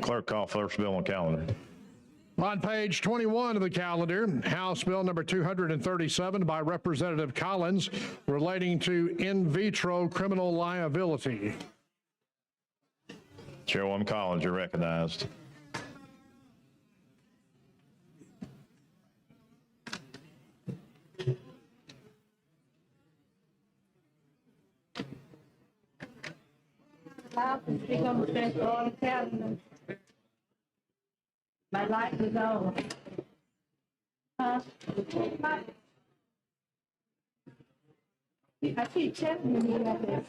Clerk, call first bill on calendar. On page 21 of the calendar, House Bill number 237 by Representative Collins relating to in vitro criminal liability. Chairwoman Collins, you're recognized. My light is on. I keep checking you like this.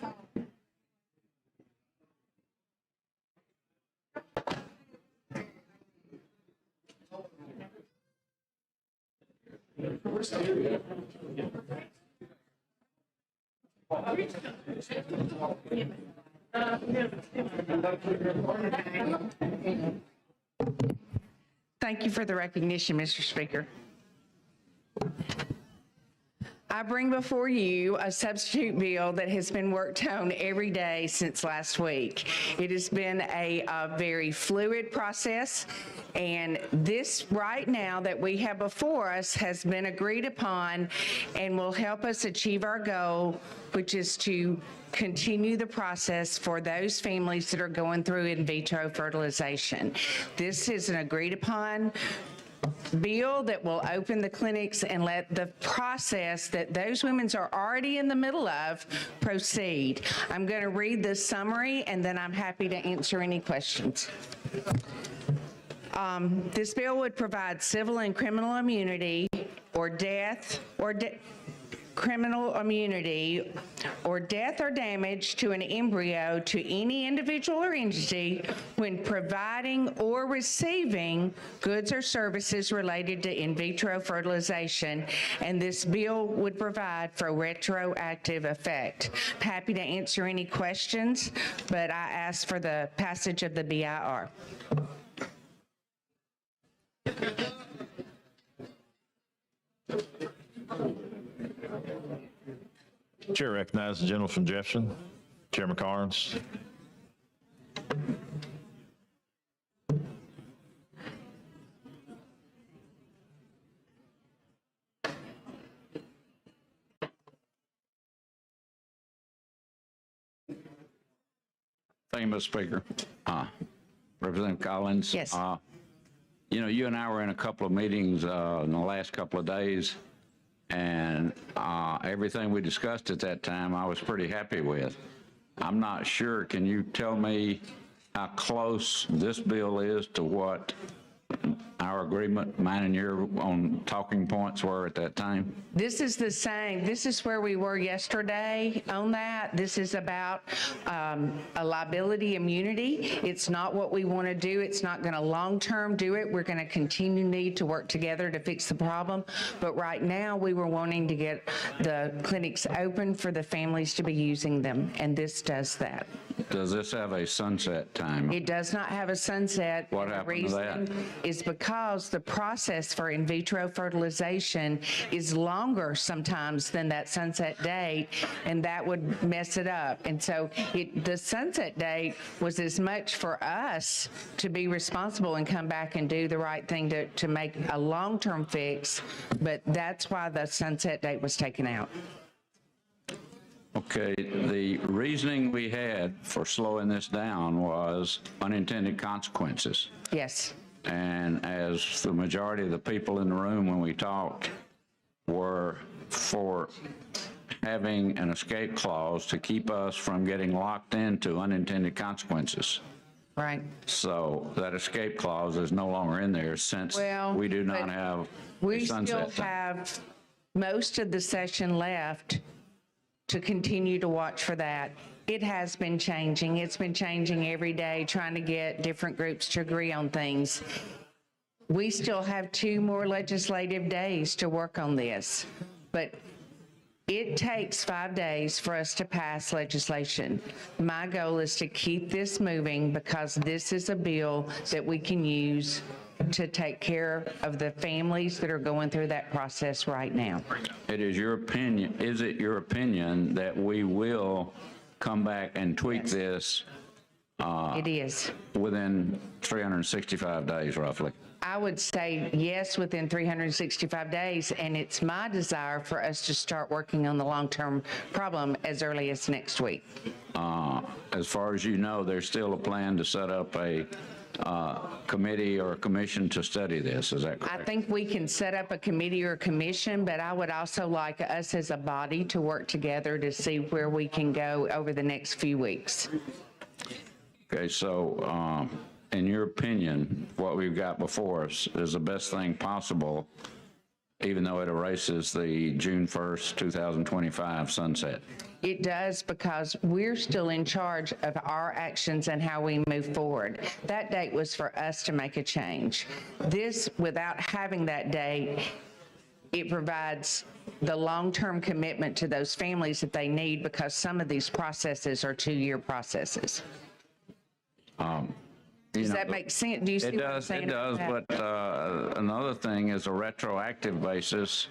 Thank you for the recognition, Mr. Speaker. I bring before you a substitute bill that has been worked on every day since last week. It has been a very fluid process, and this right now that we have before us has been agreed upon and will help us achieve our goal, which is to continue the process for those families that are going through in vitro fertilization. This is an agreed upon bill that will open the clinics and let the process that those women are already in the middle of proceed. I'm going to read the summary and then I'm happy to answer any questions. This bill would provide civil and criminal immunity or death or criminal immunity or death or damage to an embryo to any individual or entity when providing or receiving goods or services related to in vitro fertilization, and this bill would provide for retroactive effect. Happy to answer any questions, but I ask for the passage of the BIR. Chair recognizes the gentleman from Jefferson, Chairman Carnes. Thank you, Mr. Speaker. Representative Collins. Yes. You know, you and I were in a couple of meetings in the last couple of days, and everything we discussed at that time I was pretty happy with. I'm not sure, can you tell me how close this bill is to what our agreement, mine and your on talking points were at that time? This is the same. This is where we were yesterday on that. This is about a liability immunity. It's not what we want to do. It's not going to long-term do it. We're going to continue need to work together to fix the problem. But right now, we were wanting to get the clinics open for the families to be using them, and this does that. Does this have a sunset time? It does not have a sunset. What happened to that? The reason is because the process for in vitro fertilization is longer sometimes than that sunset date, and that would mess it up. And so the sunset date was as much for us to be responsible and come back and do the right thing to make a long-term fix, but that's why the sunset date was taken out. Okay, the reasoning we had for slowing this down was unintended consequences. Yes. And as the majority of the people in the room when we talked were for having an escape clause to keep us from getting locked into unintended consequences. Right. So that escape clause is no longer in there since we do not have we a sunset still time. have most of the session left to continue to watch for that. It has been changing. It's been changing every day, trying to get different groups to agree on things. We still have 2 more legislative days to work on this, but it takes 5 days for us to pass legislation. My goal is to keep this moving because this is a bill that we can use to take care of the families that are going through that process right now. It is your opinion, is it your opinion that we will come back and tweak this It is. within 365 days roughly. I would say yes within 365 days, and it's my desire for us to start working on the long-term problem as early as next week. As far as you know, there's still a plan to set up a committee or a commission to study this, is that I correct? think we can set up a committee or a commission, but I would also like us as a body to work together to see where we can go over the next few weeks. Okay, so in your opinion, what we've got before us is the best thing possible, even though it erases the June 1st, 2025 sunset? It does, because we're still in charge of our actions and how we move forward. That date was for us to make a change. This, without having that date, it provides the long-term commitment to those families that they need, because some of these processes are 2-year processes. Does that make sense? Do you see what I'm saying? It does, about that? but another thing is a retroactive basis.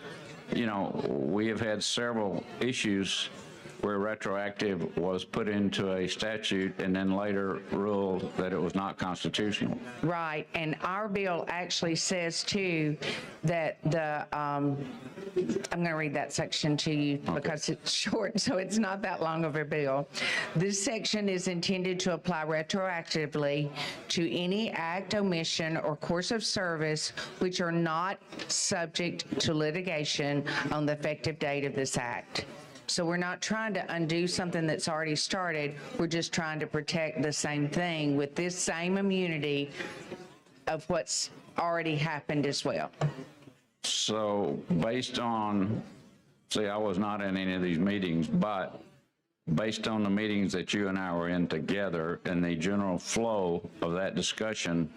You know, we have had several issues where retroactive was put into a statute and then later ruled that it was not constitutional. Right, and our bill actually says too that I'm going to read that section to you because it's short, so it's not that long of a bill. This section is intended to apply retroactively to any act, omission, or course of service which are not subject to litigation on the effective date of this act. So we're not trying to undo something that's already started. We're just trying to protect the same thing with this same immunity of what's already happened as well. So based on, see, I was not in any of these meetings, but based on the meetings that you and I were in together and the general flow of that discussion,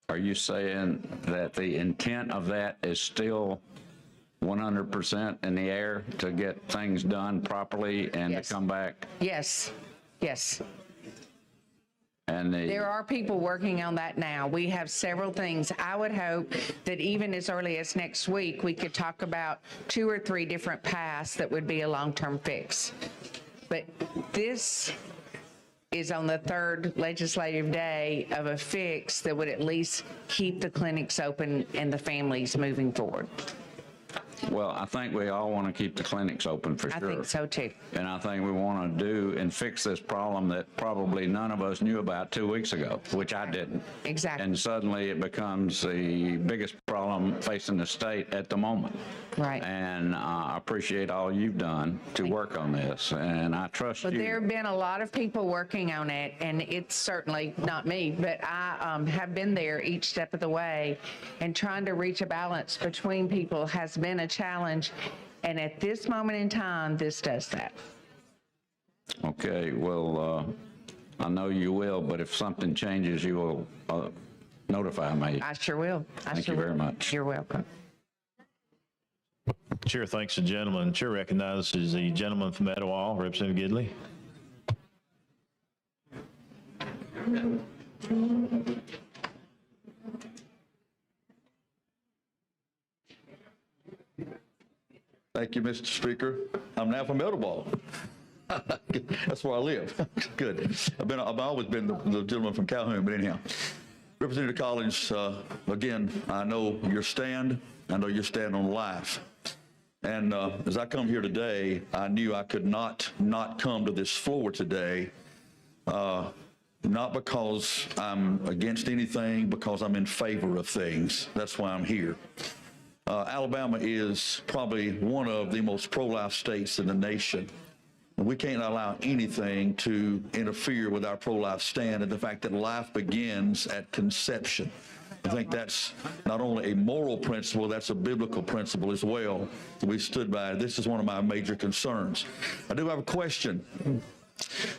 are you saying that the intent of that is still 100% in the air to get things done properly and Yes. to come back? Yes, yes. And There are people working on that now. We have several things. I would hope that even as early as next week, we could talk about 2 or 3 different paths that would be a long-term fix. But this is on the 3rd legislative day of a fix that would at least keep the clinics open and the families moving forward. well, I think we all want to keep the clinics open for I sure. think so too. And I think we want to do and fix this problem that probably none of us knew about 2 weeks ago, which I didn't. Exactly. And suddenly it becomes the biggest problem facing the state at the moment. Right. And I appreciate all you've done to work on this, and I trust But you. there have been a lot of people working on it, and it's certainly not me, but I have been there each step of the way, and trying to reach a balance between people has been a challenge. And at this moment in time, this does that. Okay, well, I know you will, but if something changes, you will notify me. I sure will. Thank you very much. You're welcome. Chair thanks the gentleman. Chair recognizes the gentleman from Etowah, Representative Gidley. Thank you, Mr. Speaker. I'm now from Etowah. That's where I live. Good. I've always been the gentleman from Calhoun, but anyhow. Representative Collins, again, I know your stand. I know your stand on life. And as I come here today, I knew I could not come to this floor today, not because I'm against anything, because I'm in favor of things. That's why I'm here. Alabama is probably one of the most pro-life states in the nation. We can't allow anything to interfere with our pro-life stand and the fact that life begins at conception. I think that's not only a moral principle, that's a biblical principle as well that we stood by. This is one of my major concerns. I do have a question.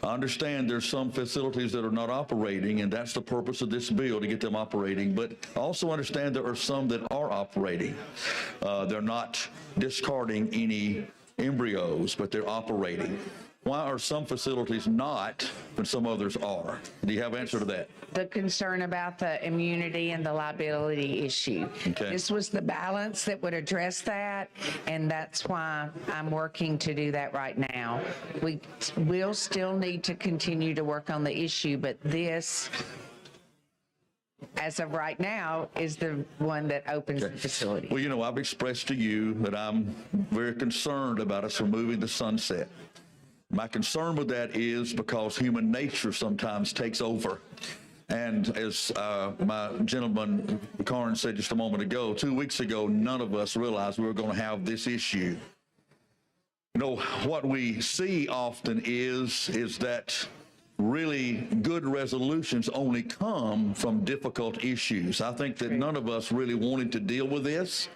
I understand there's some facilities that are not operating, and that's the purpose of this bill, to get them operating, but I also understand there are some that are operating. They're not discarding any embryos, but they're operating. Why are some facilities not, but some others are? Do you have an answer to that? The concern about the immunity and the liability issue. Okay. This was the balance that would address that, and that's why I'm working to do that right now. We will still need to continue to work on the issue, but this, as of right now, is the one that opens the facility. Well, you know, I've expressed to you that I'm very concerned about us removing the sunset. My concern with that is because human nature sometimes takes over. And as my gentleman, Carnes, said just a moment ago, 2 weeks ago, none of us realized we were going to have this issue. You know, what we see often is that really good resolutions only come from difficult issues. I think that none of us really wanted to deal with this.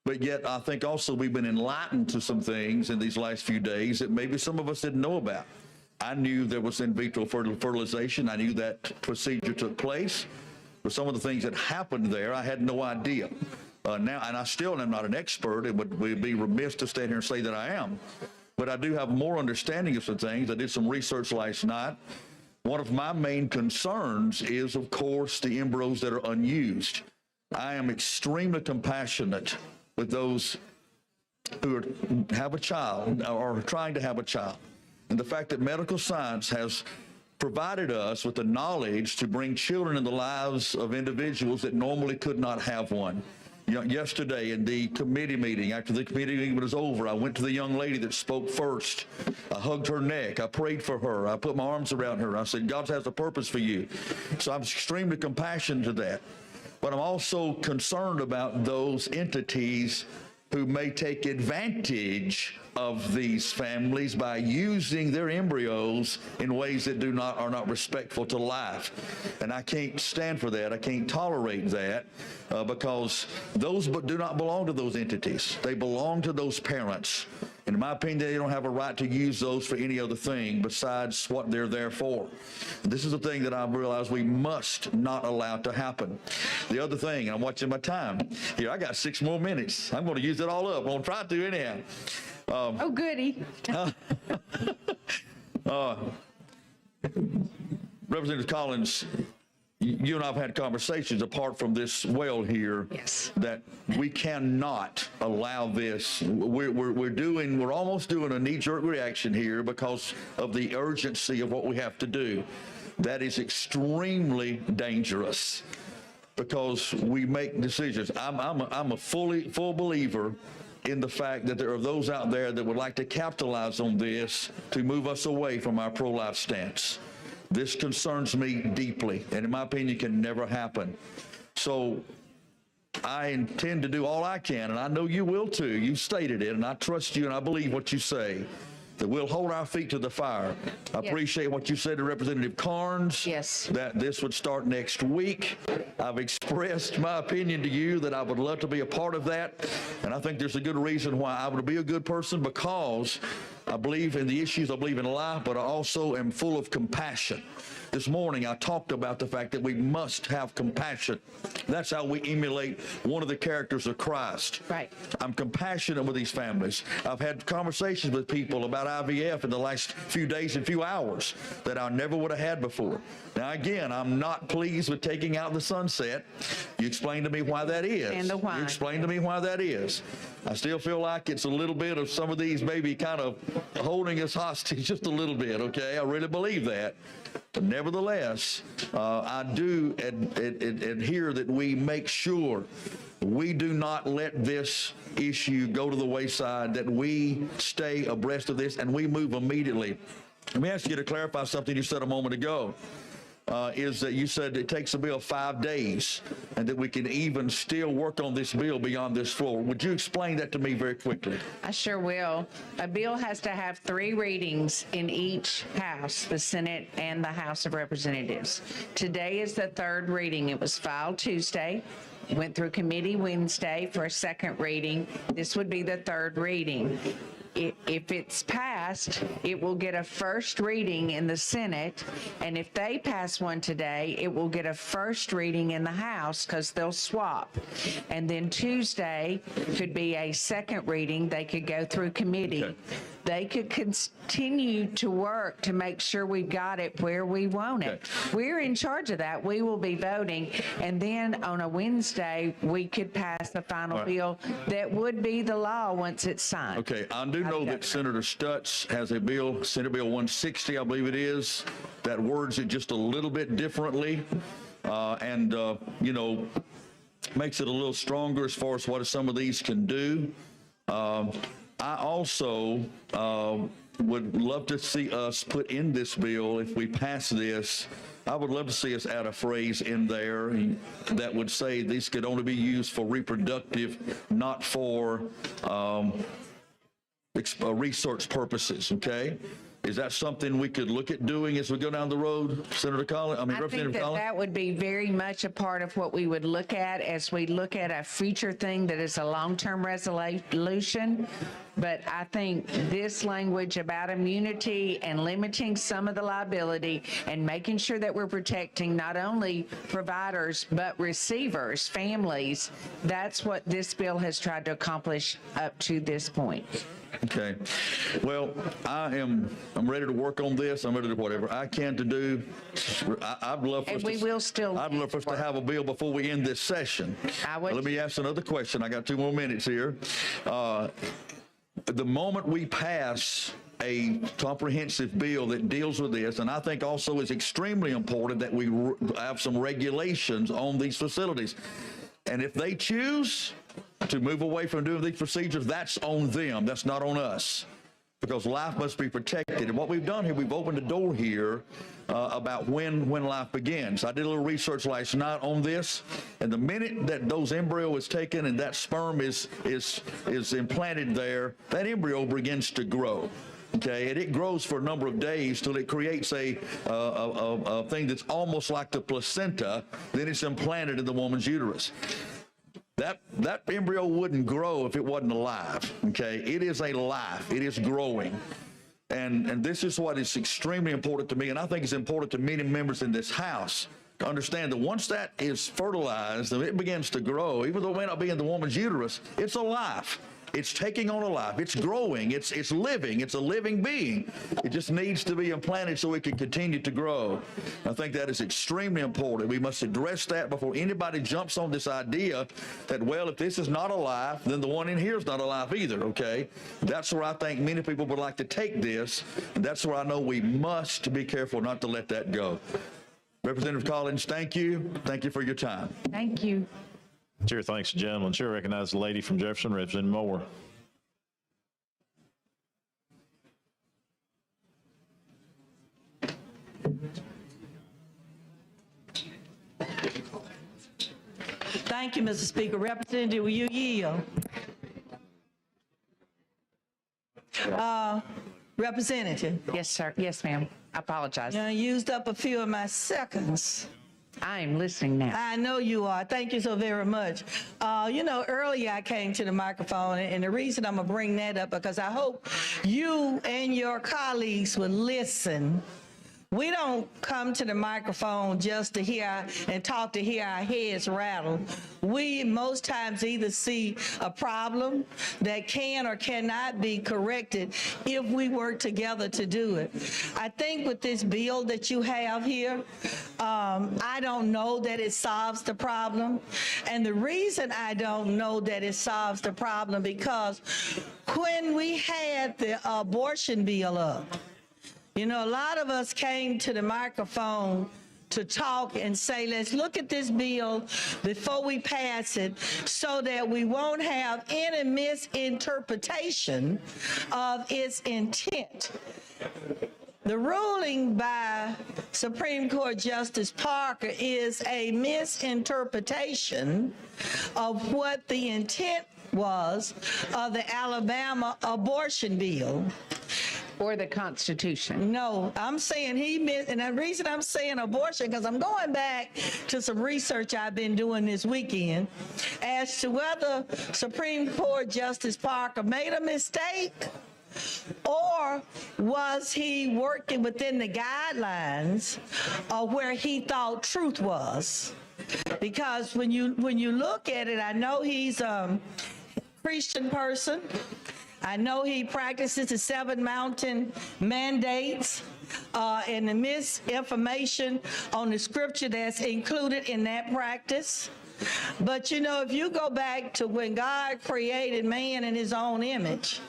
But yet, I think also we've been enlightened to some things in these last few days that maybe some of us didn't know about. I knew there was in vitro fertilization. I knew that procedure took place. But some of the things that happened there, I had no idea. Now, and I still am not an expert. It would be remiss to stand here and say that I am. But I do have more understanding of some things. I did some research last night. One of my main concerns is, of course, the embryos that are unused. I am extremely compassionate with those who have a child or are trying to have a child. And the fact that medical science has provided us with the knowledge to bring children in the lives of individuals that normally could not have one. You know, yesterday in the committee meeting, after the committee meeting was over, I went to the young lady that spoke first. I hugged her neck. I prayed for her. I put my arms around her. I said, God has a purpose for you. So I'm extremely compassionate to that. But I'm also concerned about those entities who may take advantage of these families by using their embryos in ways that are not respectful to life. And I can't stand for that. I can't tolerate that because those do not belong to those entities. They belong to those parents. In my opinion, they don't have a right to use those for any other thing besides what they're there for. This is the thing that I've realized we must not allow to happen. The other thing, I'm watching my time. Here, I got 6 more minutes. I'm going to use it all up. I'm going to try to anyhow. Oh, goody. Representative Collins, you and I have had conversations apart from this well here. Yes. That we cannot allow this. We're almost doing a knee-jerk reaction here because of the urgency of what we have to do. That is extremely dangerous because we make decisions. I'm a full believer in the fact that there are those out there that would like to capitalize on this to move us away from our pro-life stance. This concerns me deeply, and in my opinion, can never happen. So I intend to do all I can, and I know you will too. You stated it, and I trust you, and I believe what you say, that we'll hold our feet to the fire. I appreciate what you said to Representative Carnes. Yes. That this would start next week. I've expressed my opinion to you that I would love to be a part of that, and I think there's a good reason why I would be a good person, because I believe in the issues, I believe in life, but I also am full of compassion. This morning, I talked about the fact that we must have compassion. That's how we emulate one of the characters of Christ. Right. I'm compassionate with these families. I've had conversations with people about IVF in the last few days and few hours that I never would have had before. Now, again, I'm not pleased with taking out the sunset. You explained to me why that is. And the why. You explained to me why that is. I still feel like it's a little bit of some of these maybe kind of holding us hostage just a little bit, okay? I really believe that. But nevertheless, I do adhere that we make sure we do not let this issue go to the wayside, that we stay abreast of this and we move immediately. Let me ask you to clarify something you said a moment ago. Is that you said it takes a bill 5 days and that we can even still work on this bill beyond this floor. Would you explain that to me very quickly? I sure will. A bill has to have 3 readings in each house, the Senate and the House of Representatives. Today is the 3rd reading. It was filed Tuesday, went through committee Wednesday for a 2nd reading. This would be the 3rd reading. If it's passed, it will get a 1st reading in the Senate, and if they pass one today, it will get a 1st reading in the House because they'll swap. And then Tuesday could be a 2nd reading. They could go through committee. Okay. they could continue to work to make sure we've got it where we want it. Okay. We're in charge of that. We will be voting, and then on a Wednesday, we could pass the final Right. bill that would be the law once it's signed. Okay, I do know that Senator Stutz has a bill, Senate Bill 160, I believe it is, that words it just a little bit differently, and you know, makes it a little stronger as far as what some of these can do. I also would love to see us put in this bill, if we pass this, I would love to see us add a phrase in there that would say these could only be used for reproductive, not for research purposes, okay? Is that something we could look at doing as we go down the road, Senator Collins? I mean, I think Representative that Collins? that would be very much a part of what we would look at as we look at a future thing that is a long-term resolution. But I think this language about immunity and limiting some of the liability and making sure that we're protecting not only providers, but receivers, families, that's what this bill has tried to accomplish up to this point. Okay. Well, I'm ready to work on this. I'm ready to do whatever I can to do. I'd love for And us we will still I'd love for us to have a bill before we end this session. I would. Let me ask another question. I got 2 more minutes here. The moment we pass a comprehensive bill that deals with this, and I think also is extremely important that we have some regulations on these facilities. And if they choose to move away from doing these procedures, that's on them. That's not on us, because life must be protected. And what we've done here, we've opened the door here about when life begins. I did a little research last night on this, and the minute that those embryo is taken and that sperm is implanted there, that embryo begins to grow. Okay, and it grows for a number of days till it creates a thing that's almost like the placenta. Then it's implanted in the woman's uterus. That embryo wouldn't grow if it wasn't alive. Okay, it is a life. It is growing. And this is what is extremely important to me, and I think it's important to many members in this House to understand that once that is fertilized and it begins to grow, even though it may not be in the woman's uterus, it's alive. It's taking on a life. It's growing. It's living. It's a living being. It just needs to be implanted so it can continue to grow. I think that is extremely important. We must address that before anybody jumps on this idea that, well, if this is not alive, then the one in here is not alive either, okay? That's where I think many people would like to take this, and that's where I know we must be careful not to let that go. Representative Collins, thank you. Thank you for your time. Thank you. Chair thanks the gentleman. Chair recognizes the lady from Jefferson, Representative Moore. Thank you, Mr. Speaker. Representative, will you yield? Representative, Yes, sir. Yes, ma'am. I apologize. I used up a few of my seconds. I am listening now. I know you are. Thank you so very much. You know, earlier I came to the microphone, and the reason I'm going to bring that up because I hope you and your colleagues will listen. We don't come to the microphone just to hear and talk to hear our heads rattle. We most times either see a problem that can or cannot be corrected if we work together to do it. I think with this bill that you have here, I don't know that it solves the problem. And the reason I don't know that it solves the problem because when we had the abortion bill up, you know, a lot of us came to the microphone to talk and say, let's look at this bill before we pass it so that we won't have any misinterpretation of its intent. The ruling by Supreme Court Justice Parker is a misinterpretation of what the intent was of the Alabama abortion bill. Or the Constitution. No, I'm saying he missed, and the reason I'm saying abortion, because I'm going back to some research I've been doing this weekend as to whether Supreme Court Justice Parker made a mistake or was he working within the guidelines of where he thought truth was. Because when you look at it, I know he's a Christian person. I know he practices the 7 mountain mandates and the misinformation on the scripture that's included in that practice. But you know, if you go back to when God created man in his own image,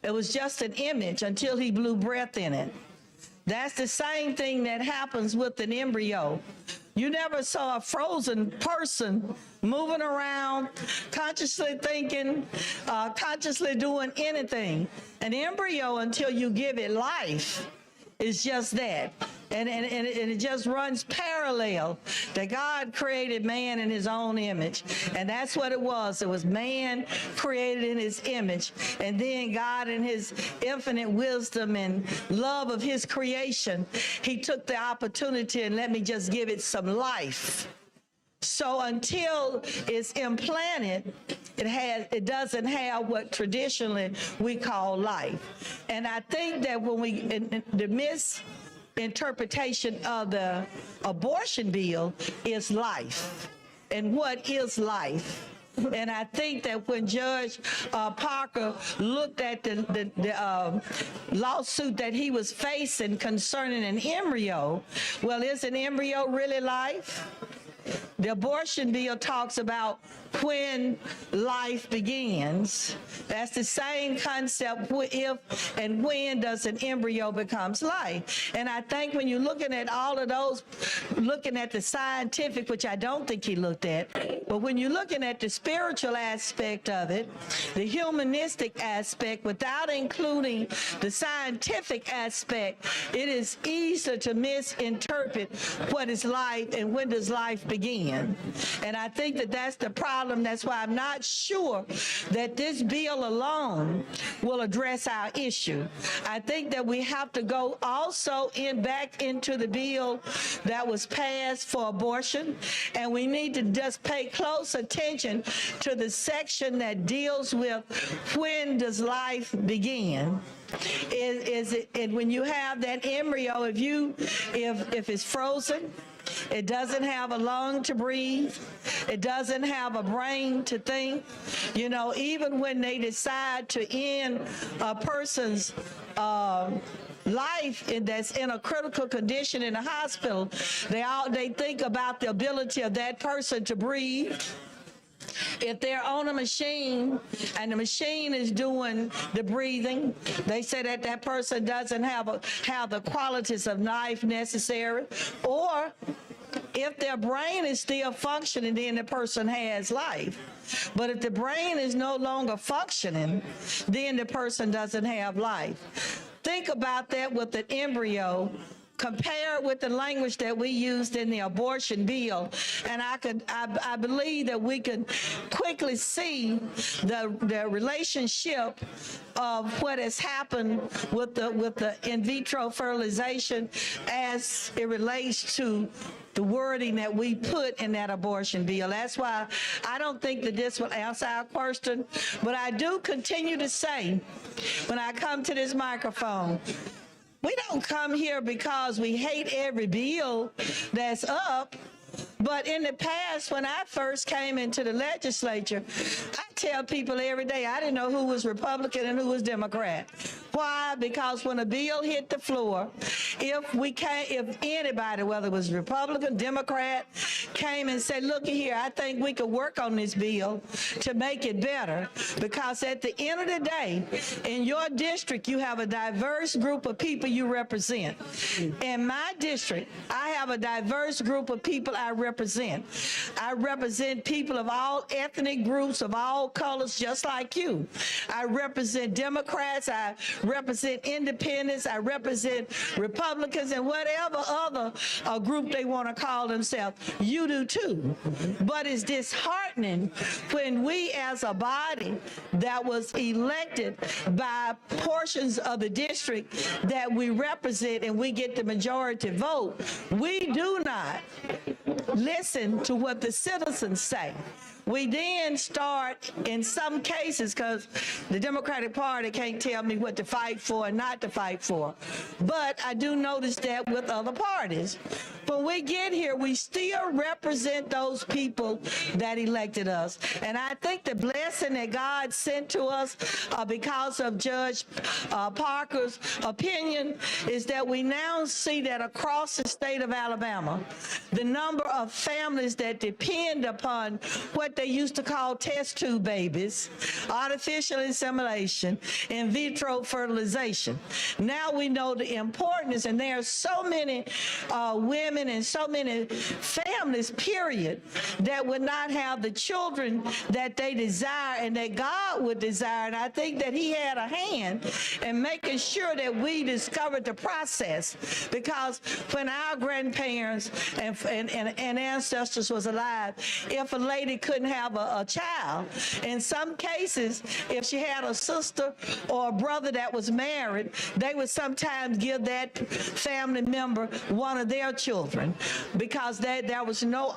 it was just an image until he blew breath in it. That's the same thing that happens with an embryo. You never saw a frozen person moving around, consciously thinking, consciously doing anything. An embryo, until you give it life, is just that. And it just runs parallel that God created man in his own image. And that's what it was. It was man created in his image. And then God, in his infinite wisdom and love of his creation, he took the opportunity and let me just give it some life. So until it's implanted, it doesn't have what traditionally we call life. And I think that when the misinterpretation of the abortion bill is life. And what is life? And I think that when Judge Parker looked at the lawsuit that he was facing concerning an embryo, well, is an embryo really life? The abortion bill talks about when life begins. That's the same concept. If and when does an embryo becomes life? And I think when you're looking at all of those, looking at the scientific, which I don't think he looked at, but when you're looking at the spiritual aspect of it, the humanistic aspect, without including the scientific aspect, it is easy to misinterpret what is life and when does life begin. And I think that that's the problem. That's why I'm not sure that this bill alone will address our issue. I think that we have to go also back into the bill that was passed for abortion, and we need to just pay close attention to the section that deals with when does life begin. Is it, and when you have that embryo, if it's frozen, it doesn't have a lung to breathe. It doesn't have a brain to think. You know, even when they decide to end a person's life that's in a critical condition in a hospital, they think about the ability of that person to breathe. If they're on a machine and the machine is doing the breathing, they say that that person doesn't have the qualities of life necessary. Or if their brain is still functioning, then the person has life. But if the brain is no longer functioning, then the person doesn't have life. Think about that with an embryo. Compare it with the language that we used in the abortion bill, and I believe that we can quickly see the relationship of what has happened with the in vitro fertilization as it relates to the wording that we put in that abortion bill. That's why I don't think that this will answer our question, but I do continue to say, when I come to this microphone, we don't come here because we hate every bill that's up. But in the past, when I first came into the legislature, I tell people every day I didn't know who was Republican and who was Democrat. Why? Because when a bill hit the floor, if anybody, whether it was Republican, Democrat, came and said, look here, I think we could work on this bill to make it better, because at the end of the day, in your district, you have a diverse group of people you represent. In my district, I have a diverse group of people I represent. I represent people of all ethnic groups, of all colors, just like you. I represent Democrats, I represent independents, I represent Republicans, and whatever other group they want to call themselves. You do too. But it's disheartening when we as a body that was elected by portions of the district that we represent and we get the majority vote, we do not listen to what the citizens say. We then start, in some cases, because the Democratic Party can't tell me what to fight for and not to fight for, but I do notice that with other parties. When we get here, we still represent those people that elected us. And I think the blessing that God sent to us because of Judge Parker's opinion is that we now see that across the state of Alabama, the number of families that depend upon what they used to call test tube babies, artificial insemination, in vitro fertilization. Now we know the importance, and there are so many women and so many families, period, that would not have the children that they desire and that God would desire. And I think that he had a hand in making sure that we discovered the process, because when our grandparents and ancestors was alive, if a lady couldn't have a child, in some cases, if she had a sister or a brother that was married, they would sometimes give that family member one of their children, because there was no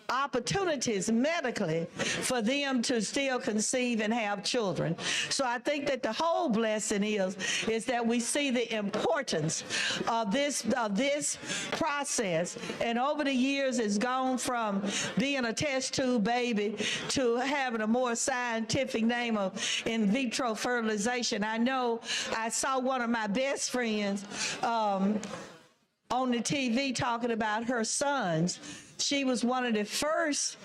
opportunities medically for them to still conceive and have children. So I think that the whole blessing is that we see the importance of this process, and over the years it's gone from being a test tube baby to having a more scientific name of in vitro fertilization. I know I saw one of my best friends on the TV talking about her sons. She was the first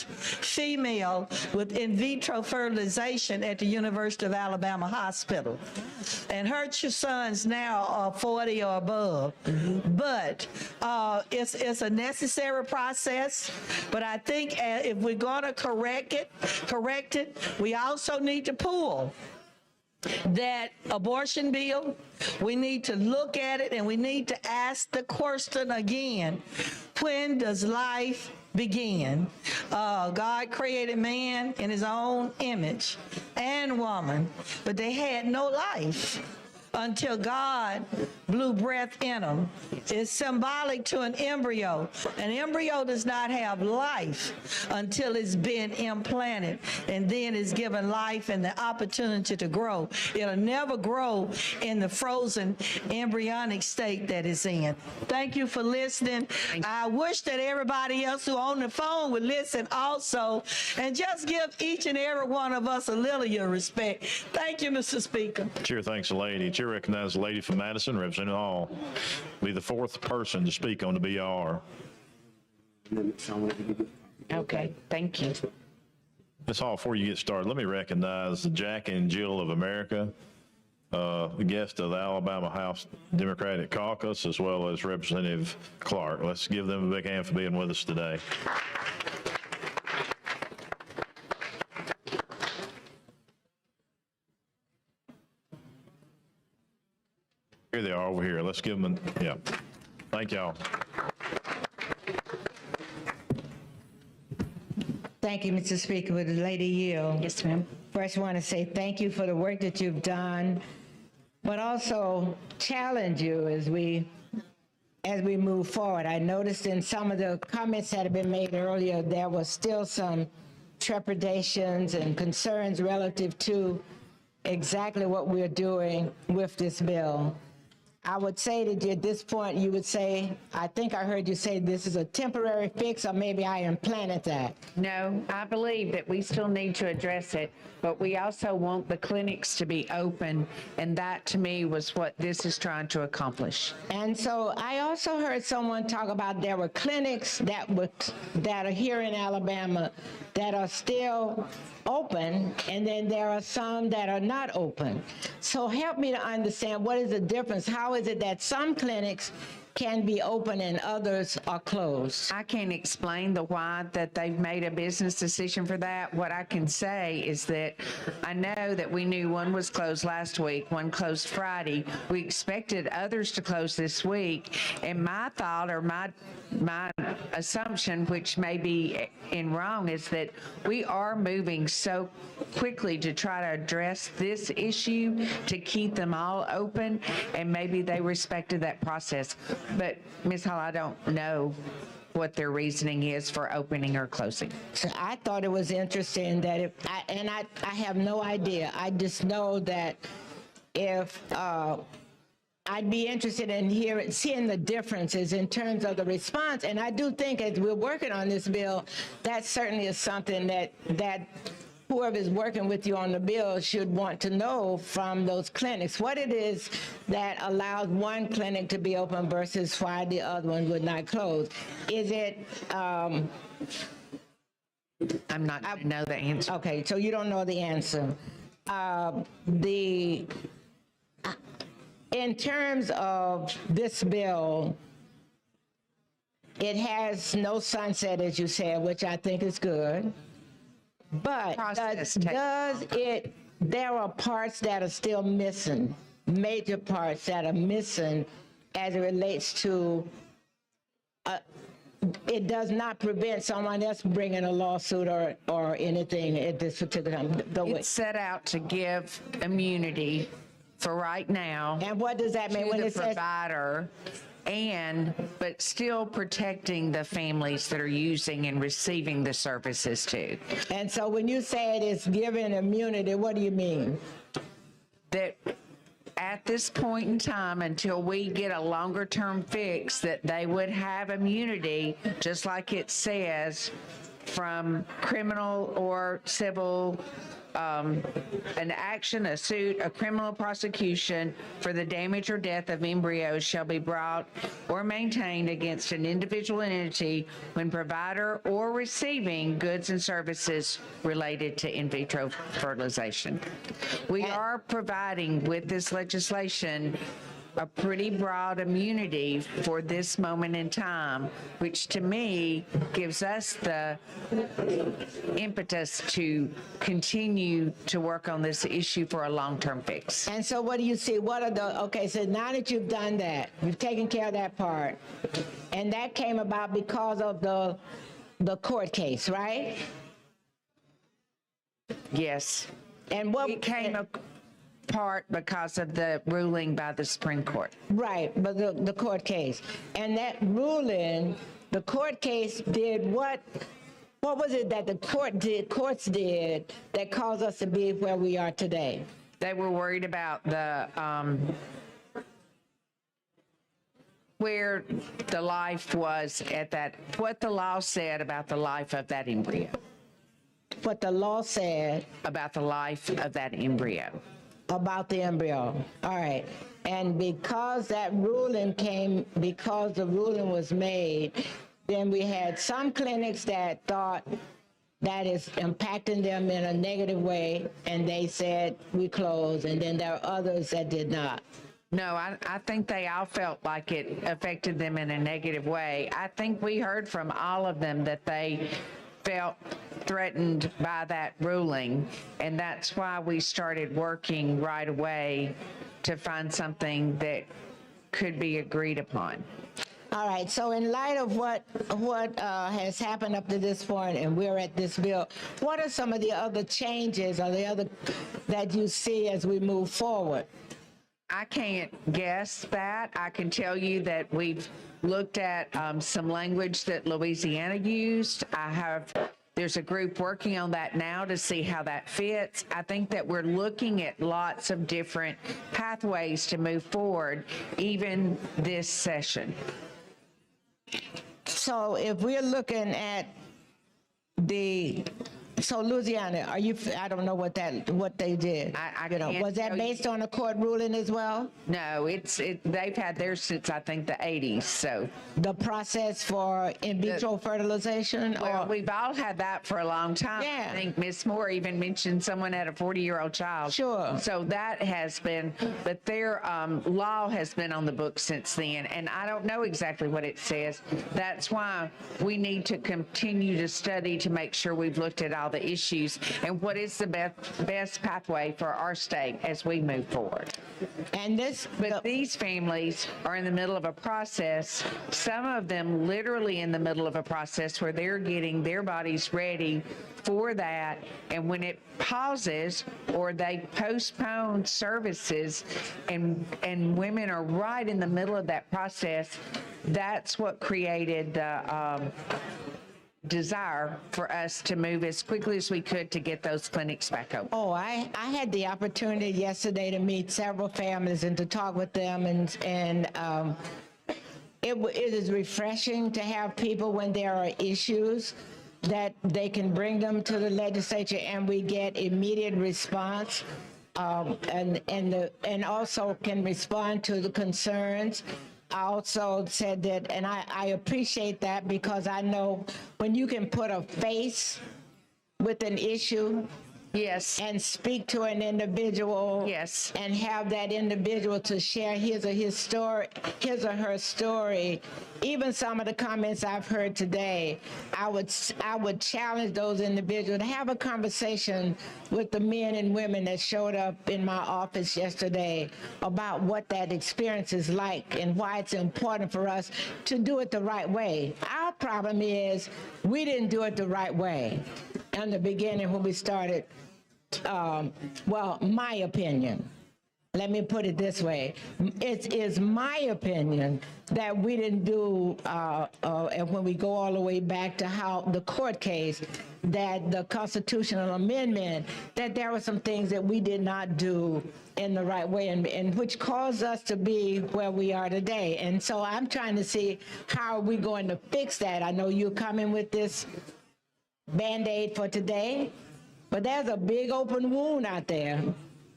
female with in vitro fertilization at the University of Alabama Hospital. And her sons now are 40 or above. But it's a necessary process. But I think if we're going to correct it, we also need to pull that abortion bill. We need to look at it, and we need to ask the question again: when does life begin? God created man in his own image and woman, but they had no life until God blew breath in them. It's symbolic to an embryo. An embryo does not have life until it's been implanted, and then is given life and the opportunity to grow. It'll never grow in the frozen embryonic state that it's in. Thank you for listening. I wish that everybody else who on the phone would listen also, and just give each and every one of us a little of your respect. Thank you, Mr. Speaker. Chair thanks the lady. Chair recognizes the lady from Madison, Representative Hall. Be the fourth person to speak on the BR. Okay, thank you. Ms. Hall, before you get started, let me recognize Jack and Jill of America, the guest of the Alabama House Democratic Caucus, as well as Representative Clark. Let's give them a big hand for being with us today. Here they are over here. Let's give them, yeah. Thank y'all. Thank you, Mr. Speaker. With the lady yield. Yes, ma'am. First, I want to say thank you for the work that you've done, but also challenge you as we move forward. I noticed in some of the comments that have been made earlier, there was still some trepidations and concerns relative to exactly what we're doing with this bill. I would say that at this point, you would say, I think I heard you say this is a temporary fix, or maybe I implanted that. No, I believe that we still need to address it, but we also want the clinics to be open, and that to me was what this is trying to accomplish. And so I also heard someone talk about there were clinics that are here in Alabama that are still open, and then there are some that are not open. So help me to understand, what is the difference? How is it that some clinics can be open and others are closed? I can't explain the why that they've made a business decision for that. What I can say is that I know that we knew one was closed last week, one closed Friday. We expected others to close this week, and my thought, or my assumption, which may be in wrong, is that we are moving so quickly to try to address this issue to keep them all open, and maybe they respected that process. But Ms. Hall, I don't know what their reasoning is for opening or closing. So I thought it was interesting that I have no idea. I just know that if, I'd be interested in seeing the differences in terms of the response. And I do think as we're working on this bill, that certainly is something that whoever is working with you on the bill should want to know from those clinics, what it is that allows one clinic to be open versus why the other one would not close. Is it, I'm not going to know the answer. okay, so you don't know the answer. In terms of this bill, it has no sunset, as you said, which I think is good. But there are parts that are still missing, major parts that are missing as it relates to, it does not prevent someone else bringing a lawsuit or anything at this particular time. It's set out to give immunity for right now. And what does that mean to when the it says? Provider, but still protecting the families that are using and receiving the services too. And so when you say it is giving immunity, what do you mean? That at this point in time, until we get a longer term fix, that they would have immunity, just like it says, from criminal or civil, an action, a suit, a criminal prosecution for the damage or death of embryos shall be brought or maintained against an individual entity when provider or receiving goods and services related to in vitro fertilization. We are providing with this legislation a pretty broad immunity for this moment in time, which to me gives us the impetus to continue to work on this issue for a long-term fix. And so what do you see? What are the, okay, so now that you've done that, you've taken care of that part, and that came about because of the court case, right? Yes. And what It came apart because of the ruling by the Supreme Court. Right, but the court case. And that ruling, the court case did what was it that the courts did that caused us to be where we are today? They were worried about the where the life was at that, what the law said about the life of that embryo. What the law said about the life of that embryo. About the embryo. All right. And because that ruling because the ruling was made, then we had some clinics that thought that is impacting them in a negative way, and they said we close, and then there are others that did not. No, I think they all felt like it affected them in a negative way. I think we heard from all of them that they felt threatened by that ruling, and that's why we started working right away to find something that could be agreed upon. All right, so in light of what has happened up to this point, and we're at this bill, what are some of the other changes or the other that you see as we move forward? I can't guess that. I can tell you that we've looked at some language that Louisiana used. There's a group working on that now to see how that fits. I think that we're looking at lots of different pathways to move forward, even this session. So if we're looking at so Louisiana, I don't know what they did. Was that based on a court ruling as well? No, they've had theirs since I think the 80s, so. The process for in vitro fertilization? Well, we've all had that for a long time. Yeah. I think Ms. Moore even mentioned someone had a 40-year-old child. Sure. So that has been, but their law has been on the books since then, and I don't know exactly what it says. That's why we need to continue to study to make sure we've looked at all the issues and what is the best pathway for our state as we move forward. But these families are in the middle of a process, some of them literally in the middle of a process where they're getting their bodies ready for that, and when it pauses or they postpone services and women are right in the middle of that process, that's what created the desire for us to move as quickly as we could to get those clinics back open. Oh, I had the opportunity yesterday to meet several families and to talk with them, and it is refreshing to have people when there are issues that they can bring them to the legislature and we get immediate response, and also can respond to the concerns. I also said that, and I appreciate that, because I know when you can put a face with an issue, Yes. and speak to an individual, Yes. and have that individual to share his or her story. Even some of the comments I've heard today, I would challenge those individuals to have a conversation with the men and women that showed up in my office yesterday about what that experience is like and why it's important for us to do it the right way. Our problem is we didn't do it the right way in the beginning when we started. Well, my opinion, let me put it this way. It is my opinion that we didn't do, and when we go all the way back to how the court case, that the constitutional amendment, that there were some things that we did not do in the right way, and which caused us to be where we are today. And so I'm trying to see how are we going to fix that. I know you're coming with this Band-Aid for today, but there's a big open wound out there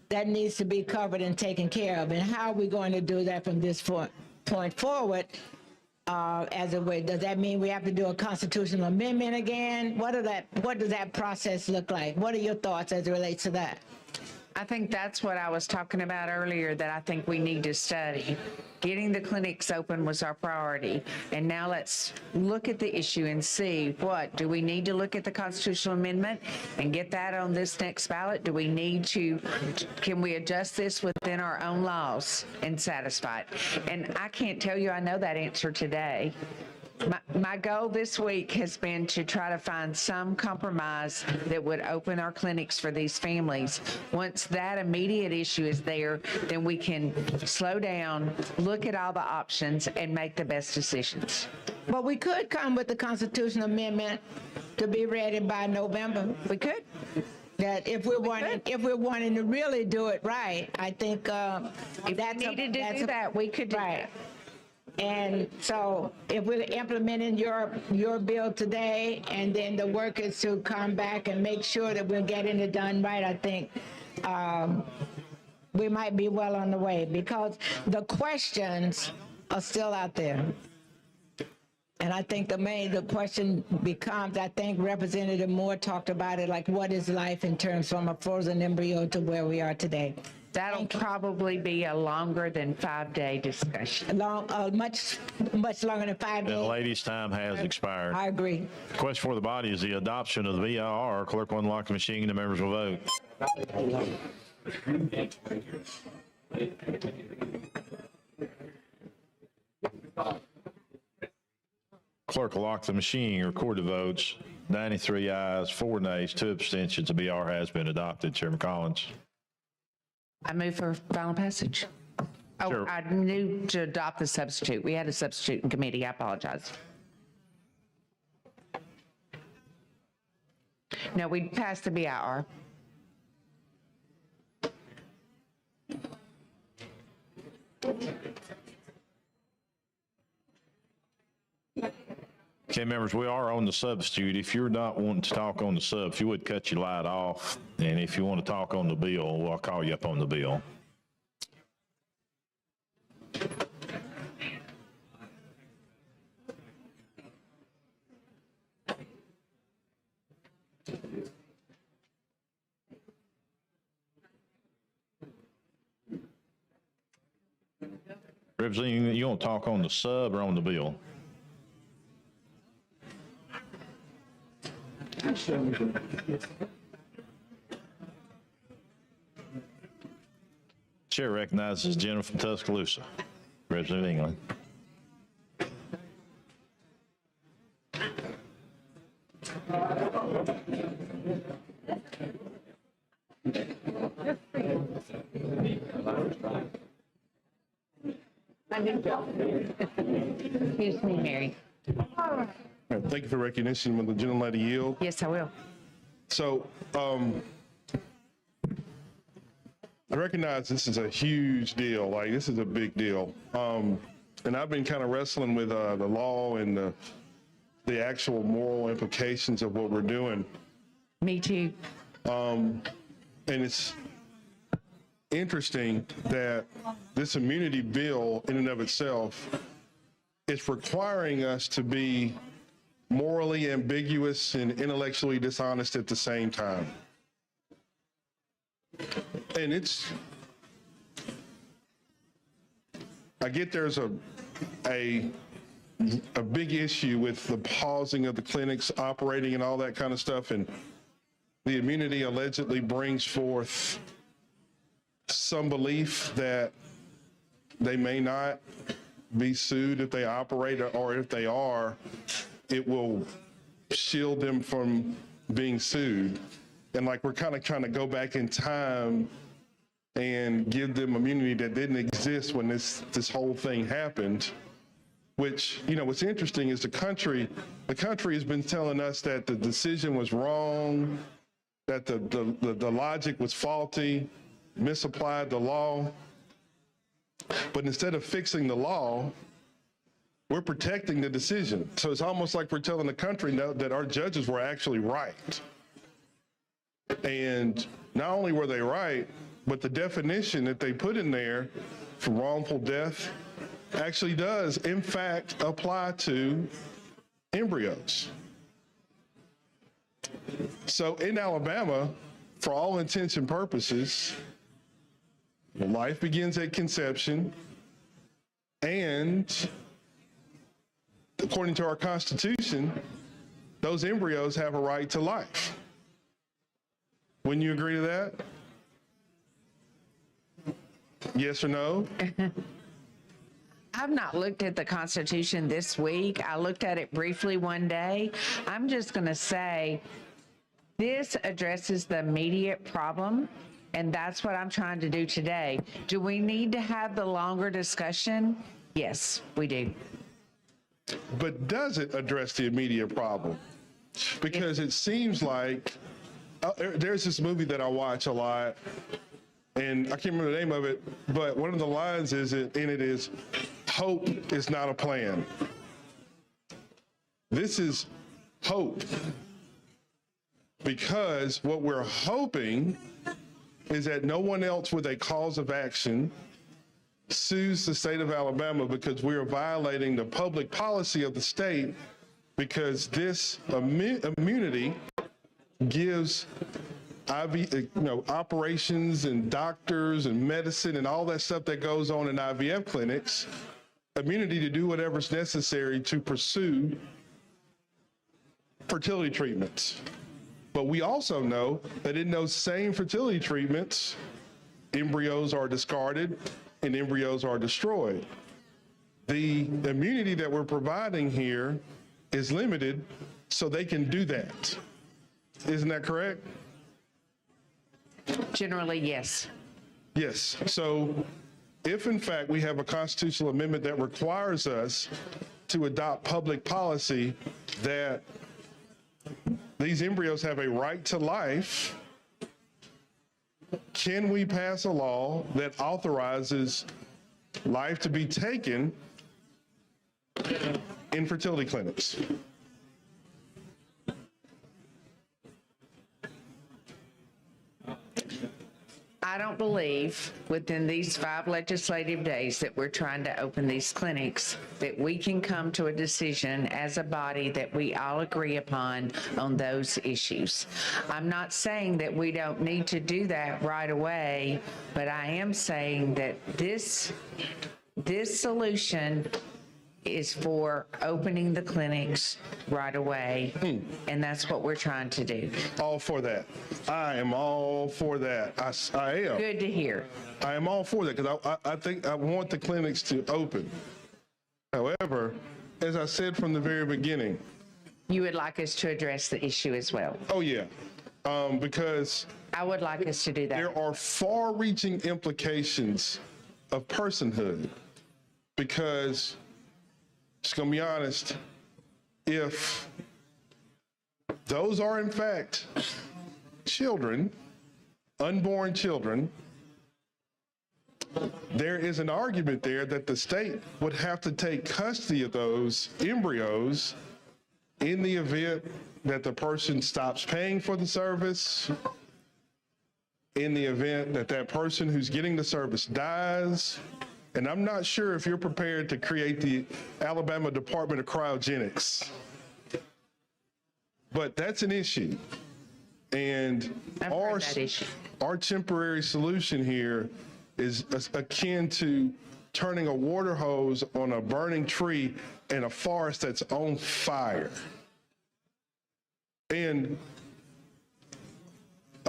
that needs to be covered and taken care of. And how are we going to do that from this point forward? As a way, does that mean we have to do a constitutional amendment again? What does that process look like? What are your thoughts as it relates to that? I think that's what I was talking about earlier, that I think we need to study. Getting the clinics open was our priority. And now let's look at the issue and see, what, do we need to look at the constitutional amendment and get that on this next ballot? Do we need to, can we adjust this within our own laws and satisfy it? And I can't tell you I know that answer today. My goal this week has been to try to find some compromise that would open our clinics for these families. Once that immediate issue is there, then we can slow down, look at all the options, and make the best decisions. But we could come with the constitutional amendment to be ready by November. We could. That if we're wanting to really do it right, I think If we needed to do that, we could do right. that. And so if we're implementing your bill today, and then the work is to come back and make sure that we're getting it done right, I think we might be well on the way, because the questions are still out there. And I think the question becomes, I think Representative Moore talked about it, like what is life in terms from a frozen embryo to where we are today. That'll probably be a longer than 5-day discussion. Much longer than 5 The days. lady's time has expired. I agree. Question for the body is the adoption of the VIR. Clerk will unlock the machine and the members will vote. Clerk will lock the machine, record the votes. 93 ayes, 4 nays, 2 abstentions. The VIR has been adopted. Chairman Collins. I move for final passage. Oh, Sure. I knew to adopt the substitute. We had a substitute in committee. I apologize. No, we passed the BIR. Okay, members, we are on the substitute. If you're not wanting to talk on the sub, if you would cut your light off, and if you want to talk on the bill, well, I'll call you up on the bill. Representative, you want to talk on the sub or on the bill? Chair recognizes the gentleman from Tuscaloosa, Representative England. Excuse me, Mary. Thank you for recognition. Will the gentlelady yield? Yes, I will. So I recognize this is a huge deal. Like, this is a big deal. And I've been kind of wrestling with the law and the actual moral implications of what we're doing. Me too. And it's interesting that this immunity bill in and of itself is requiring us to be morally ambiguous and intellectually dishonest at the same time. And I get there's a big issue with the pausing of the clinics operating and all that kind of stuff, and the immunity allegedly brings forth some belief that they may not be sued if they operate, or if they are, it will shield them from being sued. And like, we're kind of trying to go back in time and give them immunity that didn't exist when this whole thing happened. Which, you know, what's interesting is the country has been telling us that the decision was wrong, that the logic was faulty, misapplied the law. But instead of fixing the law, we're protecting the decision. So it's almost like we're telling the country now that our judges were actually right. And not only were they right, but the definition that they put in there for wrongful death actually does, in fact, apply to embryos. So in Alabama, for all intents and purposes, life begins at conception, and according to our Constitution, those embryos have a right to life. Wouldn't you agree to that? Yes or no? I've not looked at the Constitution this week. I looked at it briefly one day. I'm just going to say this addresses the immediate problem, and that's what I'm trying to do today. Do we need to have the longer discussion? Yes, we do. But does it address the immediate problem? Because it seems like there's this movie that I watch a lot, and I can't remember the name of it, but one of the lines in it is, hope is not a plan. This is hope. Because what we're hoping is that no one else with a cause of action sues the state of Alabama because we are violating the public policy of the state, because this immunity gives operations and doctors and medicine and all that stuff that goes on in IVF clinics immunity to do whatever's necessary to pursue fertility treatments. But we also know that in those same fertility treatments, embryos are discarded and embryos are destroyed. The immunity that we're providing here is limited so they can do that. Isn't that correct? Generally, yes. Yes. So if in fact we have a constitutional amendment that requires us to adopt public policy that these embryos have a right to life, can we pass a law that authorizes life to be taken in fertility clinics? I don't believe within these 5 legislative days that we're trying to open these clinics that we can come to a decision as a body that we all agree upon on those issues. I'm not saying that we don't need to do that right away, but I am saying that this solution is for opening the clinics right away, and that's what we're trying to do. All for that. I am all for that. I am. Good to hear. I am all for that because I think I want the clinics to open. However, as I said from the very beginning, You would like us to address the issue as well? oh yeah, because I would like us to do that. there are far-reaching implications of personhood Because, just gonna be honest, if those are in fact children, unborn children, there is an argument there that the state would have to take custody of those embryos in the event that the person stops paying for the service, in the event that that person who's getting the service dies. And I'm not sure if you're prepared to create the Alabama Department of Cryogenics. But that's an issue. And our temporary solution here is akin to turning a water hose on a burning tree in a forest that's on fire. And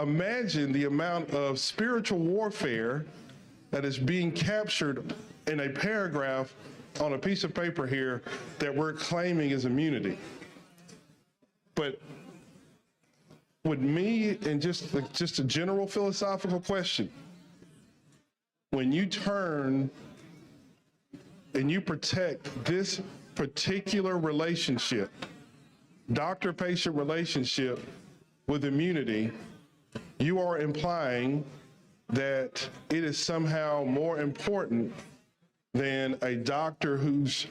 imagine the amount of spiritual warfare that is being captured in a paragraph on a piece of paper here that we're claiming is immunity. But with me, and just a general philosophical question, when you turn and you protect this particular relationship, doctor-patient relationship with immunity, you are implying that it is somehow more important than a doctor who's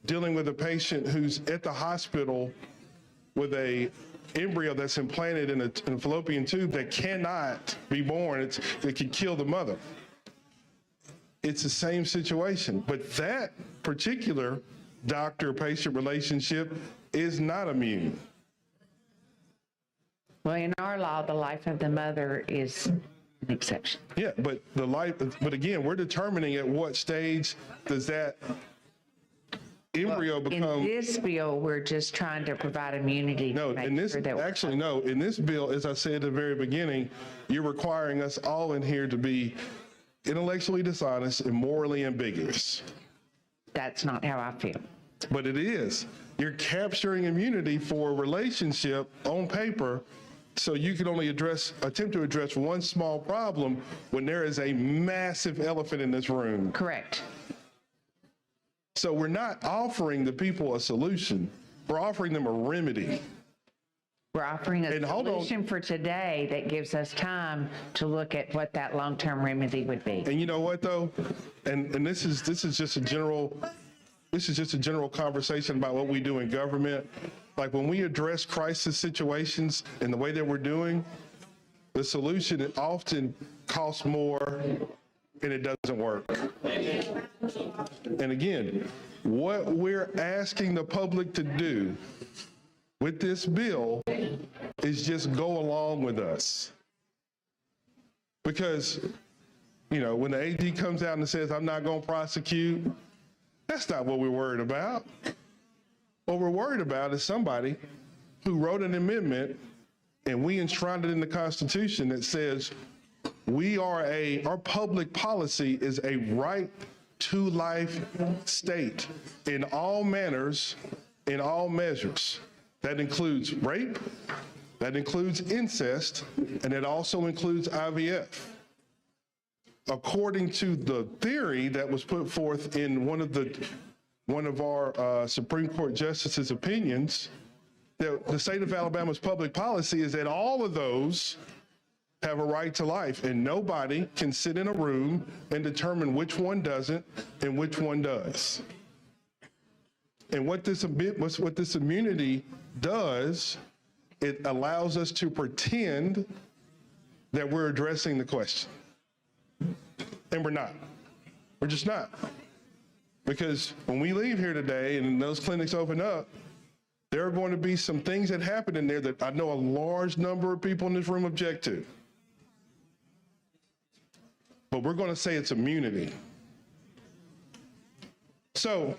dealing with a patient who's at the hospital with a embryo that's implanted in a fallopian tube that cannot be born. It can kill the mother. It's the same situation, but that particular doctor-patient relationship is not immune. Well, in our law, the life of the mother is an exception. Yeah, but again, we're determining at what stage does that embryo become. In this bill, we're just trying to provide immunity. No, in this, actually, no, in this bill, as I said at the very beginning, you're requiring us all in here to be intellectually dishonest and morally ambiguous. That's not how I feel. But it is. You're capturing immunity for a relationship on paper, so you can only attempt to address one small problem when there is a massive elephant in this room. Correct. So we're not offering the people a solution. We're offering them a remedy. We're offering a solution for today that gives us time to look at what that long-term remedy would be. And you know what though? And this is just a general conversation about what we do in government. Like when we address crisis situations in the way that we're doing, the solution often costs more and it doesn't work. And again, what we're asking the public to do with this bill is just go along with us. Because, you know, when the AG comes out and says, I'm not going to prosecute, that's not what we're worried about. What we're worried about is somebody who wrote an amendment and we enshrined it in the Constitution that says our public policy is a right to life state in all manners, in all measures. That includes rape, that includes incest, and it also includes IVF. According to the theory that was put forth in one of our Supreme Court justices' opinions, the state of Alabama's public policy is that all of those have a right to life, and nobody can sit in a room and determine which one doesn't and which one does. And what this immunity does, it allows us to pretend that we're addressing the question. And we're not. We're just not. Because when we leave here today and those clinics open up, there are going to be some things that happen in there that I know a large number of people in this room object to. But we're going to say it's immunity. So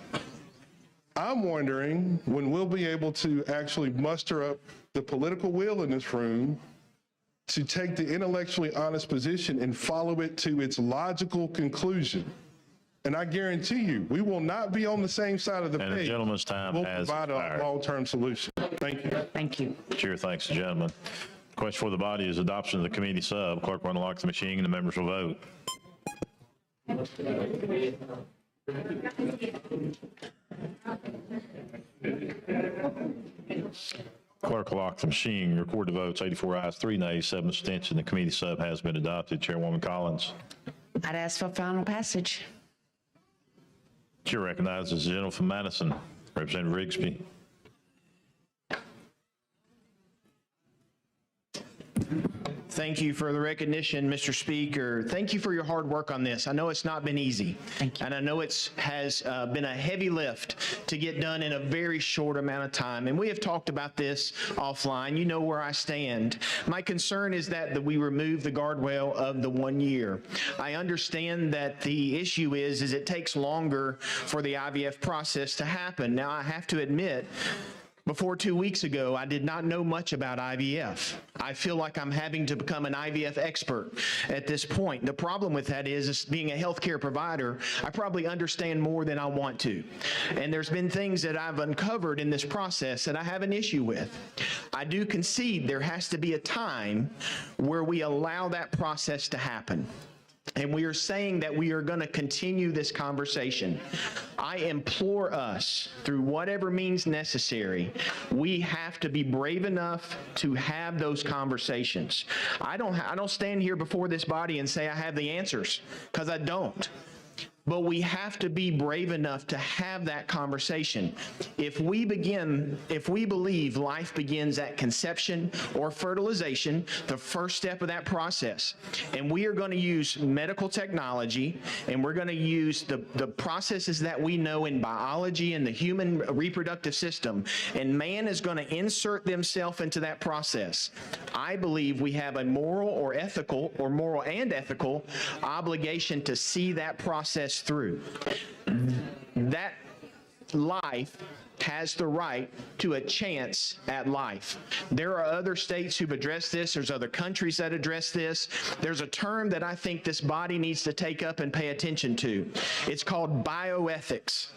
I'm wondering when we'll be able to actually muster up the political will in this room to take the intellectually honest position and follow it to its logical conclusion. And I guarantee you, we will not be on the same side of the page. And the gentleman's time has expired. We'll provide a long-term solution. Thank you. Thank you. Chair thanks the gentleman. Question for the body is adoption of the committee sub. Clerk will unlock the machine and the members will vote. Clerk will lock the machine. Record the votes. 84 ayes, 3 nays, 7 abstentions. The committee sub has been adopted. Chairwoman Collins. I'd ask for final passage. Chair recognizes the gentleman from Madison, Representative Rigsby. Thank you for the recognition, Mr. Speaker. Thank you for your hard work on this. I know it's not been easy. Thank you. And I know it has been a heavy lift to get done in a very short amount of time. And we have talked about this offline. You know where I stand. My concern is that we remove the guardrail of the 1 year. I understand that the issue is it takes longer for the IVF process to happen. Now, I have to admit, before 2 weeks ago, I did not know much about IVF. I feel like I'm having to become an IVF expert at this point. The problem with that is being a healthcare provider, I probably understand more than I want to. And there's been things that I've uncovered in this process that I have an issue with. I do concede there has to be a time where we allow that process to happen. And we are saying that we are going to continue this conversation. I implore us, through whatever means necessary, we have to be brave enough to have those conversations. I don't stand here before this body and say I have the answers, because I don't. But we have to be brave enough to have that conversation. If we believe life begins at conception or fertilization, the first step of that process, and we are going to use medical technology, and we're going to use the processes that we know in biology and the human reproductive system, and man is going to insert themselves into that process, I believe we have a moral and ethical obligation to see that process through. That life has the right to a chance at life. There are other states who've addressed this. There's other countries that address this. There's a term that I think this body needs to take up and pay attention to. It's called bioethics.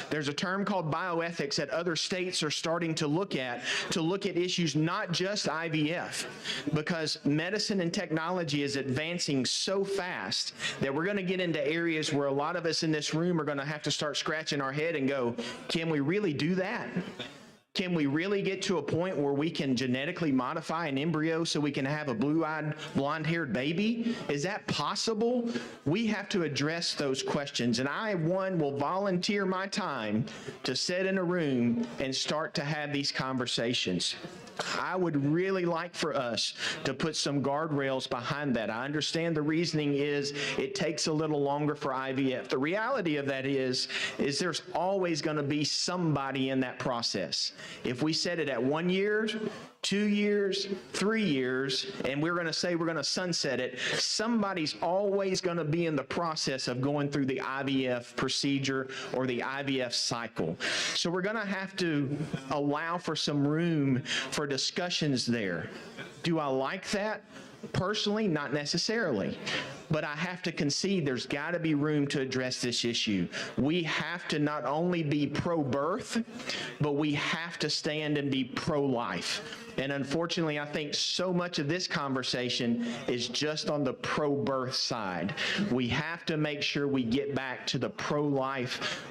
There's a term called bioethics that other states are starting to look at issues not just IVF, because medicine and technology is advancing so fast that we're going to get into areas where a lot of us in this room are going to have to start scratching our head and go, can we really do that? Can we really get to a point where we can genetically modify an embryo so we can have a blue-eyed, blonde-haired baby? Is that possible? We have to address those questions. And I, will volunteer my time to sit in a room and start to have these conversations. I would really like for us to put some guardrails behind that. I understand the reasoning is it takes a little longer for IVF. The reality of that is there's always going to be somebody in that process. If we set it at 1 year, 2 years, 3 years, and we're going to say we're going to sunset it, somebody's always going to be in the process of going through the IVF procedure or the IVF cycle. So we're going to have to allow for some room for discussions there. Do I like that? Personally, not necessarily. But I have to concede there's got to be room to address this issue. We have to not only be pro-birth, but we have to stand and be pro-life. And unfortunately, I think so much of this conversation is just on the pro-birth side. We have to make sure we get back to the pro-life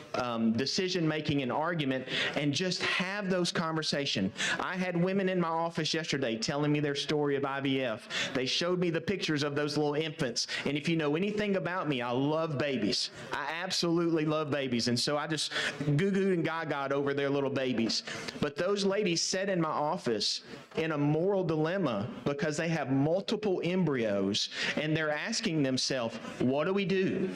decision-making and argument and just have those conversations. I had women in my office yesterday telling me their story of IVF. They showed me the pictures of those little infants. And if you know anything about me, I love babies. I absolutely love babies. And so I just goo-gooed and gagaed over their little babies. But those ladies sat in my office in a moral dilemma because they have multiple embryos and they're asking themselves, what do we do?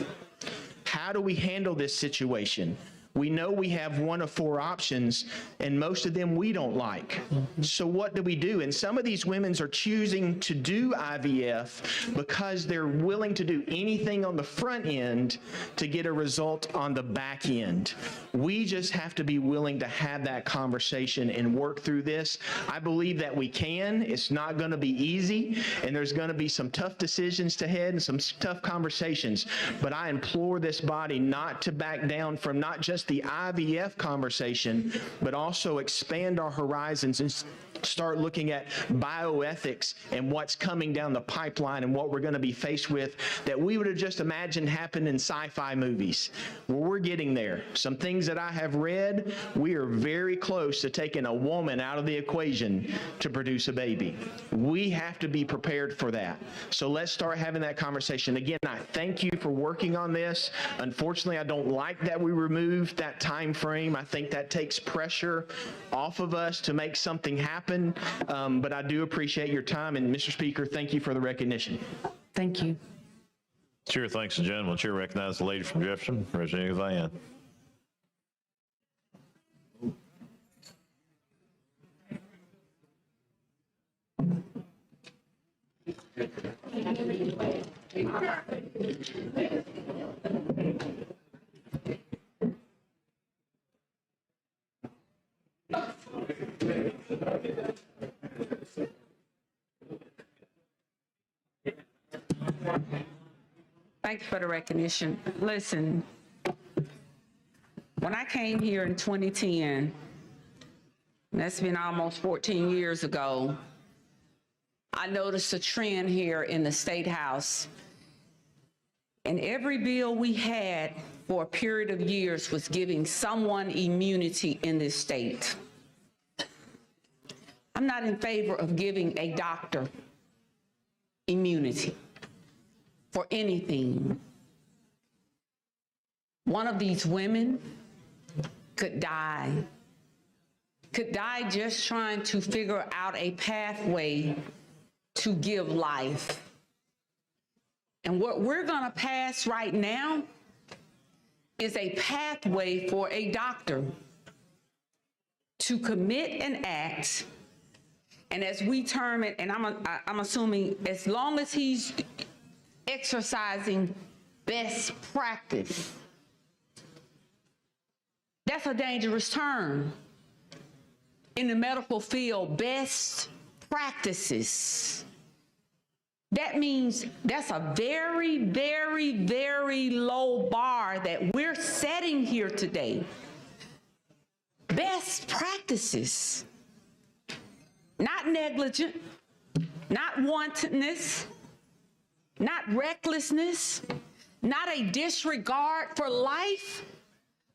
How do we handle this situation? We know we have one of 4 options, and most of them we don't like. So what do we do? And some of these women are choosing to do IVF because they're willing to do anything on the front end to get a result on the back end. We just have to be willing to have that conversation and work through this. I believe that we can. It's not going to be easy, and there's going to be some tough decisions to head and some tough conversations. But I implore this body not to back down from not just just the IVF conversation, but also expand our horizons and start looking at bioethics and what's coming down the pipeline and what we're going to be faced with that we would have just imagined happened in sci-fi movies. Well, we're getting there. Some things that I have read, we are very close to taking a woman out of the equation to produce a baby. We have to be prepared for that. So let's start having that conversation. Again, I thank you for working on this. Unfortunately, I don't like that we removed that time frame. I think that takes pressure off of us to make something happen. But I do appreciate your time. And Mr. Speaker, thank you for the recognition. Thank you. Chair thanks the gentleman. Chair recognizes the lady from Jefferson, Representative Van. Thank you for the recognition. Listen, when I came here in 2010, that's been almost 14 years ago, I noticed a trend here in the State House. And every bill we had for a period of years was giving someone immunity in this state. I'm not in favor of giving a doctor immunity for anything. One of these women could die just trying to figure out a pathway to give life. And what we're gonna pass right now is a pathway for a doctor to commit an act, and as we term it, and I'm assuming as long as he's exercising best practice. That's a dangerous term in the medical field, best practices. That means that's a very, very, very low bar that we're setting here today. Best practices, not negligent, not wantonness, not recklessness, not a disregard for life,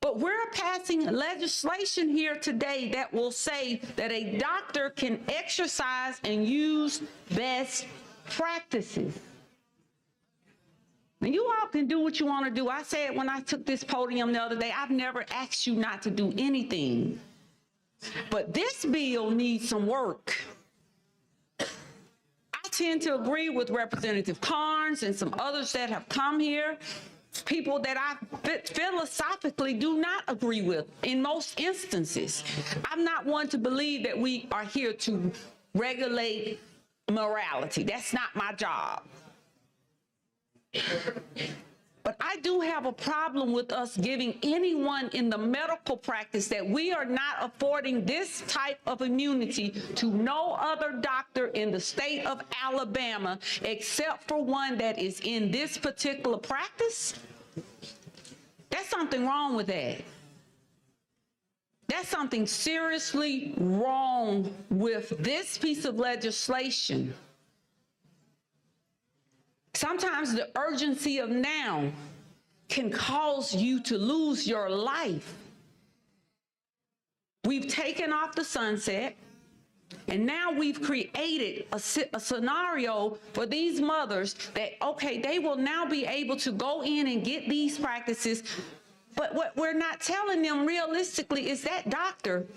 but we're passing legislation here today that will say that a doctor can exercise and use best practices. Now, you all can do what you want to do. I said when I took this podium the other day, I've never asked you not to do anything. But this bill needs some work. I tend to agree with Representative Collins and some others that have come here, people that I philosophically do not agree with in most instances. I'm not one to believe that we are here to regulate morality. That's not my job. But I do have a problem with us giving anyone in the medical practice that we are not affording this type of immunity to no other doctor in the state of Alabama except for one that is in this particular practice. There's something wrong with that. There's something seriously wrong with this piece of legislation. Sometimes the urgency of now can cause you to lose your life. We've taken off the sunset, and now we've created a scenario for these mothers that, okay, they will now be able to go in and get these practices, but what we're not telling them realistically is that doctor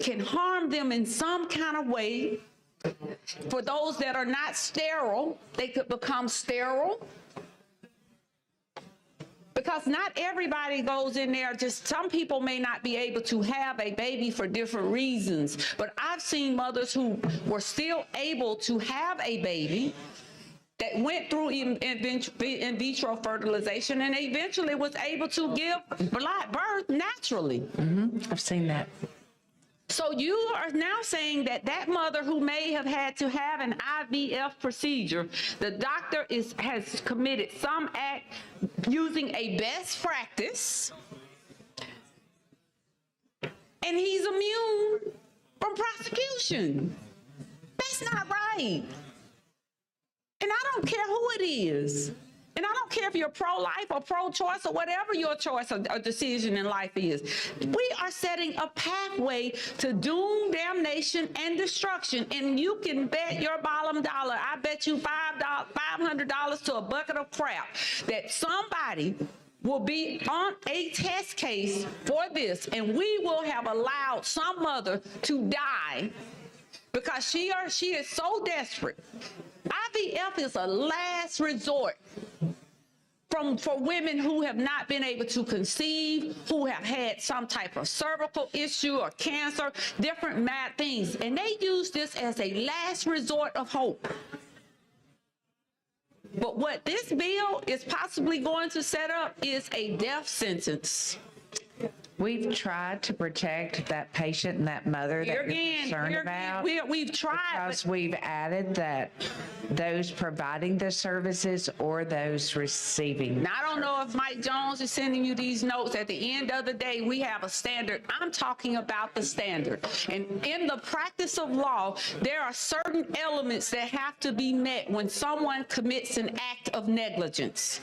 can harm them in some kind of way. For those that are not sterile, they could become sterile. Because not everybody goes in there, just some people may not be able to have a baby for different reasons. But I've seen mothers who were still able to have a baby that went through in vitro fertilization and eventually was able to give birth naturally. I've seen that. So you are now saying that that mother who may have had to have an IVF procedure, the doctor has committed some act using a best practice and he's immune from prosecution. That's not right. And I don't care who it is. And I don't care if you're pro-life or pro-choice or whatever your choice or decision in life is. We are setting a pathway to doom, damnation, and destruction. And you can bet your bottom dollar, I bet you $500 to a bucket of crap, that somebody will be on a test case for this, and we will have allowed some mother to die because she is so desperate. IVF is a last resort for women who have not been able to conceive, who have had some type of cervical issue or cancer, different mad things. And they use this as a last resort of hope. But what this bill is possibly going to set up is a death sentence. We've tried to protect that patient and that mother that you're concerned about. We've tried. Because we've added that those providing the services or those receiving. Now, I don't know if Mike Jones is sending you these notes. At the end of the day, we have a standard. I'm talking about the standard. And in the practice of law, there are certain elements that have to be met when someone commits an act of negligence.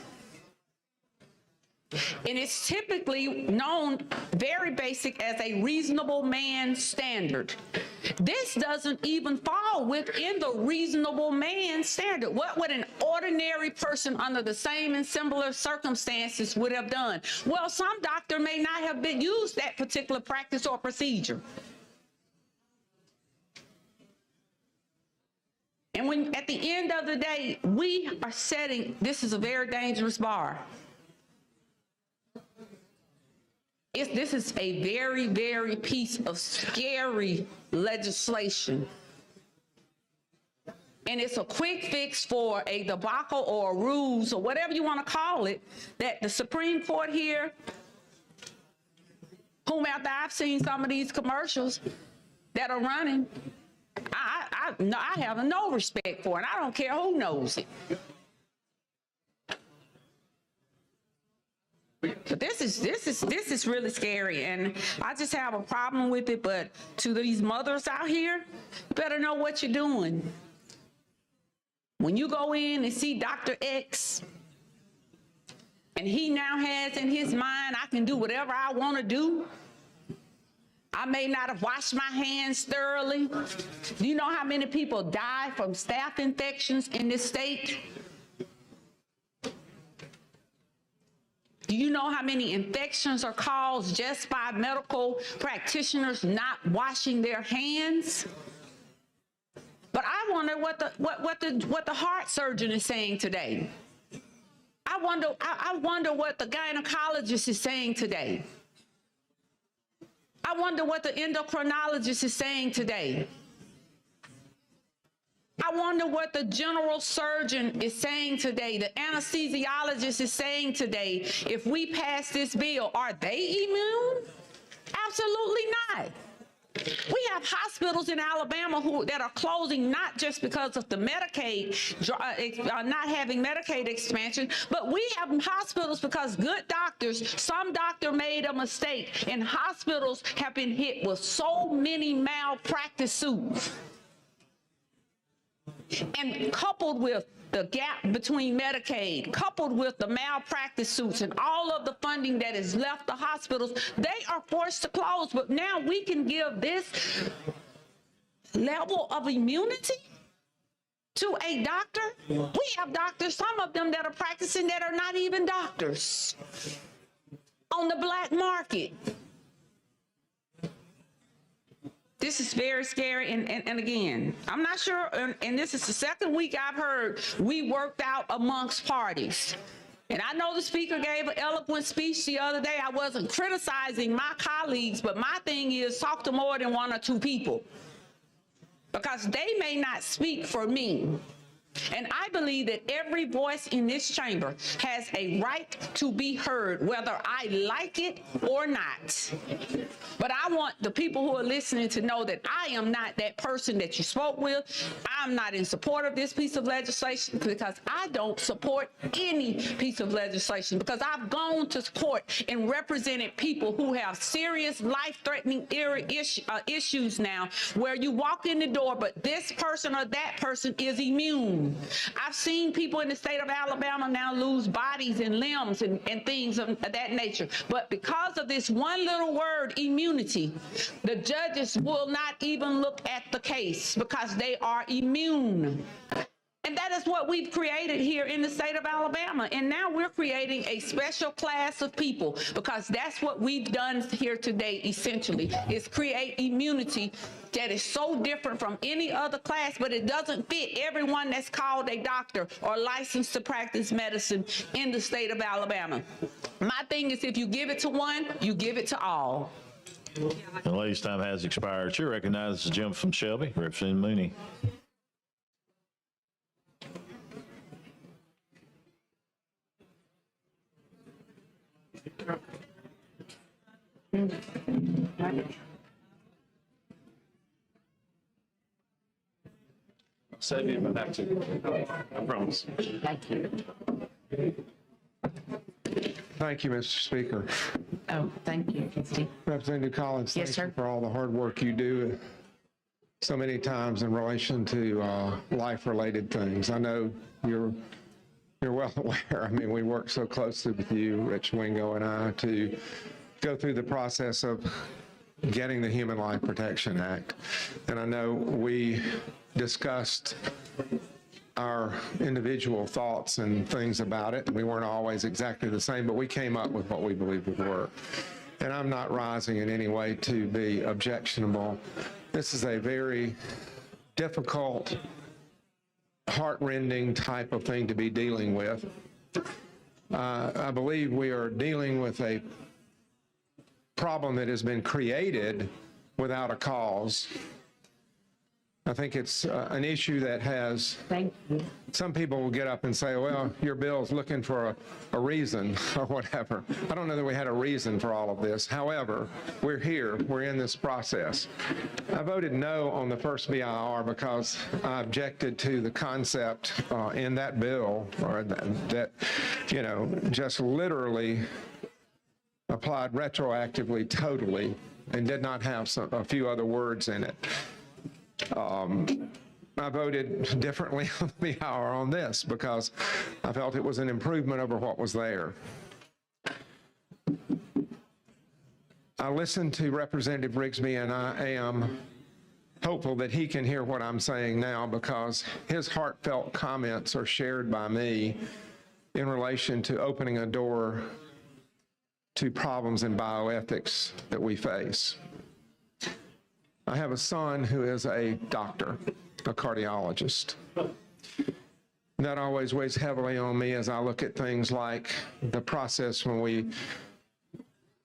And it's typically known, very basic, as a reasonable man standard. This doesn't even fall within the reasonable man standard. What would an ordinary person under the same and similar circumstances would have done? Well, some doctor may not have used that particular practice or procedure. And when, at the end of the day, we are setting, this is a very dangerous bar. This is a very, very piece of scary legislation. And it's a quick fix for a debacle or a ruse or whatever you want to call it, that the Supreme Court here, whom after I've seen some of these commercials that are running, I have no respect for it. I don't care who knows it. But this is really scary, and I just have a problem with it. But to these mothers out here, you better know what you're doing. When you go in and see Dr. X, and he now has in his mind, I can do whatever I want to do. I may not have washed my hands thoroughly. Do you know how many people die from staph infections in this state? Do you know how many infections are caused just by medical practitioners not washing their hands? But I wonder what the heart surgeon is saying today. I wonder what the gynecologist is saying today. I wonder what the endocrinologist is saying today. I wonder what the general surgeon is saying today, the anesthesiologist is saying today. If we pass this bill, are they immune? Absolutely not. We have hospitals in Alabama that are closing not just because of the Medicaid, not having Medicaid expansion, but we have hospitals because good doctors, some doctor made a mistake, and hospitals have been hit with so many malpractice suits. And coupled with the gap between Medicaid, coupled with the malpractice suits and all of the funding that has left the hospitals, they are forced to close. But now we can give this level of immunity to a doctor. We have doctors, some of them that are practicing that are not even doctors, on the black market. This is very scary, and again, I'm not sure, and this is the second week I've heard we worked out amongst parties. And I know the speaker gave an eloquent speech the other day. I wasn't criticizing my colleagues, but my thing is talk to more than one or two people, because they may not speak for me. And I believe that every voice in this chamber has a right to be heard, whether I like it or not. But I want the people who are listening to know that I am not that person that you spoke with. I'm not in support of this piece of legislation because I don't support any piece of legislation, because I've gone to court and represented people who have serious life-threatening issues now, where you walk in the door, but this person or that person is immune. I've seen people in the state of Alabama now lose bodies and limbs and things of that nature. But because of this one little word, immunity, the judges will not even look at the case because they are immune. And that is what we've created here in the state of Alabama. And now we're creating a special class of people, because that's what we've done here today, essentially, is create immunity that is so different from any other class, but it doesn't fit everyone that's called a doctor or licensed to practice medicine in the state of Alabama. My thing is, if you give it to one, you give it to all. The lady's time has expired. She recognizes Jim from Shelby, Representative Mooney. Save you if I have to. I promise. Thank you. Thank you, Mr. Speaker. Oh, thank you, Christy. Representative Collins, Yes, thank sir. you for all the hard work you do so many times in relation to life-related things. I know you're well aware. I mean, we work so closely with you, Rich Wingo and I, to go through the process of getting the Human Life Protection Act. And I know we discussed our individual thoughts and things about it. We weren't always exactly the same, but we came up with what we believed would work. And I'm not rising in any way to be objectionable. This is a very difficult, heart-rending type of thing to be dealing with. I believe we are dealing with a problem that has been created without a cause. I think it's an issue that has, some people will get up and say, well, your bill's looking for a reason or whatever. I don't know that we had a reason for all of this. However, we're here, we're in this process. I voted no on the first BIR because I objected to the concept in that bill, or that, you know, just literally applied retroactively totally and did not have a few other words in it. I voted differently on the BIR on this because I felt it was an improvement over what was there. I listened to Representative Rigsby, and I am hopeful that he can hear what I'm saying now, because his heartfelt comments are shared by me in relation to opening a door to problems in bioethics that we face. I have a son who is a doctor, a cardiologist. That always weighs heavily on me as I look at things like the process when we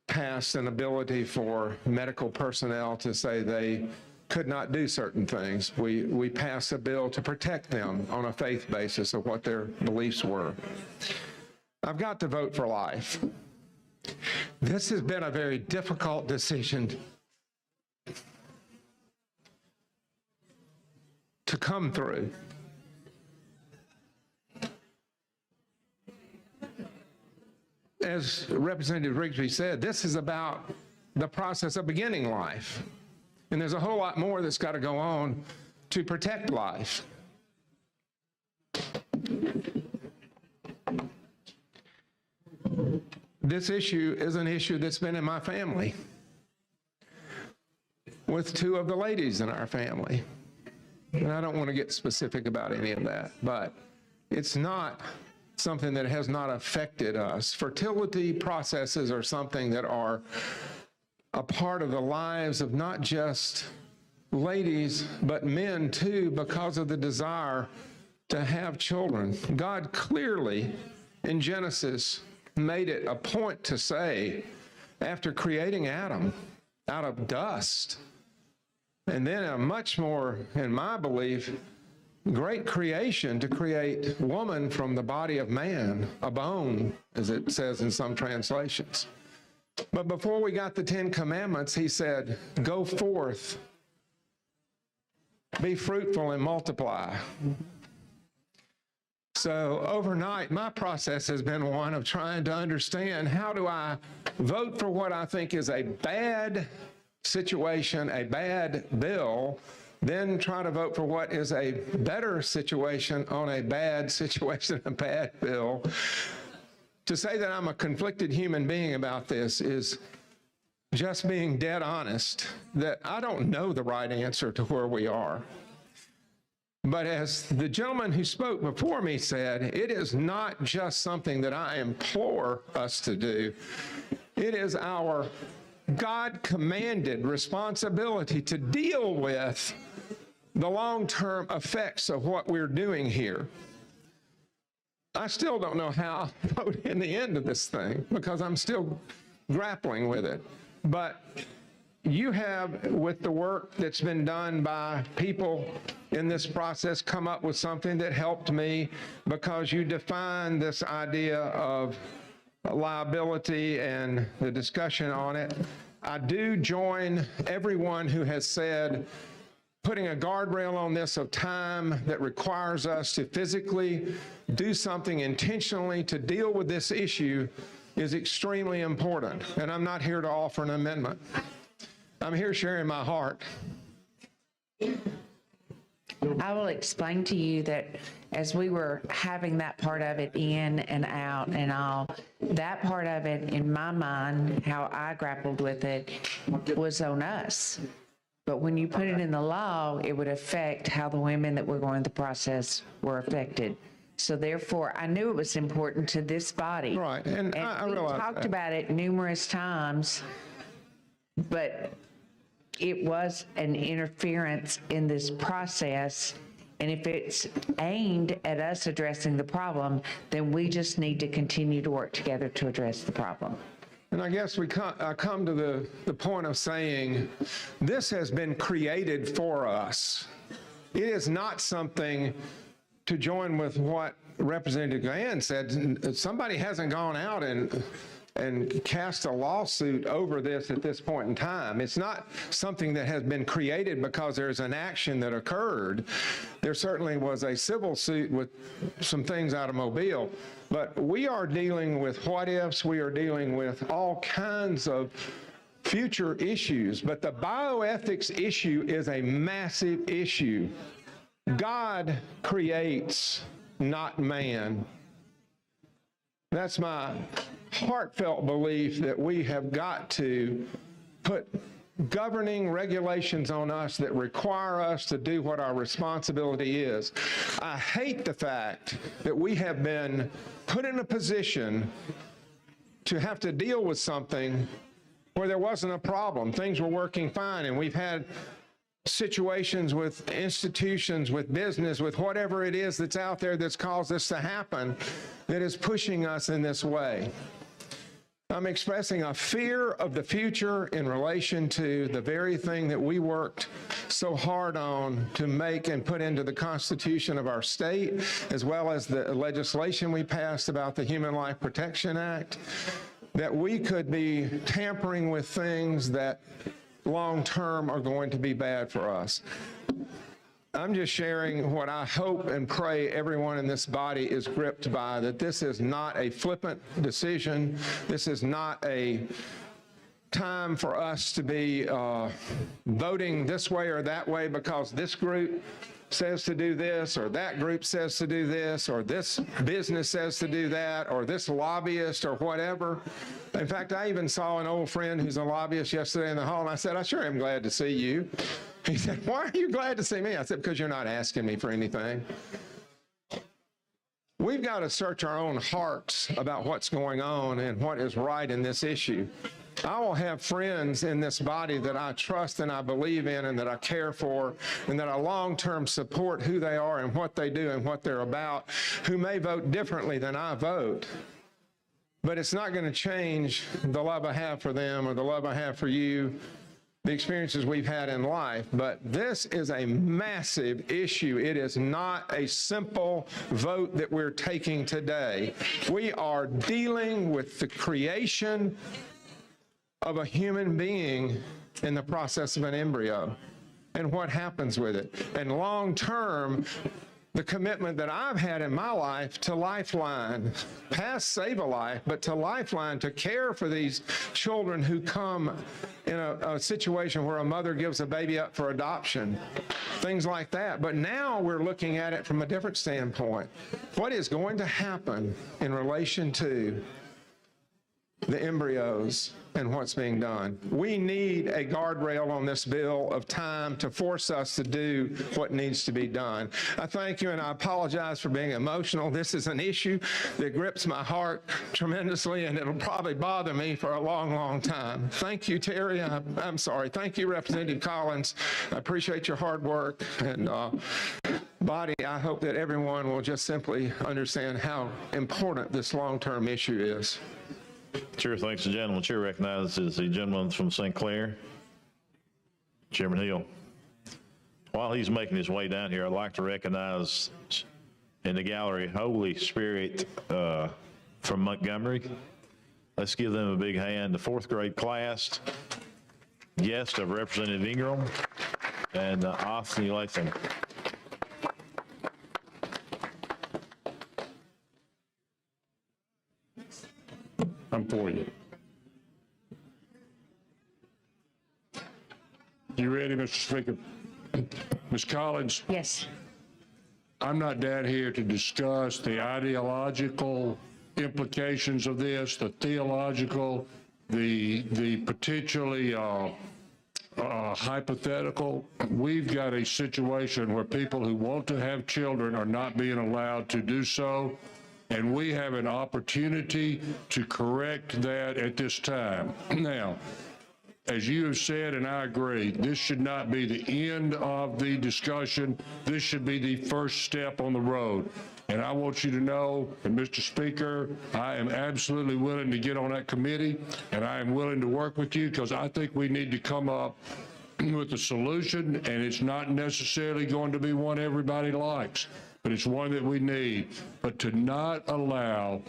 pass an ability for medical personnel to say they could not do certain things. We pass a bill to protect them on a faith basis of what their beliefs were. I've got to vote for life. This has been a very difficult decision to come through. As Representative Rigsby said, this is about the process of beginning life. And there's a whole lot more that's got to go on to protect life. This issue is an issue that's been in my family, with two of the ladies in our family. And I don't want to get specific about any of that, but it's not something that has not affected us. Fertility processes are something that are a part of the lives of not just ladies, but men too, because of the desire to have children. God clearly in Genesis made it a point to say, after creating Adam out of dust, and then a much more, in my belief, great creation to create woman from the body of man, a bone, as it says in some translations. But before we got the 10 Commandments, he said, go forth, be fruitful and multiply. So overnight, my process has been one of trying to understand, how do I vote for what I think is a bad situation, a bad bill, then try to vote for what is a better situation on a bad situation, a bad bill. To say that I'm a conflicted human being about this is just being dead honest, that I don't know the right answer to where we are. But as the gentleman who spoke before me said, it is not just something that I implore us to do. It is our God-commanded responsibility to deal with the long-term effects of what we're doing here. I still don't know how I vote in the end of this thing because I'm still grappling with it. But you have, with the work that's been done by people in this process, come up with something that helped me, because you define this idea of liability and the discussion on it. I do join everyone who has said putting a guardrail on this of time that requires us to physically do something intentionally to deal with this issue is extremely important. And I'm not here to offer an amendment. I'm here sharing my heart. I will explain to you that as we were having that part of it in and out and all, that part of it in my mind, how I grappled with it, was on us. But when you put it in the law, it would affect how the women that were going through the process were affected. So therefore, I knew it was important to this body. Right, and I realize we talked that. about it numerous times, but it was an interference in this process. And if it's aimed at us addressing the problem, then we just need to continue to work together to address the problem. And I guess I come to the point of saying, this has been created for us. It is not something to join with what Representative Glenn said. Somebody hasn't gone out and cast a lawsuit over this at this point in time. It's not something that has been created because there's an action that occurred. There certainly was a civil suit with some things out of Mobile, but we are dealing with what ifs, we are dealing with all kinds of future issues, but the bioethics issue is a massive issue. God creates, not man. That's my heartfelt belief, that we have got to put governing regulations on us that require us to do what our responsibility is. I hate the fact that we have been put in a position to have to deal with something where there wasn't a problem. Things were working fine, and we've had situations with institutions, with business, with whatever it is that's out there that's caused this to happen, that is pushing us in this way. I'm expressing a fear of the future in relation to the very thing that we worked so hard on to make and put into the Constitution of our state, as well as the legislation we passed about the Human Life Protection Act, that we could be tampering with things that long-term are going to be bad for us. I'm just sharing what I hope and pray everyone in this body is gripped by, that this is not a flippant decision. This is not a time for us to be voting this way or that way because this group says to do this, or that group says to do this, or this business says to do that, or this lobbyist or whatever. In fact, I even saw an old friend who's a lobbyist yesterday in the hall, and I said, I sure am glad to see you. He said, why are you glad to see me? I said, because you're not asking me for anything. We've got to search our own hearts about what's going on and what is right in this issue. I will have friends in this body that I trust and I believe in and that I care for and that I long-term support who they are and what they do and what they're about, who may vote differently than I vote. But it's not going to change the love I have for them or the love I have for you, the experiences we've had in life, but this is a massive issue. It is not a simple vote that we're taking today. We are dealing with the creation of a human being in the process of an embryo and what happens with it. And long term, the commitment that I've had in my life to Lifeline, past Save a Life, but to Lifeline, to care for these children who come in a situation where a mother gives a baby up for adoption, things like that. But now we're looking at it from a different standpoint. What is going to happen in relation to the embryos and what's being done? We need a guardrail on this bill of time to force us to do what needs to be done. I thank you, and I apologize for being emotional. This is an issue that grips my heart tremendously, and it'll probably bother me for a long, long time. Thank you, Terry. I'm sorry. Thank you, Representative Collins. I appreciate your hard work. And body, I hope that everyone will just simply understand how important this long-term issue is. Chair thanks the gentleman. Chair recognizes the gentleman from St. Clair, Chairman Hill. While he's making his way down here, I'd like to recognize in the gallery Holy Spirit from Montgomery. Let's give them a big hand. The fourth grade class, guest of Representative Ingram and Austin Latham. I'm for you. You ready, Mr. Speaker? Ms. Collins? Yes. I'm not down here to discuss the ideological implications of this, the theological, the potentially hypothetical. We've got a situation where people who want to have children are not being allowed to do so. And we have an opportunity to correct that at this time. Now, as you have said, and I agree, this should not be the end of the discussion. This should be the first step on the road. And I want you to know, and Mr. Speaker, I am absolutely willing to get on that committee, and I am willing to work with you because I think we need to come up with a solution, and it's not necessarily going to be one everybody likes, but it's one that we need. But to not allow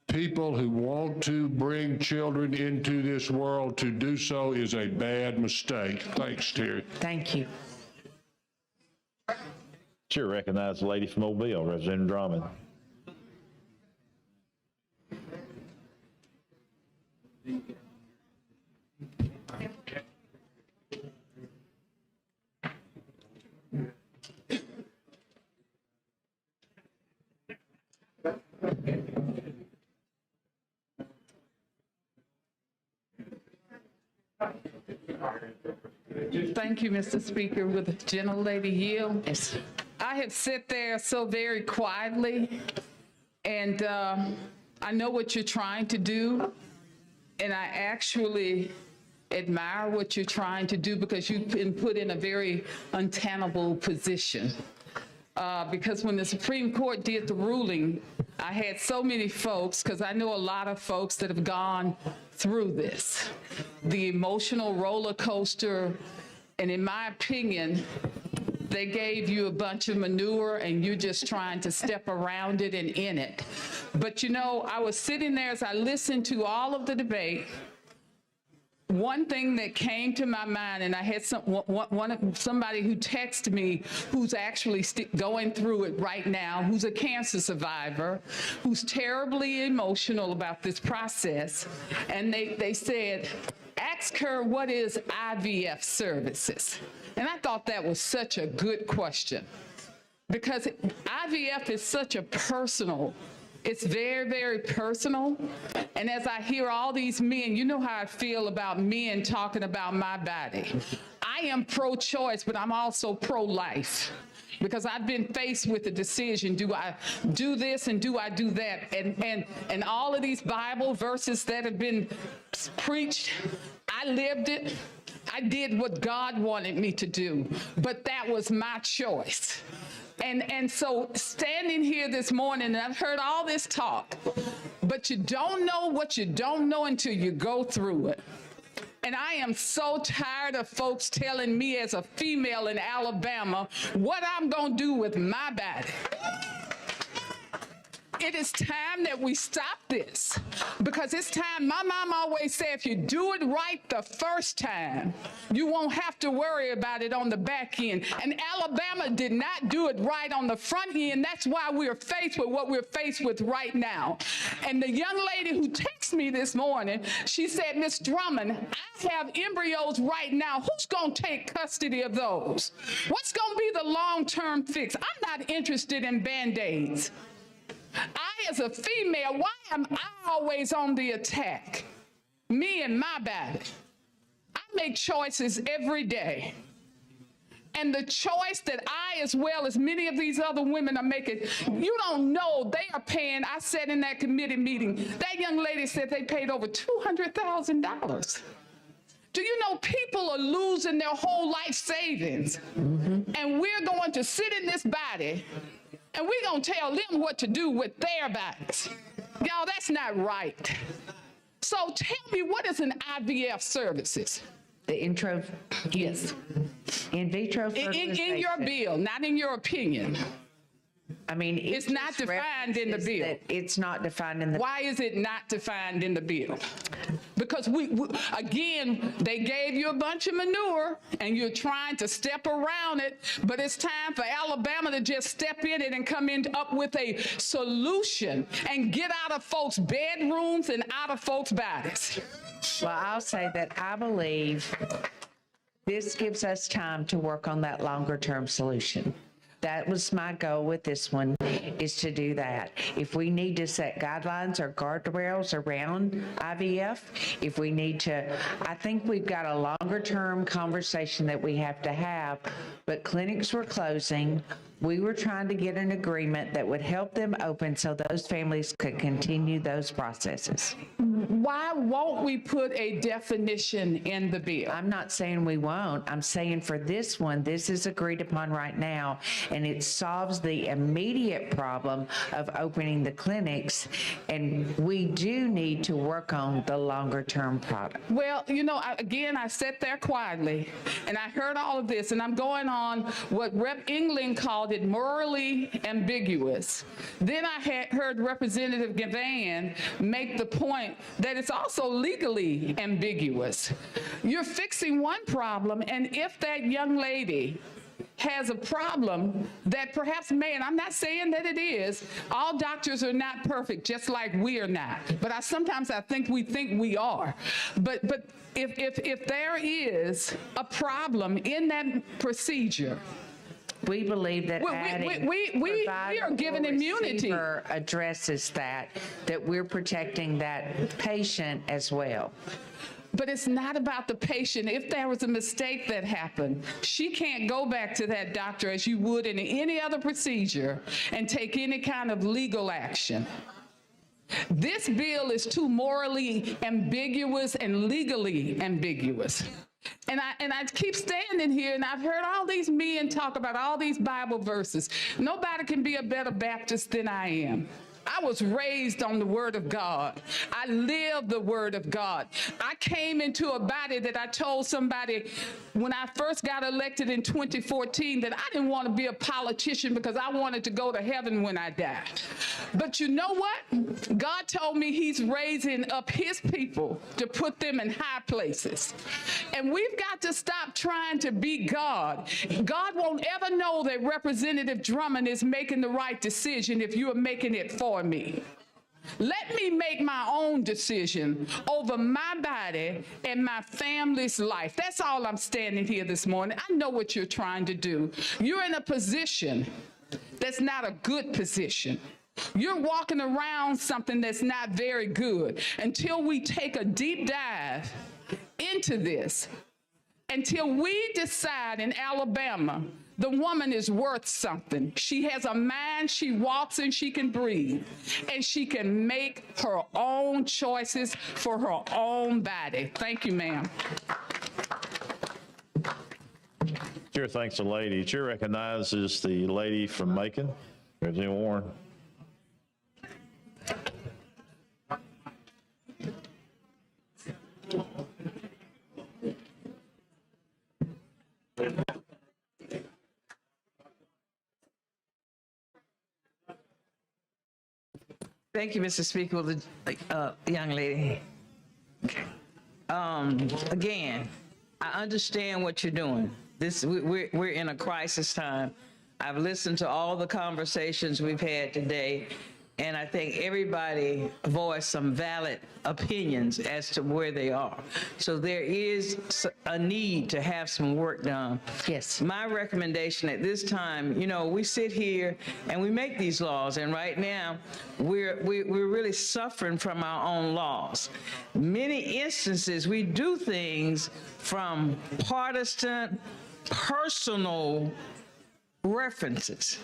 people who want to bring children into this world to do so is a bad mistake. Thanks, Terry. Thank you. Chair recognizes the lady from Mobile, Representative Drummond. Thank you, Mr. Speaker. With the gentlelady yield. Yes. I have sat there so very quietly, and I know what you're trying to do, and I actually admire what you're trying to do because you've been put in a very untenable position. Because when the Supreme Court did the ruling, I had so many folks, because I know a lot of folks that have gone through this, the emotional roller coaster, and in my opinion, they gave you a bunch of manure and you're just trying to step around it and in it. But you know, I was sitting there as I listened to all of the debate. One thing that came to my mind, and I had somebody who texted me who's actually going through it right now, who's a cancer survivor, who's terribly emotional about this process. And they said, ask her what is IVF services. And I thought that was such a good question because IVF is such a personal, it's very, very personal. And as I hear all these men, you know how I feel about men talking about my body. I am pro-choice, but I'm also pro-life because I've been faced with the decision, do I do this and do I do that? And all of these Bible verses that have been preached, I lived it. I did what God wanted me to do, but that was my choice. And so standing here this morning, and I've heard all this talk, but you don't know what you don't know until you go through it. And I am so tired of folks telling me as a female in Alabama what I'm going to do with my body. It is time that we stop this, because it's time. My mom always said, if you do it right the first time, you won't have to worry about it on the back end. And Alabama did not do it right on the front end. That's why we're faced with what we're faced with right now. And the young lady who texted me this morning, she said, Ms. Drummond, I have embryos right now. Who's going to take custody of those? What's going to be the long-term fix? I'm not interested in Band-Aids. I, as a female, why am I always on the attack? Me and my body. I make choices every day. And the choice that I, as well as many of these other women are making, you don't know, they are paying. I said in that committee meeting, that young lady said they paid over $200,000. Do you know people are losing their whole life savings? And we're going to sit in this body and we're going to tell them what to do with their bodies. Y'all, that's not right. So tell me, what is an IVF services? The intro, yes. In vitro in your bill, not in your opinion. I mean, it's not defined in the bill. It's not defined in the. Why is it not defined in the bill? Because we again, they gave you a bunch of manure and you're trying to step around it, but it's time for Alabama to just step in it and come up with a solution and get out of folks' bedrooms and out of folks' bodies. Well, I'll say that I believe this gives us time to work on that longer term solution. That was my goal with this one, is to do that. If we need to set guidelines or guardrails around IVF, if we need to, I think we've got a longer term conversation that we have to have, but clinics were closing. We were trying to get an agreement that would help them open so those families could continue those processes. Why won't we put a definition in the bill? I'm not saying we won't. I'm saying for this one, this is agreed upon right now, and it solves the immediate problem of opening the clinics, and we do need to work on the longer term product. Well, you know, I sat there quietly, and I heard all of this, and I'm going on what Rep. England called it morally ambiguous. Then I had heard Representative Gavan make the point that it's also legally ambiguous. You're fixing one problem, and if that young lady has a problem that perhaps may, and I'm not saying that it is, all doctors are not perfect, just like we are not. But sometimes I think we are. But if there is a problem in that procedure, we believe that we are given immunity. Addresses that we're protecting that patient as well. But it's not about the patient. If there was a mistake that happened, she can't go back to that doctor as you would in any other procedure and take any kind of legal action. This bill is too morally ambiguous and legally ambiguous. And I keep standing here, and I've heard all these men talk about all these Bible verses. Nobody can be a better Baptist than I am. I was raised on the Word of God. I live the Word of God. I came into a body that I told somebody when I first got elected in 2014 that I didn't want to be a politician because I wanted to go to heaven when I died. But you know what? God told me He's raising up His people to put them in high places. And we've got to stop trying to be God. God won't ever know that Representative Drummond is making the right decision if you are making it for me. Let me make my own decision over my body and my family's life. That's all I'm standing here this morning. I know what you're trying to do. You're in a position that's not a good position. You're walking around something that's not very good. Until we take a deep dive into this, until we decide in Alabama the woman is worth something. She has a mind, she walks and she can breathe, and she can make her own choices for her own body. Thank you, ma'am. Chair thanks the lady. Chair recognizes the lady from Macon, Representative Warren. Thank you, Mr. Speaker. The young lady. Again, I understand what you're doing. We're in a crisis time. I've listened to all the conversations we've had today, and I think everybody voiced some valid opinions as to where they are. So there is a need to have some work done. Yes. My recommendation at this time, you know, we sit here and we make these laws, and right now we're really suffering from our own laws. Many instances we do things from partisan, personal references.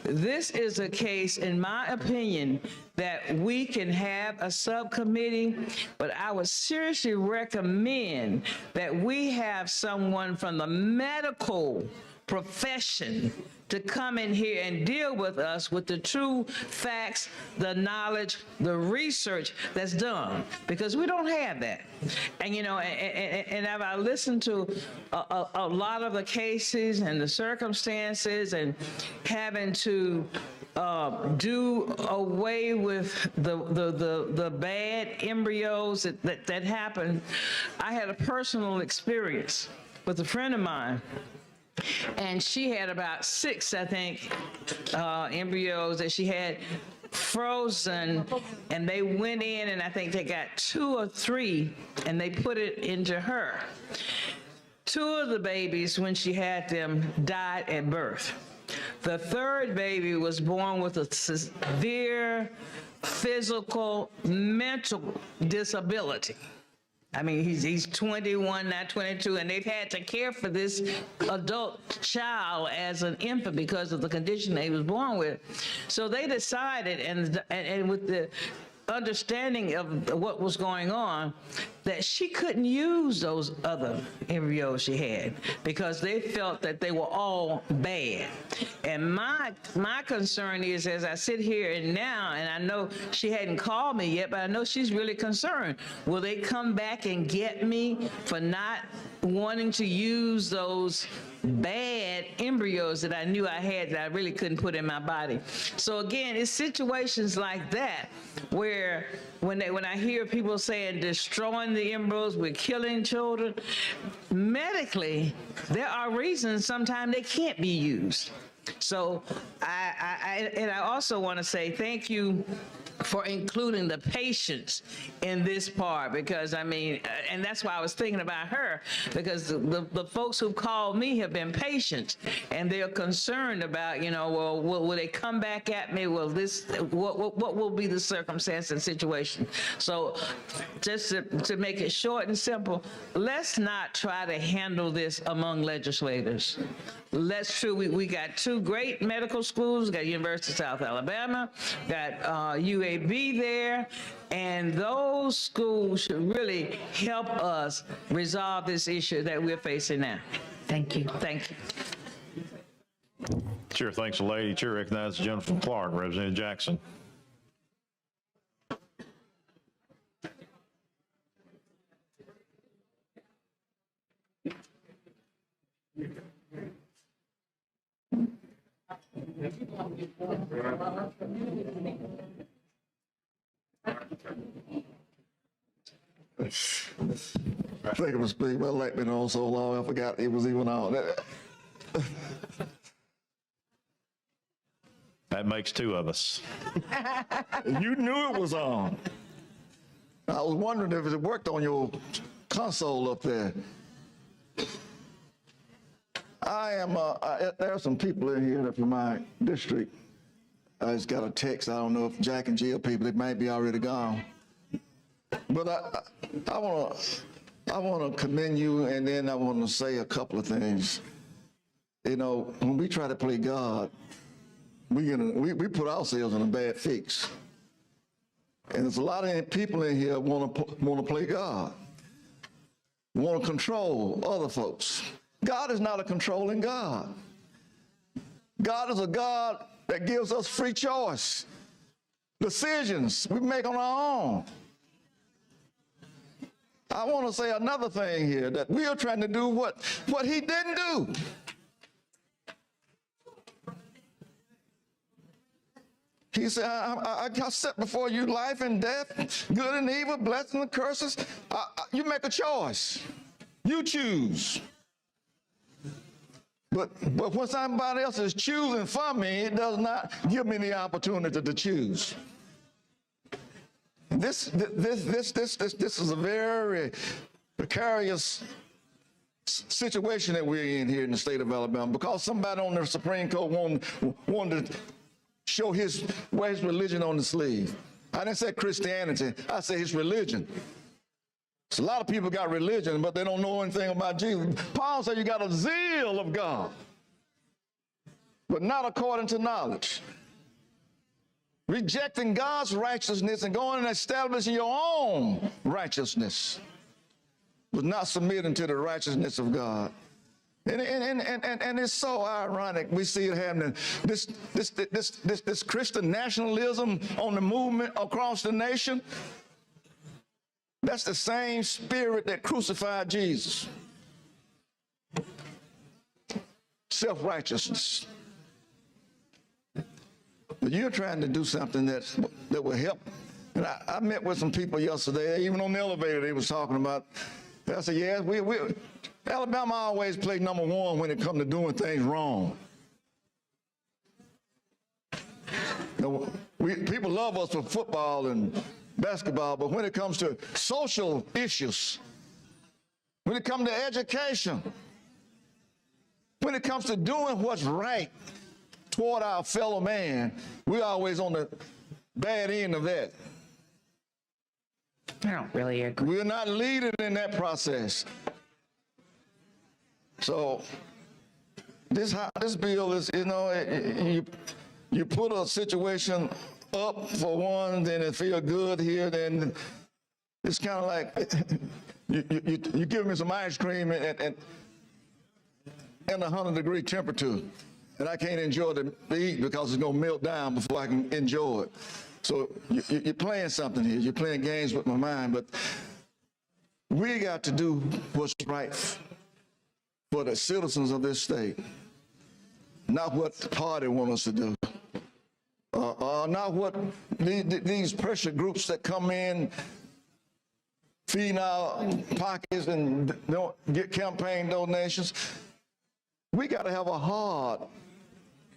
This is a case, in my opinion, that we can have a subcommittee, but I would seriously recommend that we have someone from the medical profession to come in here and deal with us with the true facts, the knowledge, the research that's done, because we don't have that. And, you know, and I listened to a lot of the cases and the circumstances and having to do away with the bad embryos that happened. I had a personal experience with a friend of mine, and she had about 6, I think, embryos that she had frozen, and they went in, and I think they got 2 or 3, and they put it into her. 2 of the babies, when she had them, died at birth. The 3rd baby was born with a severe physical, mental disability. I mean, he's 21, not 22, and they've had to care for this adult child as an infant because of the condition that he was born with. So they decided, and with the understanding of what was going on, that she couldn't use those other embryos she had because they felt that they were all bad. And my concern is, as I sit here and now, and I know she hadn't called me yet, but I know she's really concerned. Will they come back and get me for not wanting to use those bad embryos that I knew I had that I really couldn't put in my body? So again, it's situations like that where when I hear people saying destroying the embryos, we're killing children, medically, there are reasons sometimes they can't be used. So I also want to say thank you for including the patients in this part, because I mean, and that's why I was thinking about her, because the folks who called me have been patients, and they're concerned about, you know, well, will they come back at me? Will this, what will be the circumstance and situation? So just to make it short and simple, let's not try to handle this among legislators. That's true. We got 2 great medical schools. Got University of South Alabama, got UAB there, and those schools should really help us resolve this issue that we're facing now. Thank you. Thank you. Chair thanks the lady. Chair recognizes the gentleman from Clark, Representative Jackson. Thank you, Mr. Speaker. Well, let me know so long, I forgot it was even on. That makes 2 of us. You knew it was on. I was wondering if it worked on your console up there. There are some people in here that from my district. I just got a text. I don't know if Jack and Jill people, they might be already gone. But I want to commend you, and then I want to say a couple of things. You know, when we try to play God, we put ourselves in a bad fix. And there's a lot of people in here want to play God, want to control other folks. God is not a controlling God. God is a God that gives us free choice. Decisions we make on our own. I want to say another thing here, that we are trying to do what he didn't do. He said, I set before you life and death, good and evil, blessings and curses. You make a choice. You choose. But when somebody else is choosing for me, it does not give me the opportunity to choose. This is a very precarious situation that we're in here in the state of Alabama, because somebody on the Supreme Court wanted to show his religion on the sleeve. I didn't say Christianity, I say his religion. So a lot of people got religion, but they don't know anything about Jesus. Paul said you got a zeal of God, but not according to knowledge. Rejecting God's righteousness and going and establishing your own righteousness, but not submitting to the righteousness of God. And it's so ironic. We see it happening. This Christian nationalism on the movement across the nation, that's the same spirit that crucified Jesus. Self-righteousness. But you're trying to do something that will help. And I met with some people yesterday, even on the elevator, they was talking about, I said, yeah, Alabama always played number one when it comes to doing things wrong. People love us for football and basketball, but when it comes to social issues, when it comes to education, when it comes to doing what's right toward our fellow man, we're always on the bad end of that. I don't really agree. We're not leading in that process. So this bill is, you put a situation up for one, then it feel good here, then it's kind of like you give me some ice cream and 100-degree temperature, and I can't enjoy the eat because it's gonna melt down before I can enjoy it. So you're playing something here. You're playing games with my mind, but we got to do what's right for the citizens of this state, not what the party wants us to do. Not what these pressure groups that come in, feed our pockets and don't get campaign donations. We got to have a heart,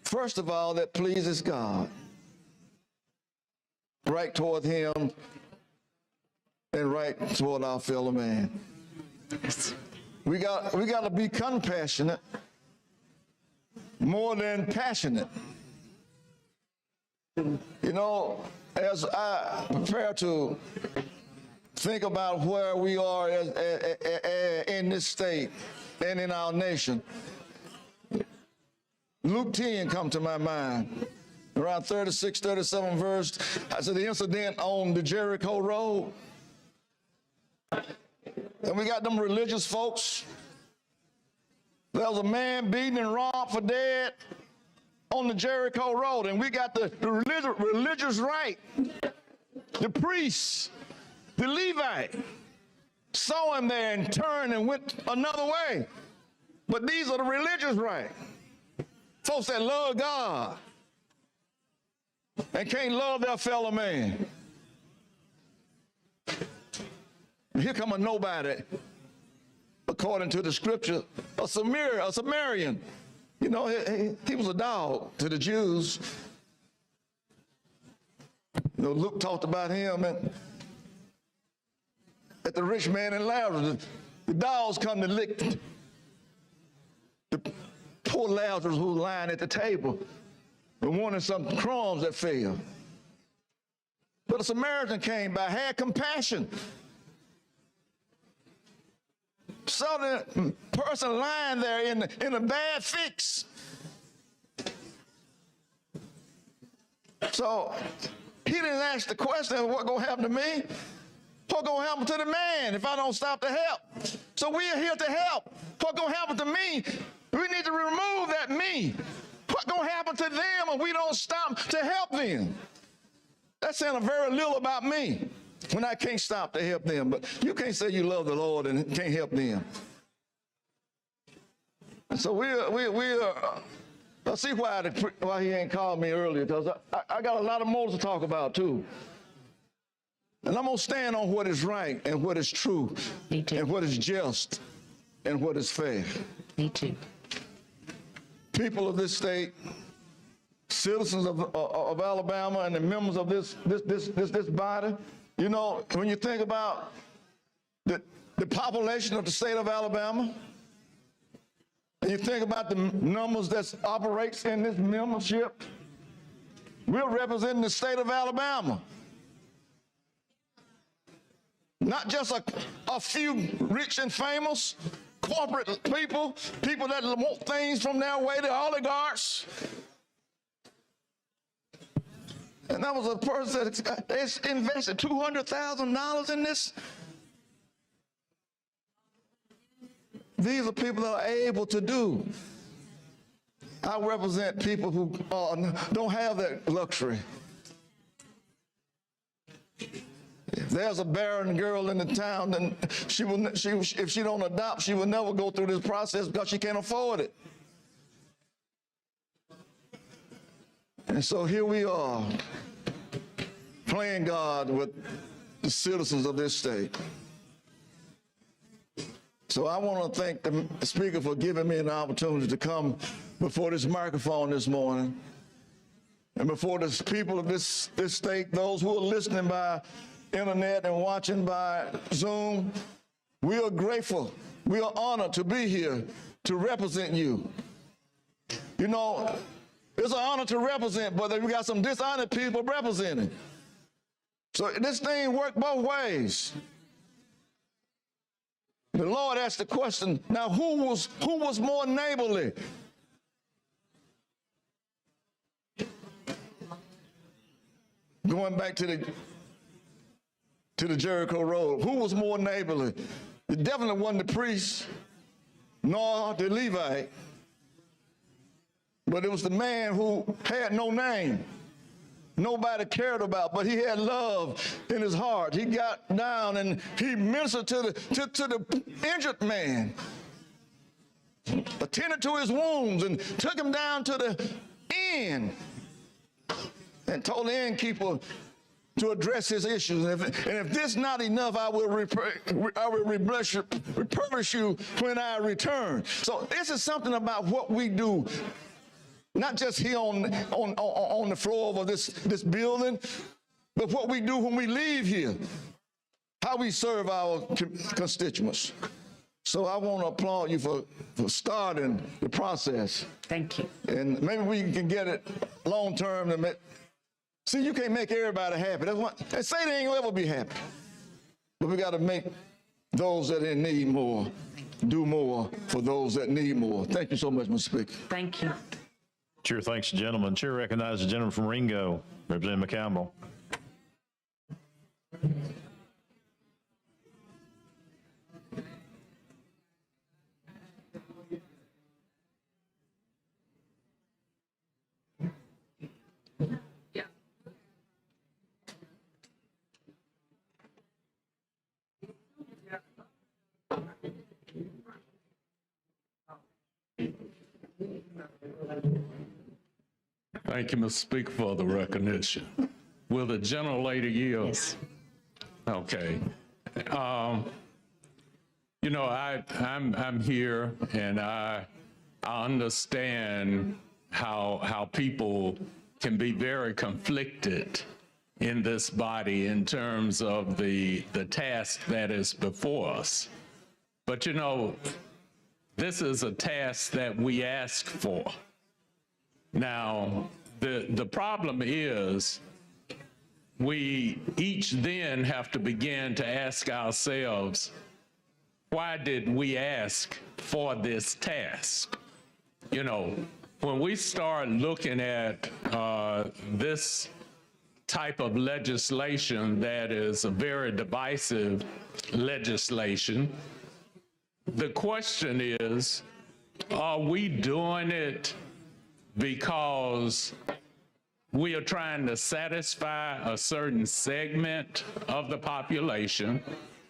first of all, that pleases God, right toward him and right toward our fellow man. We got to be compassionate more than passionate. As I prepare to think about where we are in this state and in our nation, Luke 10 come to my mind. Around 36, 37 verse, I said the incident on the Jericho Road. And we got them religious folks. There was a man beaten and robbed for dead on the Jericho Road, and we got the religious right, the priests, the Levite, saw him there and turned and went another way. But these are the religious right. Folks that love God and can't love their fellow man. Here come a nobody, according to the scripture, a Samaritan. He was a dog to the Jews. Luke talked about him and at the rich man and Lazarus. The dogs come to lick the poor Lazarus who was lying at the table and wanted some crumbs that fell. But a Samaritan came by, had compassion. Saw the person lying there in a bad fix. So he didn't ask the question, what's going to happen to me? What's going to happen to the man if I don't stop to help? So we are here to help. What's going to happen to me? We need to remove that me. What's going to happen to them if we don't stop to help them? That's saying very little about me. when I can't stop to help them. But you can't say you love the Lord and can't help them. And so I see why he ain't called me earlier, because I got a lot of more to talk about too. And I'm going to stand on what is right and what is true and what is just and what is fair. Me too. People of this state, citizens of Alabama, and the members of this body, you know, when you think about the population of the state of Alabama, and you think about the numbers that operates in this membership, we're representing the state of Alabama. Not just a few rich and famous corporate people that want things from their way, the oligarchs. And that was a person that invested $200,000 in this. These are people that are able to do. I represent people who don't have that luxury. If there's a barren girl in the town, then if she don't adopt, she will never go through this process because she can't afford it. And so here we are, playing God with the citizens of this state. So I want to thank the Speaker for giving me an opportunity to come before this microphone this morning, and before the people of this state, those who are listening by internet and watching by Zoom. We are grateful. We are honored to be here to represent you. You know, it's an honor to represent, but we got some dishonored people representing. So this thing works both ways. The Lord asked the question, now who was more neighborly? Going back to the Jericho Road, who was more neighborly? It definitely wasn't the priest, nor the Levite, but it was the man who had no name. Nobody cared about, but he had love in his heart. He got down and he ministered to the injured man, attended to his wounds, and took him down to the inn and told the innkeeper to address his issues. And if this not enough, I will repurpose you when I return. So this is something about what we do, not just here on the floor of this building, but what we do when we leave here, how we serve our constituents. So I want to applaud you for starting the process. Thank you. And maybe we can get it long term. See, you can't make everybody happy. They say they ain't gonna ever be happy. But we got to make those that need more do more for those that need more. Thank you so much, Mr. Speaker. Thank you. Chair thanks the gentleman. Chair recognizes the gentleman from Ringo, Representative McCampbell. Thank you, Mr. Speaker, for the recognition. Will the gentlelady yield? Yes. Okay. You know, I'm here, and I understand how people can be very conflicted in this body in terms of the task that is before us. But you know, this is a task that we ask for. Now, the problem is we each then have to begin to ask ourselves, why did we ask for this task? You know, when we start looking at this type of legislation that is a very divisive legislation, the question is, are we doing it because we are trying to satisfy a certain segment of the population,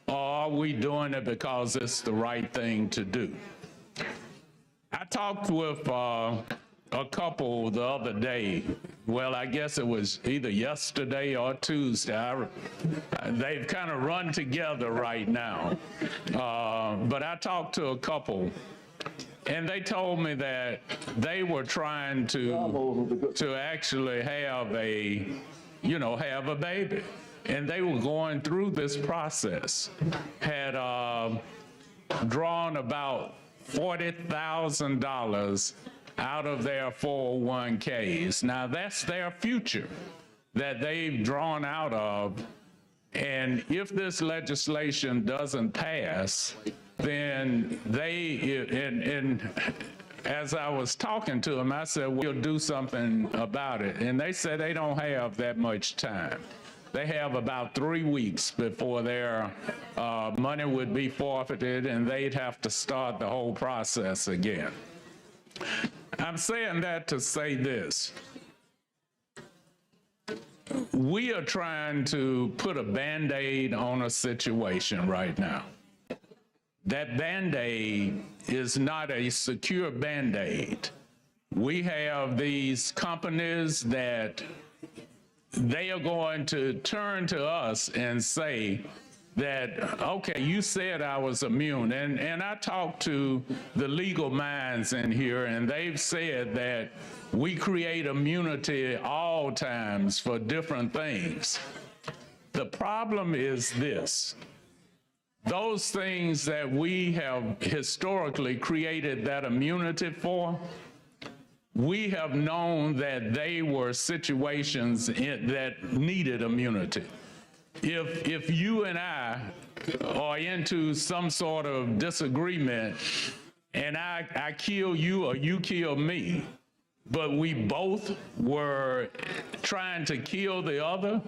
or are we doing it because it's the right thing to do? I talked with a couple the other day. Well, I guess it was either yesterday or Tuesday. They've kind of run together right now. But I talked to a couple, and they told me that they were trying to actually have a baby. And they were going through this process, had drawn about $40,000 out of their 401ks. Now, that's their future that they've drawn out of. And if this legislation doesn't pass, then and as I was talking to them, I said, we'll do something about it. And they said they don't have that much time. They have about 3 weeks before their money would be forfeited, and they'd have to start the whole process again. I'm saying that to say this. We are trying to put a Band-Aid on a situation right now. That Band-Aid is not a secure Band-Aid. We have these companies that they are going to turn to us and say that, okay, you said I was immune. And I talked to the legal minds in here, and they've said that we create immunity all times for different things. The problem is this. Those things that we have historically created that immunity for, we have known that they were situations that needed immunity. If you and I are into some sort of disagreement and I kill you or you kill me, but we both were trying to kill the other,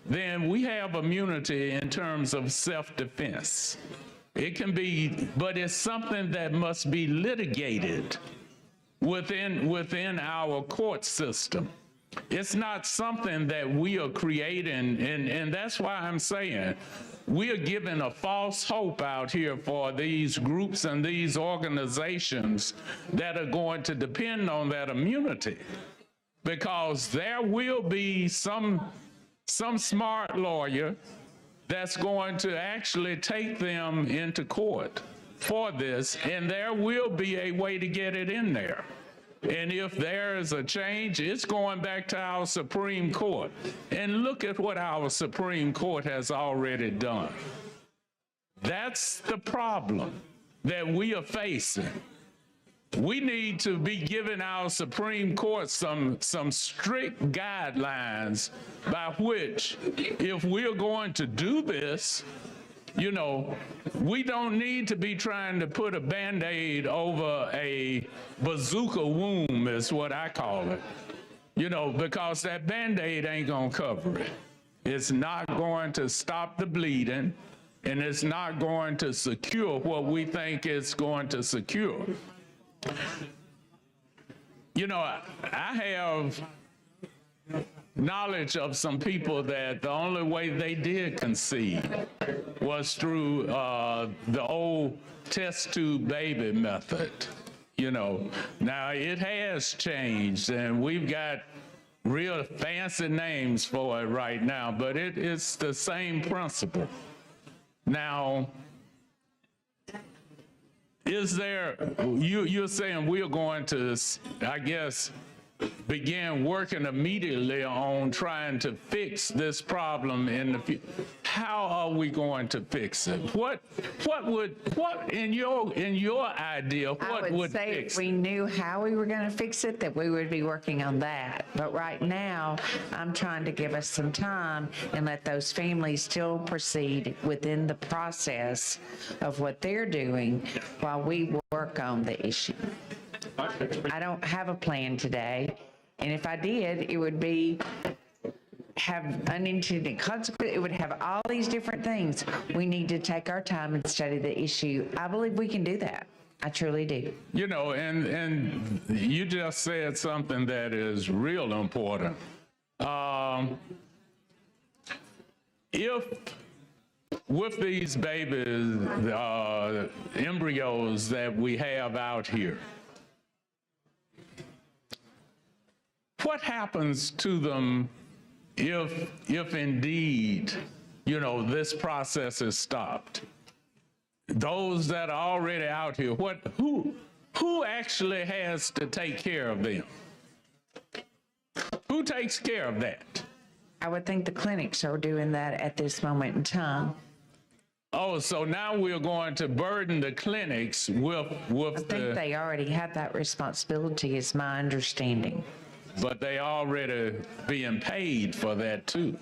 then we have immunity in terms of self-defense. It can be, but it's something that must be litigated within our court system. It's not something that we are creating, and that's why I'm saying we are giving a false hope out here for these groups and these organizations that are going to depend on that immunity, because there will be some smart lawyer that's going to actually take them into court for this, and there will be a way to get it in there. And if there is a change, it's going back to our Supreme Court. And look at what our Supreme Court has already done. That's the problem that we are facing. We need to be giving our Supreme Court some strict guidelines by which, if we're going to do this, you know, we don't need to be trying to put a Band-Aid over a bazooka wound, is what I call it. You know, because that Band-Aid ain't gonna cover it. It's not going to stop the bleeding, and it's not going to secure what we think it's going to secure. You know, I have knowledge of some people that the only way they did conceive was through the old test tube baby method. You know, now it has changed, and we've got real fancy names for it right now, but it's the same principle. Now, is there, you're saying we're going to, I guess, begin working immediately on trying to fix this problem in the future. How are we going to fix it? What in your idea, what would say fix if we knew how we were going to fix it, that we would be working on that. But right now, I'm trying to give us some time and let those families still proceed within the process of what they're doing while we work on the issue. I don't have a plan today, and if I did, it would have unintended consequences. It would have all these different things. We need to take our time and study the issue. I believe we can do that. I truly do. You know, and you just said something that is real important. If with these babies, embryos that we have out here, what happens to them if indeed, this process is stopped? Those that are already out here, who actually has to take care of them? Who takes care of that? I would think the clinics are doing that at this moment in time. Oh, so now we're going to burden the clinics with I think they already have that responsibility, is my understanding. But they already being paid for that too.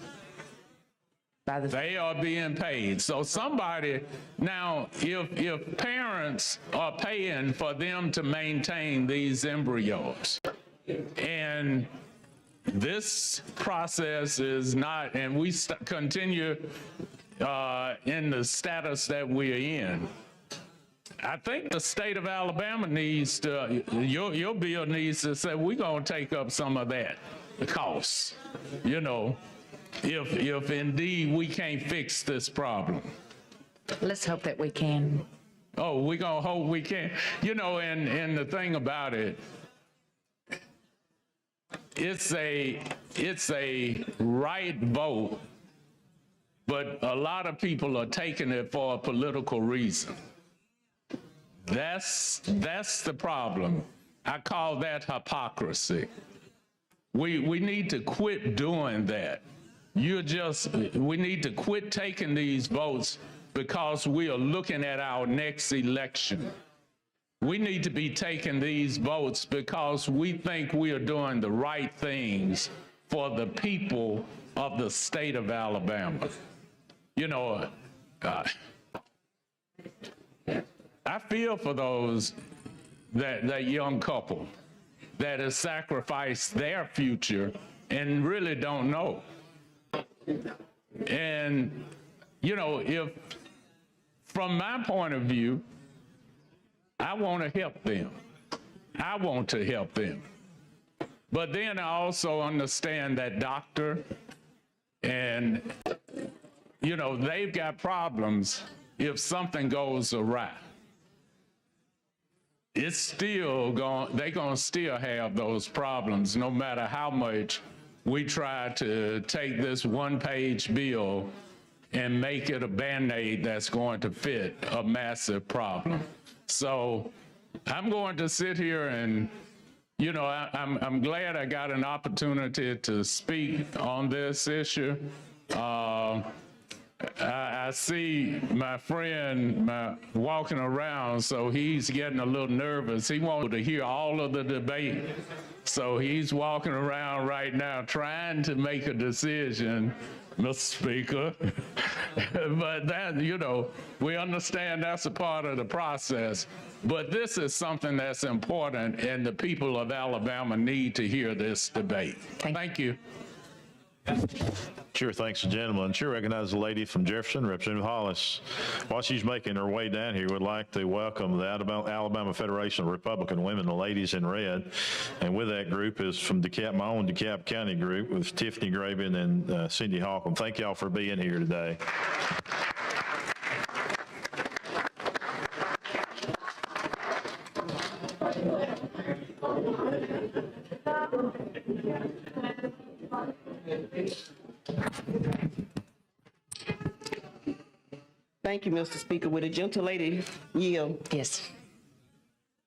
They are being paid. So somebody, now, if parents are paying for them to maintain these embryos, and this process is not, and we continue in the status that we're in, I think the state of Alabama needs to, your bill needs to say, we're going to take up some of that, the costs, if indeed we can't fix this problem. Let's hope that we can. Oh, we're going to hope we can. And the thing about it, it's a right vote, but a lot of people are taking it for a political reason. That's the problem. I call that hypocrisy. We need to quit doing that. We need to quit taking these votes because we are looking at our next election. We need to be taking these votes because we think we are doing the right things for the people of the state of Alabama. I feel for those, that young couple that has sacrificed their future and really don't know. And, if, from my point of view, I want to help them. I want to help them. But then I also understand that doctor and, they've got problems if something goes awry. It's still they're going to still have those problems no matter how much we try to take this one-page bill and make it a Band-Aid that's going to fit a massive problem. So I'm going to sit here and, I'm glad I got an opportunity to speak on this issue. I see my friend walking around, so he's getting a little nervous. He wanted to hear all of the debate. So he's walking around right now trying to make a decision, Mr. Speaker. But that, we understand that's a part of the process. But this is something that's important, and the people of Alabama need to hear this debate. Thank you. Sure, thanks, gentlemen. Sure, recognize the lady from Jefferson, Representative Hollis. While she's making her way down here, we'd like to welcome the Alabama Federation of Republican Women, the ladies in red. And with that group is from my own DeKalb County group with Tiffany Graben and Cindy Holcomb. Thank y'all for being here today. Thank you, Mr. Speaker. With a gentle lady yield. Yes.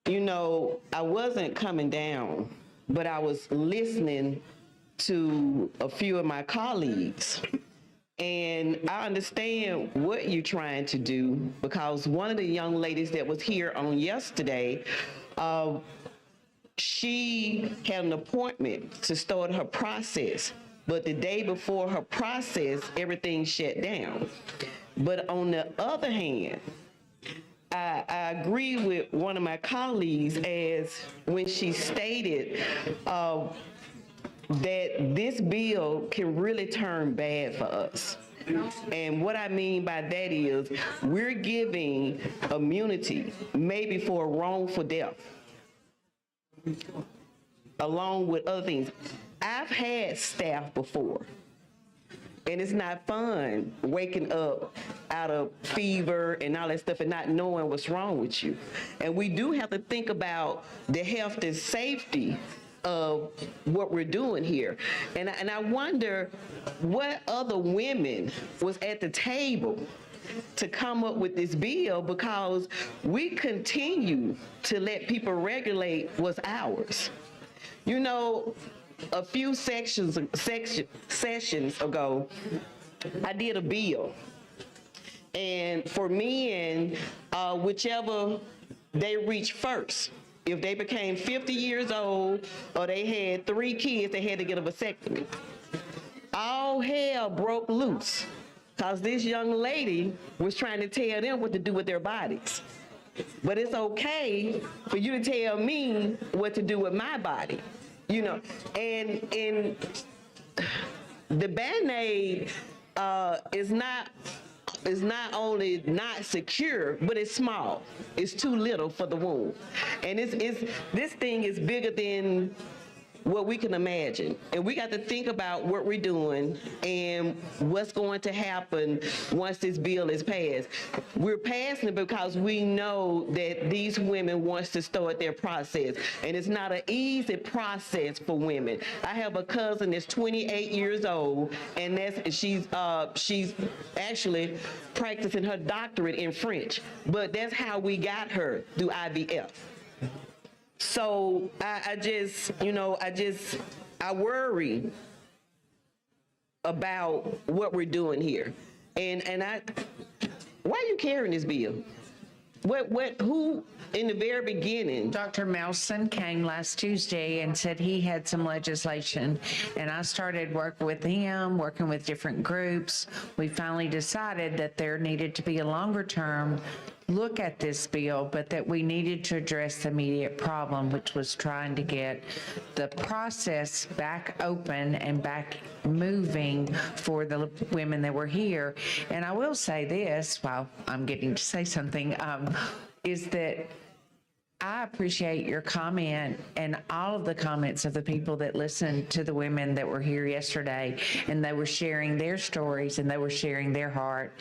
I wasn't coming down, but I was listening to a few of my colleagues. And I understand what you're trying to do, because one of the young ladies that was here on yesterday, she had an appointment to start her process, but the day before her process, everything shut down. But on the other hand, I agree with one of my colleagues as when she stated that this bill can really turn bad for us. And what I mean by that is we're giving immunity maybe for a wrongful death, along with other things. I've had staff before, and it's not fun waking up out of fever and all that stuff and not knowing what's wrong with you. And we do have to think about the health and safety of what we're doing here. And I wonder what other women was at the table to come up with this bill, because we continue to let people regulate what's ours. You know, a few sessions ago, I did a bill. And for men, whichever they reach first, if they became 50 years old or they had 3 kids, they had to get a vasectomy. All hell broke loose because this young lady was trying to tell them what to do with their bodies. But it's okay for you to tell me what to do with my body. You know, and the Band-Aid is not only not secure, but it's small. It's too little for the womb. And this thing is bigger than what we can imagine. And we got to think about what we're doing and what's going to happen once this bill is passed. We're passing it because we know that these women want to start their process. And it's not an easy process for women. I have a cousin that's 28 years old, and she's actually practicing her doctorate in French. But that's how we got her, through IVF. So I worry about what we're doing here. And why are you carrying this bill? Who in the very beginning? Dr. Melson came last Tuesday and said he had some legislation, and I started working with him, working with different groups. We finally decided that there needed to be a longer term look at this bill, but that we needed to address the immediate problem, which was trying to get the process back open and back moving for the women that were here. And I will say this, while I'm getting to say something, is that I appreciate your comment and all of the comments of the people that listened to the women that were here yesterday, and they were sharing their stories and they were sharing their heart.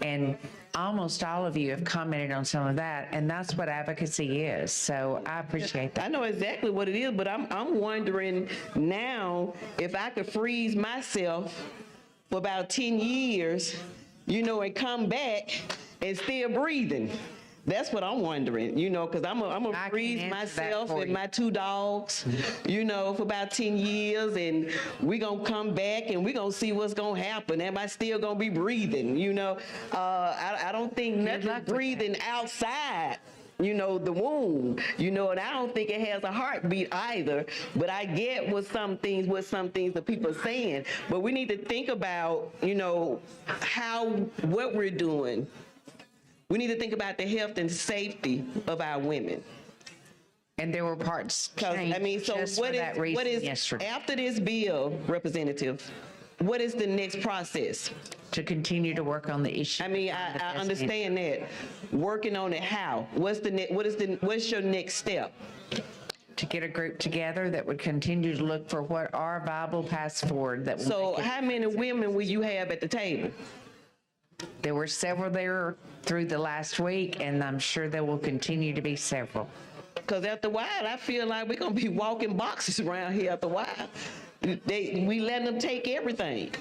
And almost all of you have commented on some of that, and that's what advocacy is. So I appreciate that. I know exactly what it is, but I'm wondering now if I could freeze myself for about 10 years, and come back and still breathing. That's what I'm wondering, because I'm gonna freeze myself and my 2 dogs, for about 10 years, and we're gonna come back and we're gonna see what's gonna happen. Am I still gonna be breathing? I don't think nothing breathing outside, the womb, and I don't think it has a heartbeat either. But I get what some things the people are saying. But we need to think about, what we're doing. We need to think about the health and safety of our women. And there were parts changed what is yesterday. After this bill, Representative, what is the next process? To continue to work on the issue. I understand that. Working on it, how? What's your next step? To get a group together that would continue to look for what are viable paths forward. So how many women will you have at the table? There were several there through the last week, and I'm sure there will continue to be several. Because after a while, I feel like we're going to be walking boxes around here after a while. We letting them take everything.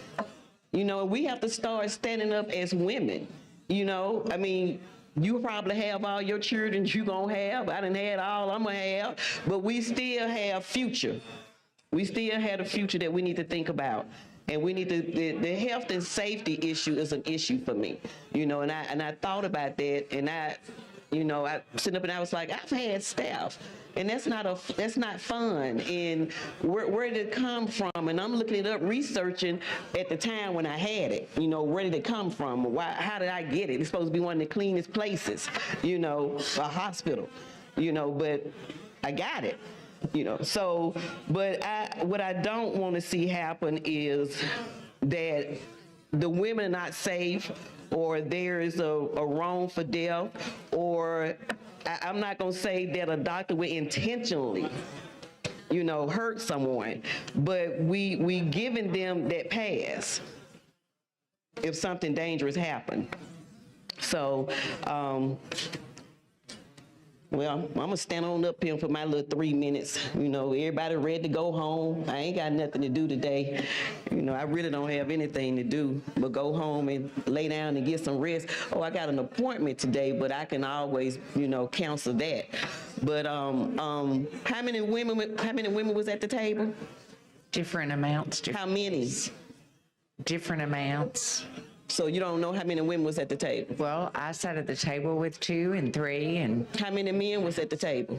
We have to start standing up as women. You probably have all your children you're going to have. I done had all I'm going to have. But we still have future. We still have a future that we need to think about. And we need the health and safety issue is an issue for me, and I thought about that, and I sit up and I was like, I've had staff, and that's not fun. And where did it come from? And I'm looking it up, researching at the time when I had it. Where did it come from? How did I get it? It's supposed to be one of the cleanest places, a hospital, but I got it. But what I don't want to see happen is that the women are not safe, or there is a wrongful death, or I'm not going to say that a doctor would intentionally hurt someone, but we giving them that pass if something dangerous happened. So, well, I'm gonna stand on up here for my little 3 minutes. Everybody ready to go home. I ain't got nothing to do today. I really don't have anything to do but go home and lay down and get some rest. Oh, I got an appointment today, but I can always, cancel that. But how many women was at the table? Different amounts. How many? Different amounts. So you don't know how many women was at the table? Well, I sat at the table with 2 and 3, and how many men was at the table?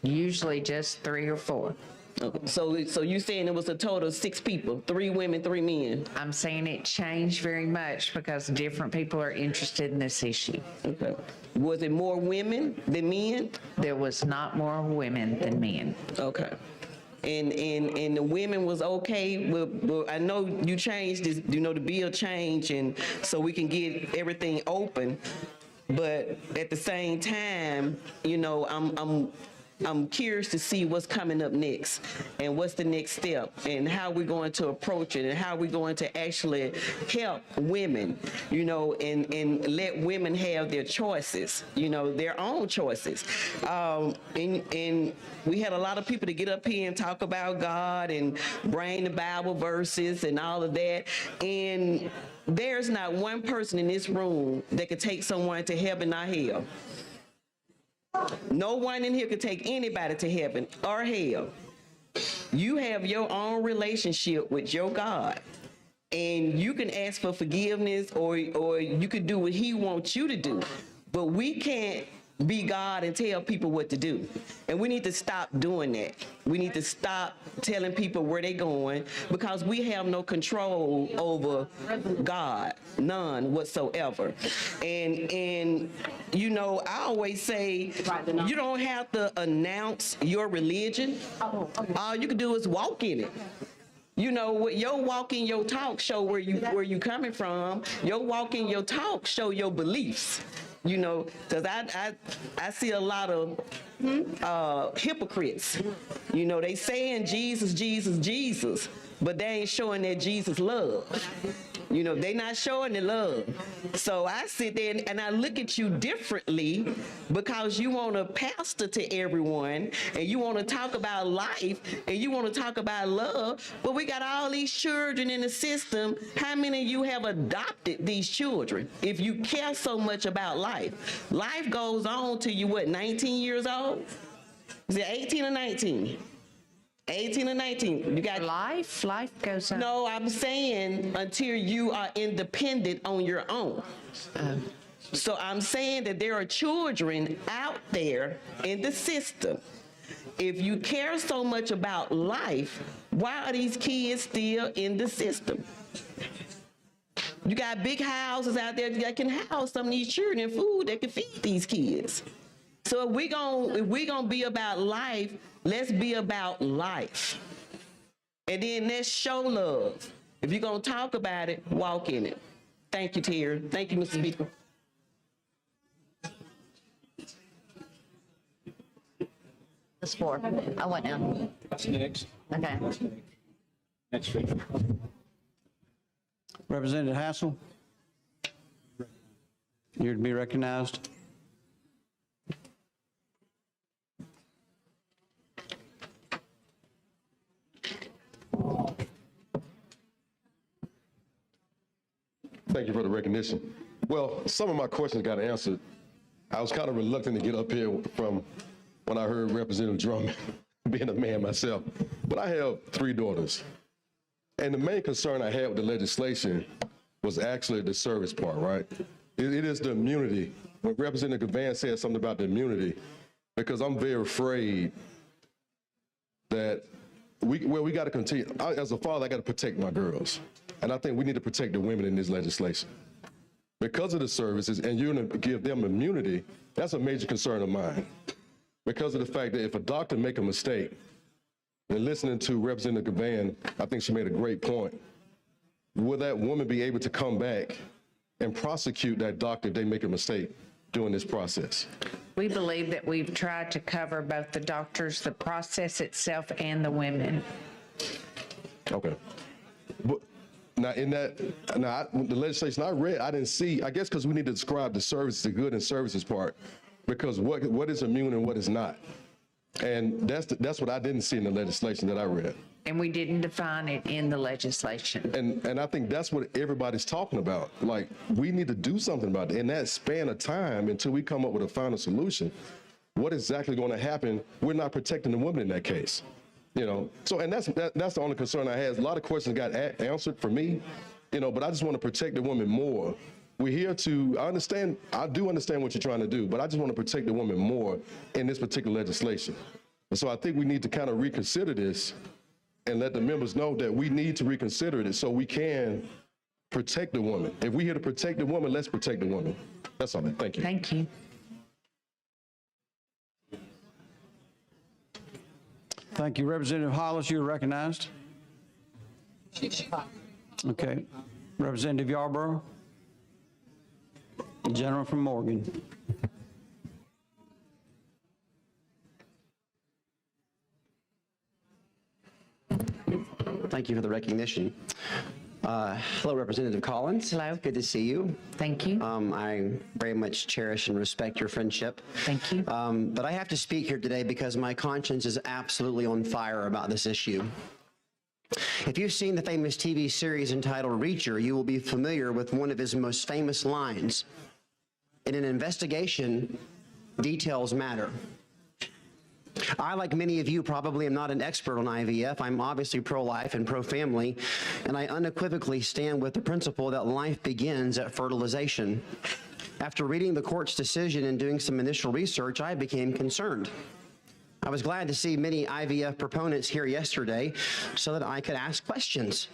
Usually just 3 or 4. Okay. So you saying it was a total of 6 people, 3 women, 3 men? I'm saying it changed very much because different people are interested in this issue. Okay. Was it more women than men? There was not more women than men. Okay. And the women was okay with, I know you changed this, the bill changed, and so we can get everything open, but at the same time, I'm curious to see what's coming up next and what's the next step and how we're going to approach it and how we're going to actually help women, and let women have their choices, their own choices. And we had a lot of people to get up here and talk about God and bring the Bible verses and all of that. And there's not one person in this room that could take someone to heaven or hell. No one in here could take anybody to heaven or hell. You have your own relationship with your God, and you can ask for forgiveness, or you could do what He wants you to do. But we can't be God and tell people what to do. And we need to stop doing that. We need to stop telling people where they're going, because we have no control over God, none whatsoever. And I always say, you don't have to announce your religion. All you can do is walk in it. What your walk and your talk show where you coming from. Your walk and your talk show your beliefs. Because I see a lot of hypocrites. They saying Jesus, Jesus, Jesus, but they ain't showing that Jesus love. They not showing the love. So I sit there and I look at you differently, because you want to pastor to everyone and you want to talk about life and you want to talk about love. But we got all these children in the system. How many of you have adopted these children? If you care so much about life, life goes on till you, 19 years old? Is it 18 or 19? 18 or 19. You got life goes on. No, I'm saying until you are independent on your own. So I'm saying that there are children out there in the system. If you care so much about life, why are these kids still in the system? You got big houses out there that can house some of these children and food that can feed these kids. So if we gonna be about life, let's be about life. And then let's show love. If you're gonna talk about it, walk in it. Thank you, Terri. Thank you, Mr. Speaker. That's 4. I went down. That's next. Okay. Next week. Representative Hassel, you're to be recognized. Thank you for the recognition. Well, some of my questions got answered. I was kind of reluctant to get up here from when I heard Representative Drummond, being a man myself. But I have 3 daughters. And the main concern I had with the legislation was actually the service part, right? It is the immunity. When Representative Gavan said something about the immunity, because I'm very afraid that we got to continue. As a father, I got to protect my girls. And I think we need to protect the women in this legislation. Because of the services, and you're going to give them immunity, that's a major concern of mine. Because of the fact that if a doctor make a mistake, and listening to Representative Gavan, I think she made a great point. Will that woman be able to come back and prosecute that doctor if they make a mistake? during this process? We believe that we've tried to cover both the doctors, the process itself, and the women. Okay. But now the legislation I read, I didn't see, I guess because we need to describe the services, the good and services part, because what is immune and what is not. And that's what I didn't see in the legislation that I read. And we didn't define it in the legislation. And I think that's what everybody's talking about. Like, we need to do something about it. In that span of time until we come up with a final solution, what exactly going to happen? We're not protecting the woman in that case. You know, so, and that's the only concern I had. A lot of questions got answered for me, you know, but I just want to protect the woman more. We're here to, I do understand what you're trying to do, but I just want to protect the woman more in this particular legislation. And so I think we need to kind of reconsider this and let the members know that we need to reconsider it so we can protect the woman. If we're here to protect the woman, let's protect the woman. That's all. Thank you. Thank you. Thank you. Representative Hollis, you're recognized. Okay. Representative Yarborough. The gentleman from Morgan. Thank you for the recognition. Hello, Representative Collins. Hello. Good to see you. Thank you. I very much cherish and respect your friendship. Thank you. But I have to speak here today because my conscience is absolutely on fire about this issue. If you've seen the famous TV series entitled Reacher, you will be familiar with one of his most famous lines. In an investigation, details matter. I, like many of you, probably am not an expert on IVF. I'm obviously pro-life and pro-family, and I unequivocally stand with the principle that life begins at fertilization. After reading the court's decision and doing some initial research, I became concerned. I was glad to see many IVF proponents here yesterday so that I could ask questions.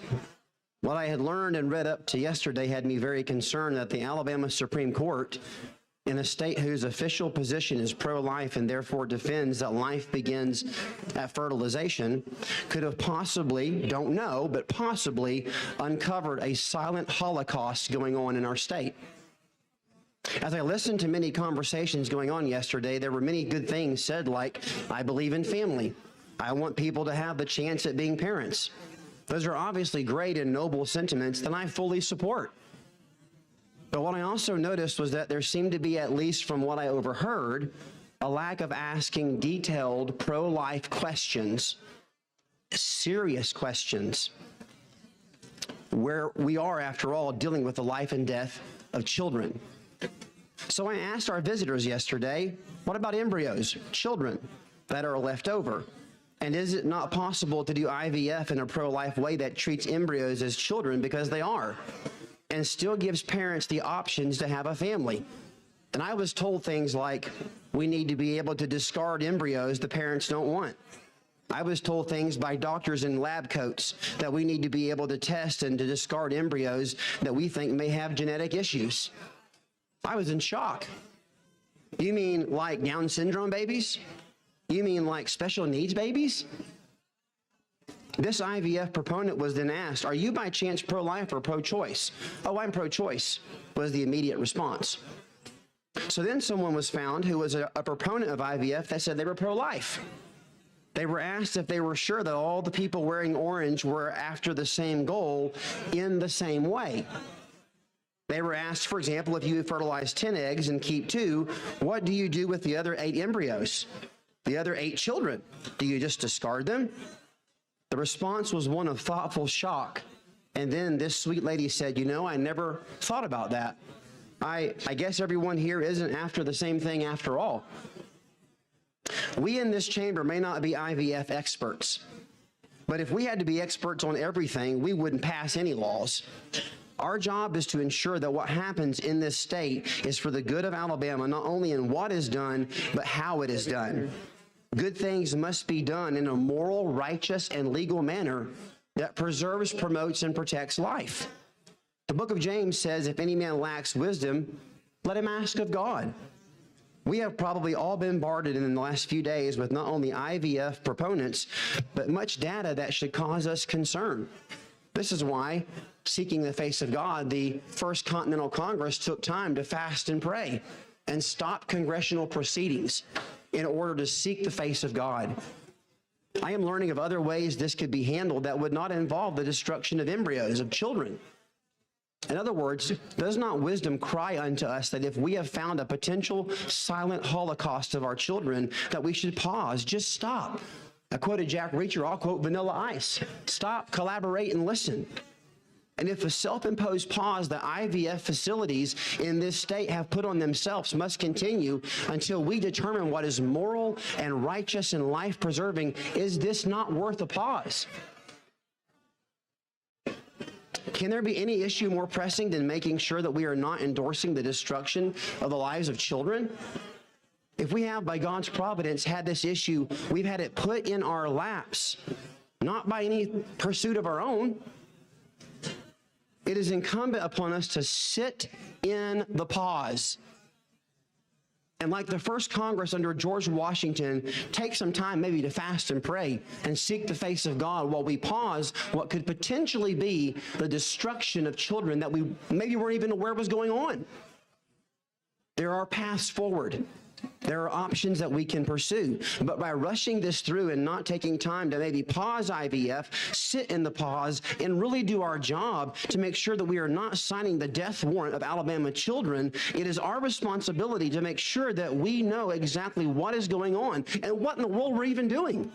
What I had learned and read up to yesterday had me very concerned that the Alabama Supreme Court, in a state whose official position is pro-life and therefore defends that life begins at fertilization, could have possibly, don't know, but possibly uncovered a silent Holocaust going on in our state. As I listened to many conversations going on yesterday, there were many good things said, like, I believe in family. I want people to have the chance at being parents. Those are obviously great and noble sentiments that I fully support. But what I also noticed was that there seemed to be, at least from what I overheard, a lack of asking detailed pro-life questions, serious questions, where we are, after all, dealing with the life and death of children. So I asked our visitors yesterday, what about embryos, children that are left over? And is it not possible to do IVF in a pro-life way that treats embryos as children, because they are, and still gives parents the options to have a family? And I was told things like, we need to be able to discard embryos the parents don't want. I was told things by doctors in lab coats that we need to be able to test and to discard embryos that we think may have genetic issues. I was in shock. You mean like Down syndrome babies? You mean like special needs babies? This IVF proponent was then asked, are you by chance pro-life or pro-choice? Oh, I'm pro-choice, was the immediate response. So then someone was found who was a proponent of IVF that said they were pro-life. They were asked if they were sure that all the people wearing orange were after the same goal in the same way. They were asked, for example, if you fertilize 10 eggs and keep 2, what do you do with the other 8 embryos? The other 8 children? Do you just discard them? The response was one of thoughtful shock. And then this sweet lady said, you know, I never thought about that. I guess everyone here isn't after the same thing after all. We in this chamber may not be IVF experts, but if we had to be experts on everything, we wouldn't pass any laws. Our job is to ensure that what happens in this state is for the good of Alabama, not only in what is done, but how it is done. Good things must be done in a moral, righteous, and legal manner that preserves, promotes, and protects life. The book of James says, if any man lacks wisdom, let him ask of God. We have probably all been bombarded in the last few days with not only IVF proponents, but much data that should cause us concern. This is why, seeking the face of God, the First Continental Congress took time to fast and pray. and stop congressional proceedings in order to seek the face of God. I am learning of other ways this could be handled that would not involve the destruction of embryos, of children. In other words, does not wisdom cry unto us that if we have found a potential silent holocaust of our children, that we should pause, just stop? I quoted Jack Reacher, I'll quote Vanilla Ice. Stop, collaborate, and listen. And if a self-imposed pause that IVF facilities in this state have put on themselves must continue until we determine what is moral and righteous and life-preserving, is this not worth a pause? Can there be any issue more pressing than making sure that we are not endorsing the destruction of the lives of children? If we have, by God's providence, had this issue, we've had it put in our laps, not by any pursuit of our own. It is incumbent upon us to sit in the pause. And like the first Congress under George Washington, take some time maybe to fast and pray and seek the face of God while we pause what could potentially be the destruction of children that we maybe weren't even aware was going on. There are paths forward. There are options that we can pursue, but by rushing this through and not taking time to maybe pause IVF, sit in the pause, and really do our job to make sure that we are not signing the death warrant of Alabama children, it is our responsibility to make sure that we know exactly what is going on and what in the world we're even doing.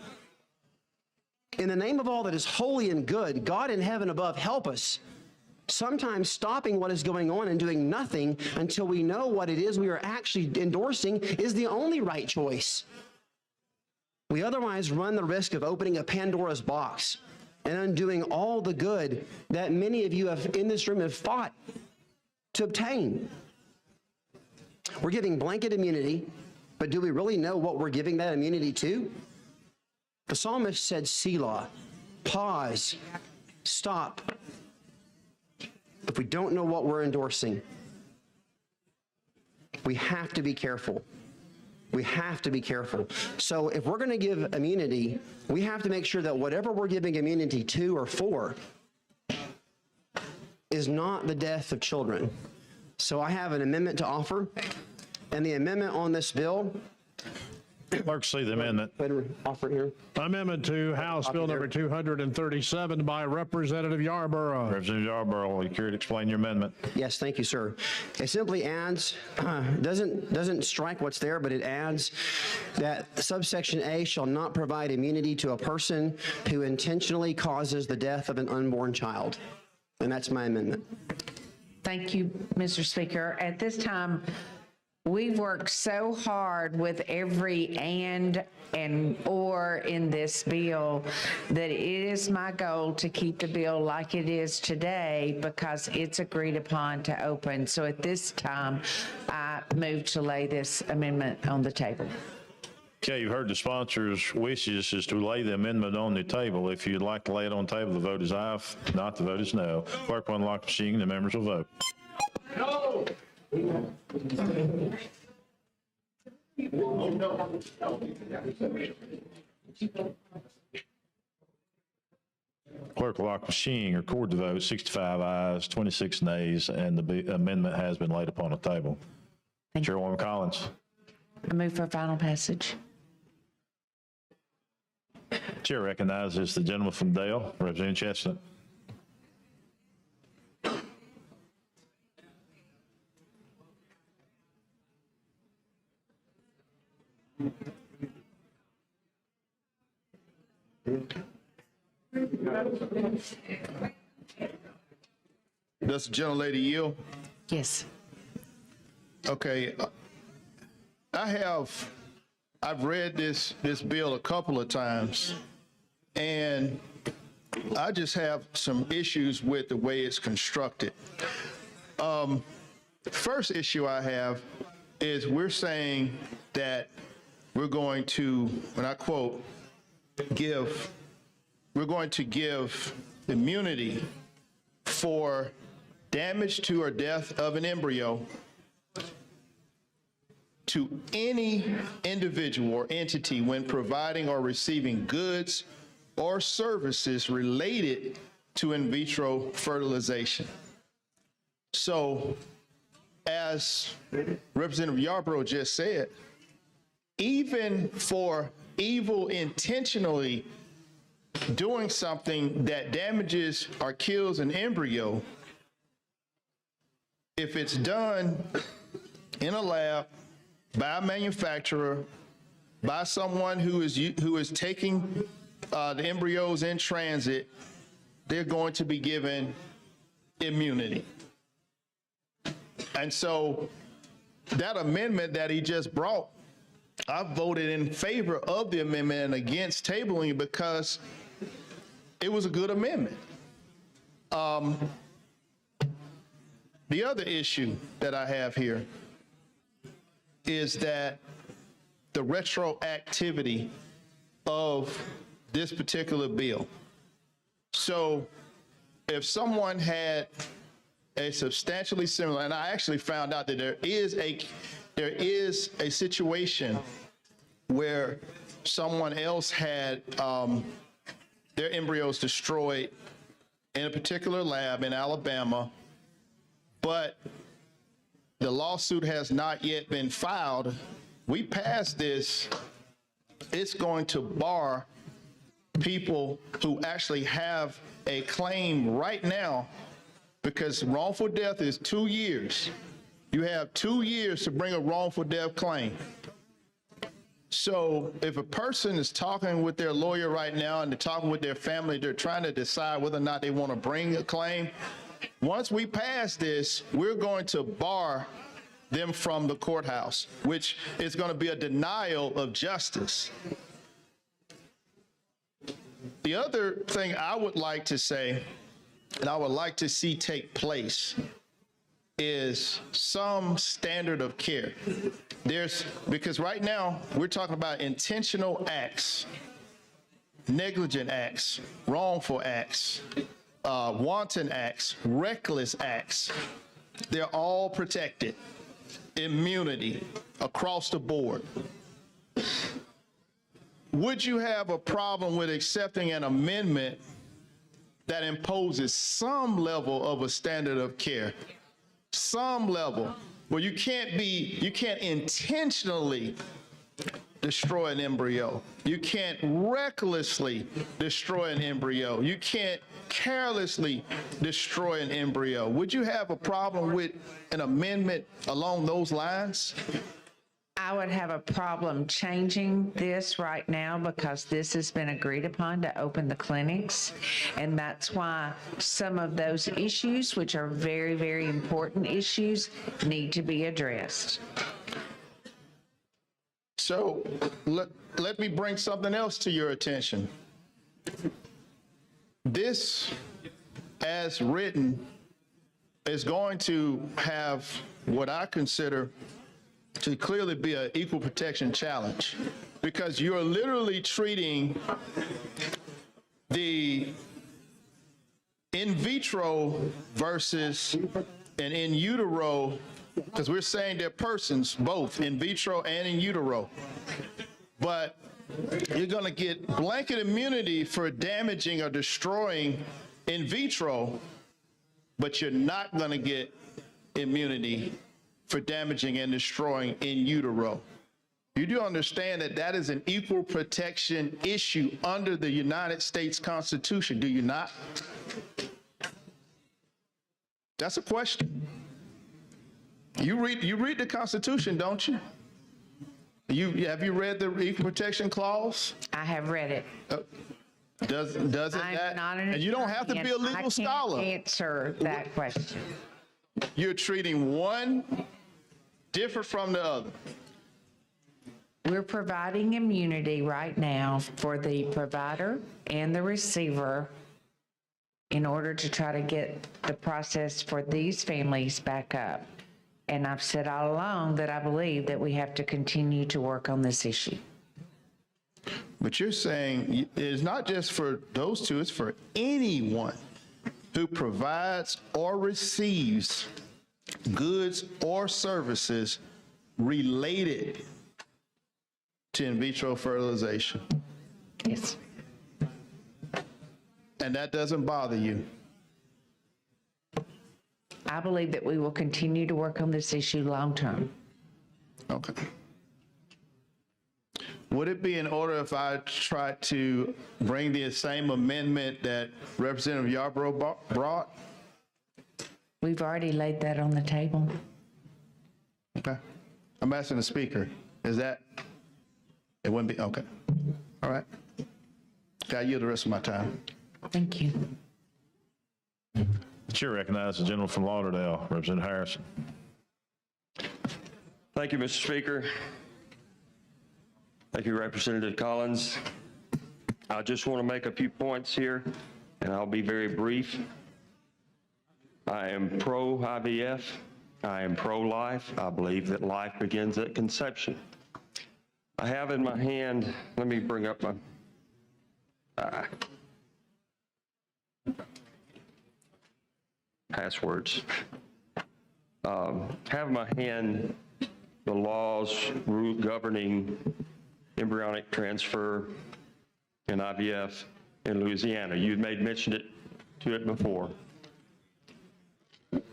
In the name of all that is holy and good, God in heaven above, help us. Sometimes stopping what is going on and doing nothing until we know what it is we are actually endorsing is the only right choice. We otherwise run the risk of opening a Pandora's box and undoing all the good that many of you in this room have fought to obtain. We're giving blanket immunity, but do we really know what we're giving that immunity to? The psalmist said, Selah, pause, stop. If we don't know what we're endorsing, we have to be careful. We have to be careful. So if we're going to give immunity, we have to make sure that whatever we're giving immunity to or for is not the death of children. So I have an amendment to offer, and the amendment on this bill. Clerk, see the amendment. Offer it here. Amendment to House Bill number 237 by Representative Yarborough. Representative Yarborough, will you care to explain your amendment? Yes, thank you, sir. It simply adds, doesn't strike what's there, but it adds that subsection A shall not provide immunity to a person who intentionally causes the death of an unborn child. And that's my amendment. Thank you, Mr. Speaker. At this time, we've worked so hard with every and or in this bill that it is my goal to keep the bill like it is today because it's agreed upon to open. So at this time, I move to lay this amendment on the table. Okay, you've heard the sponsor's wishes is to lay the amendment on the table. If you'd like to lay it on the table, the vote is aye. If not, the vote is no. Clerk will unlock the machine, the members will vote. No! Clerk will lock the machine, record the vote, 65 ayes, 26 nays, and the amendment has been laid upon the table. Chairwoman Collins. I move for final passage. Chair recognizes the gentleman from Dale, Representative Chestnut. Does the gentlelady yield? Yes. Okay. I've read this bill a couple of times, and I just have some issues with the way it's constructed. The first issue I have is we're saying that we're going to, and I quote, we're going to give immunity for damage to or death of an embryo to any individual or entity when providing or receiving goods or services related to in vitro fertilization. So as Representative Yarborough just said, even for evil intentionally doing something that damages or kills an embryo, if it's done in a lab by a manufacturer, by someone who is taking the embryos in transit, they're going to be given immunity. And so that amendment that he just brought, I voted in favor of the amendment and against tabling because it was a good amendment. The other issue that I have here is that the retroactivity of this particular bill. So if someone had a substantially similar, and I actually found out that there is a situation where someone else had their embryos destroyed in a particular lab in Alabama, but the lawsuit has not yet been filed. We passed this, it's going to bar people who actually have a claim right now, because wrongful death is 2 years. You have 2 years to bring a wrongful death claim. So if a person is talking with their lawyer right now and they're talking with their family, they're trying to decide whether or not they want to bring a claim, once we pass this, we're going to bar them from the courthouse, which is going to be a denial of justice. The other thing I would like to say, and I would like to see take place, is some standard of care. Because right now we're talking about intentional acts, negligent acts, wrongful acts, wanton acts, reckless acts. They're all protected. Immunity across the board. Would you have a problem with accepting an amendment that imposes some level of a standard of care? Some level where you can't intentionally destroy an embryo. You can't recklessly destroy an embryo. You can't carelessly destroy an embryo. Would you have a problem with an amendment along those lines? I would have a problem changing this right now because this has been agreed upon to open the clinics. And that's why some of those issues, which are very, very important issues, need to be addressed. So let me bring something else to your attention. This, as written, is going to have what I consider to clearly be an equal protection challenge, because you're literally treating the in vitro versus an in utero, because we're saying they're persons, both in vitro and in utero. But you're going to get blanket immunity for damaging or destroying in vitro, but you're not going to get immunity for damaging and destroying in utero. You do understand that that is an equal protection issue under the United States Constitution, do you not? That's a question. You read the Constitution, don't you? Have you read the Equal Protection Clause? I have read it. Doesn't that? Not an and you don't have to be a legal scholar. I can't answer that question. You're treating one different from the other. We're providing immunity right now for the provider and the receiver in order to try to get the process for these families back up. And I've said all along that I believe that we have to continue to work on this issue. But you're saying it's not just for those two, it's for anyone who provides or receives goods or services related to in vitro fertilization. Yes. And that doesn't bother you? I believe that we will continue to work on this issue long-term. Okay. Would it be in order if I tried to bring the same amendment that Representative Yarborough brought? We've already laid that on the table. Okay. I'm asking the speaker. Is that, it wouldn't be, okay. All right. Got you the rest of my time. Thank you. The chair recognizes the gentleman from Lauderdale, Representative Harrison. Thank you, Mr. Speaker. Thank you, Representative Collins. I just want to make a few points here, and I'll be very brief. I am pro-IVF. I am pro-life. I believe that life begins at conception. I have in my hand, let me bring up my, passwords. Have in my hand the laws governing embryonic transfer and IVF in Louisiana. You've made mention to it before.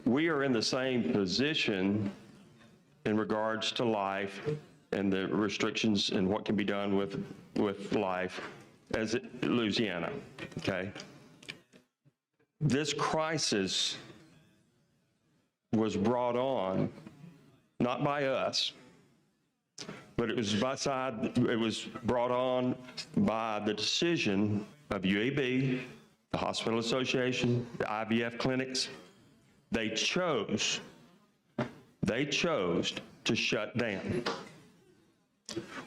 We are in the same position in regards to life and the restrictions and what can be done with life as Louisiana, okay? This crisis was brought on, not by us, but it was brought on by the decision of UAB, the Hospital Association, the IVF clinics. They chose to shut down.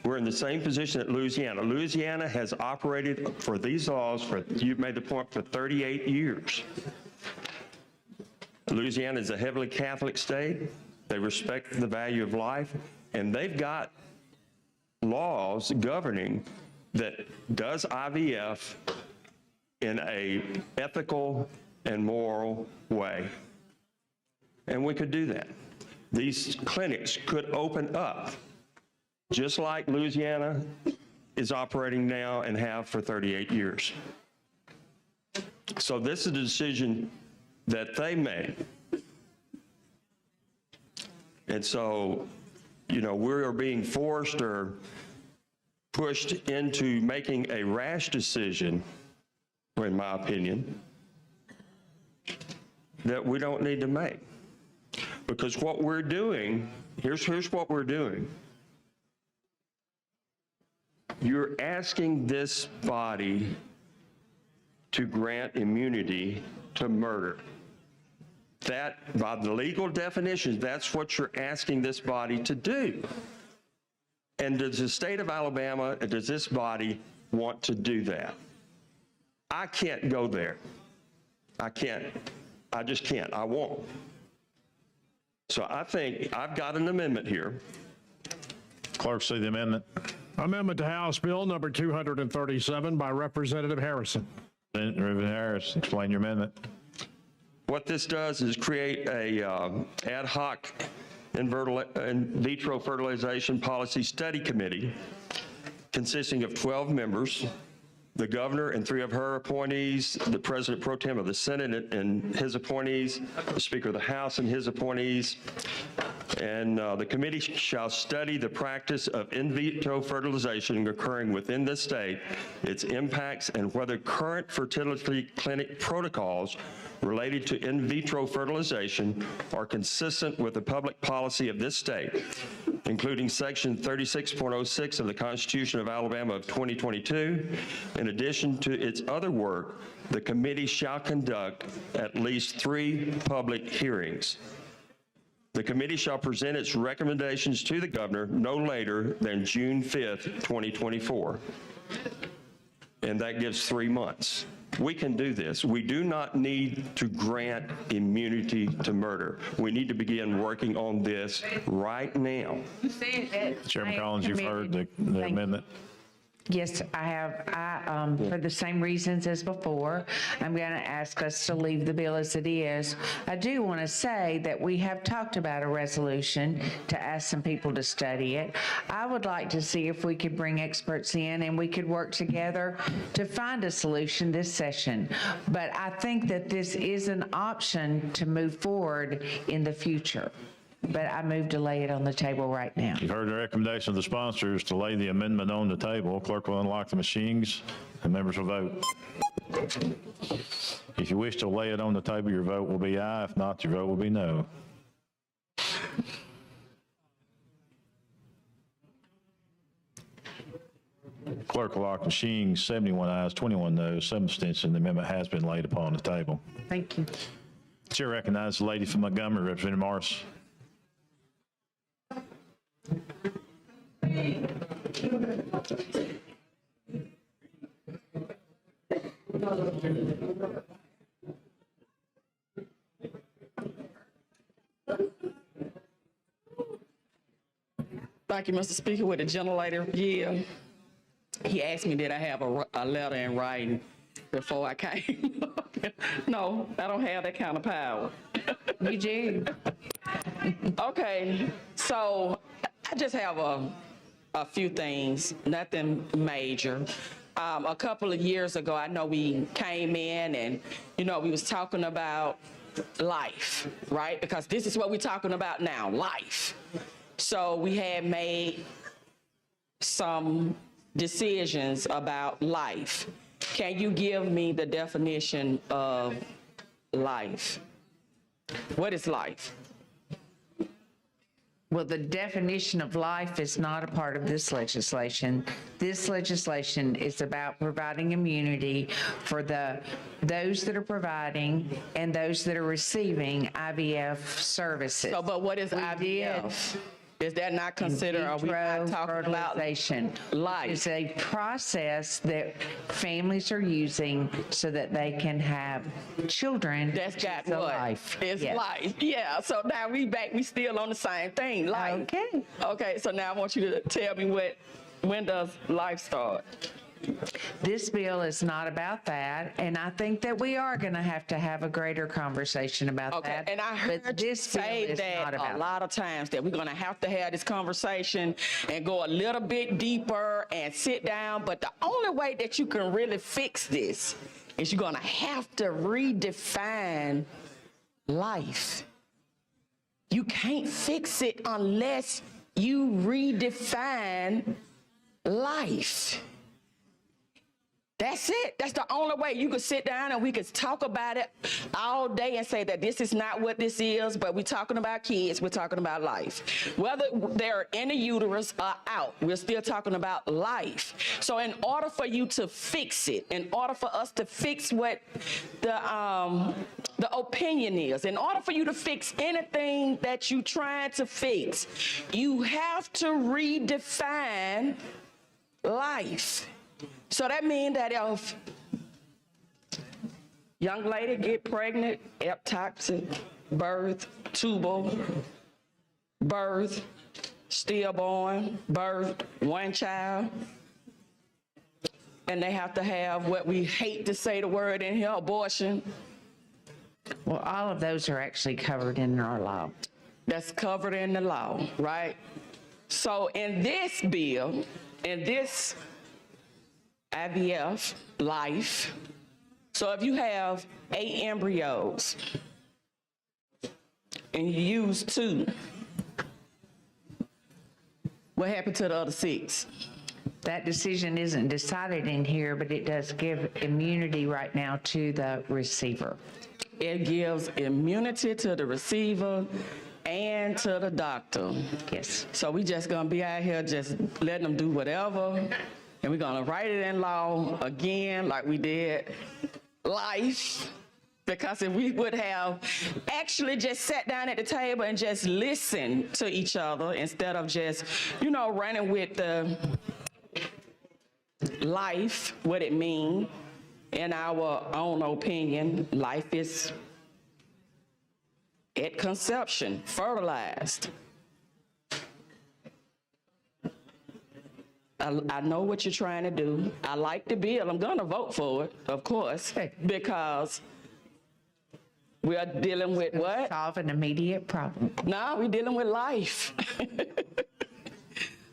We're in the same position that Louisiana. Louisiana has operated for these laws you've made the point, for 38 years. Louisiana is a heavily Catholic state. They respect the value of life, and they've got laws governing that does IVF in a ethical and moral way. And we could do that. These clinics could open up, just like Louisiana is operating now and have for 38 years. So this is a decision that they made. And so, we are being forced or pushed into making a rash decision, in my opinion, that we don't need to make. Because what we're doing, here's what we're doing. You're asking this body to grant immunity to murder. That, by the legal definitions, that's what you're asking this body to do. And does the state of Alabama, does this body want to do that? I can't go there. I can't. I just can't. I won't. So I think I've got an amendment here. Clerk, see the amendment. Amendment to House Bill number 237 by Representative Harrison. Representative Harris, explain your amendment. What this does is create a ad hoc in vitro fertilization policy study committee consisting of 12 members, the governor and 3 of her appointees, the president pro tem of the Senate and his appointees, the Speaker of the House and his appointees. And the committee shall study the practice of in vitro fertilization occurring within the state, its impacts, and whether current fertility clinic protocols related to in vitro fertilization are consistent with the public policy of this state, including Section 36.06 of the Constitution of Alabama of 2022. In addition to its other work, the committee shall conduct at least 3 public hearings. The committee shall present its recommendations to the governor no later than June 5th, 2024. And that gives 3 months. We can do this. We do not need to grant immunity to murder. We need to begin working on this right now. Chairman Collins, you've heard the amendment. Yes, I have. For the same reasons as before, I'm going to ask us to leave the bill as it is. I do want to say that we have talked about a resolution to ask some people to study it. I would like to see if we could bring experts in and we could work together to find a solution this session. But I think that this is an option to move forward in the future. But I move to lay it on the table right now. You've heard the recommendation of the sponsors to lay the amendment on the table. Clerk will unlock the machines and members will vote. If you wish to lay it on the table, your vote will be aye. If not, your vote will be no. Clerk will lock machines, 71 ayes, 21 noes, 7 abstentions. The amendment has been laid upon the table. Thank you. Chair recognizes the lady from Montgomery, Representative Morris. Thank you, Mr. Speaker. With the gentlelady here, he asked me did I have a letter in writing before I came. No, I don't have that kind of power. You do. Okay, so I just have a few things, nothing major. A couple of years ago, I know we came in and, we was talking about life, right? Because this is what we're talking about now, life. So we had made some decisions about life. Can you give me the definition of life? What is life? Well, the definition of life is not a part of this legislation. This legislation is about providing immunity for those that are providing and those that are receiving IVF services. So, but what is IVF? Is that not considered, are we not talking about life? It's a process that families are using so that they can have children. That's got what? Life. It's Yes. life. Yeah, so now we still on the same thing, life. Okay. Okay, so now I want you to tell me when does life start? This bill is not about that, and I think that we are going to have a greater conversation about that. And I heard but you this bill say is not that about a lot of times, that we're going to have this conversation and go a little bit deeper and sit down, but the only way that you can really fix this is you're going to have to redefine life. You can't fix it unless you redefine life. That's it. That's the only way. You could sit down and we could talk about it all day and say that this is not what this is, but we're talking about kids, we're talking about life. Whether they're in the uterus or out, we're still talking about life. So in order for you to fix it, in order for us to fix what the opinion is, in order for you to fix anything that you're trying to fix, you have to redefine life. So that means that if young lady get pregnant, ectopic birth, tubal birth, stillborn birth, one child, and they have to have what we hate to say the word in here, abortion. Well, all of those are actually covered in our law. That's covered in the law, right? So in this bill, in this IVF life, so if you have 8 embryos and you use 2, what happened to the other 6? That decision isn't decided in here, but it does give immunity right now to the receiver. It gives immunity to the receiver and to the doctor. Yes. So we just gonna be out here just letting them do whatever, and we're gonna write it in law again like we did life. Because if we would have actually just sat down at the table and just listened to each other instead of just, running with the life, what it means, in our own opinion, life is at conception, fertilized. I know what you're trying to do. I like the bill. I'm going to vote for it, of course, because we are dealing with what? Solve an immediate problem. No, we're dealing with life.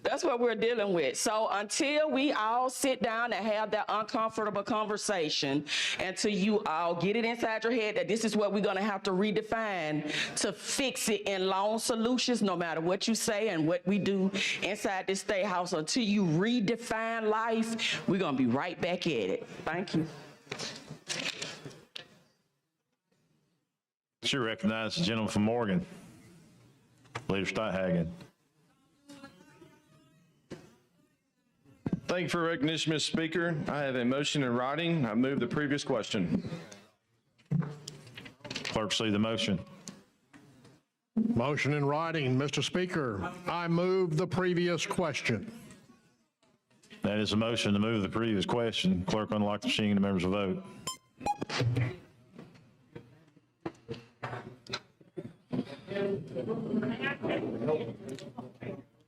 That's what we're dealing with. So until we all sit down and have that uncomfortable conversation, until you all get it inside your head that this is what we're going to have to redefine to fix it in long solutions, no matter what you say and what we do inside this state house, until you redefine life, we're going to be right back at it. Thank you. Should recognize the gentleman from Morgan, Leader Steinhagen. Thank you for recognition, Mr. Speaker. I have a motion in writing. I move the previous question. Clerk, see the motion. Motion in writing, Mr. Speaker. I move the previous question. That is a motion to move the previous question. Clerk, unlock the machine and the members will vote.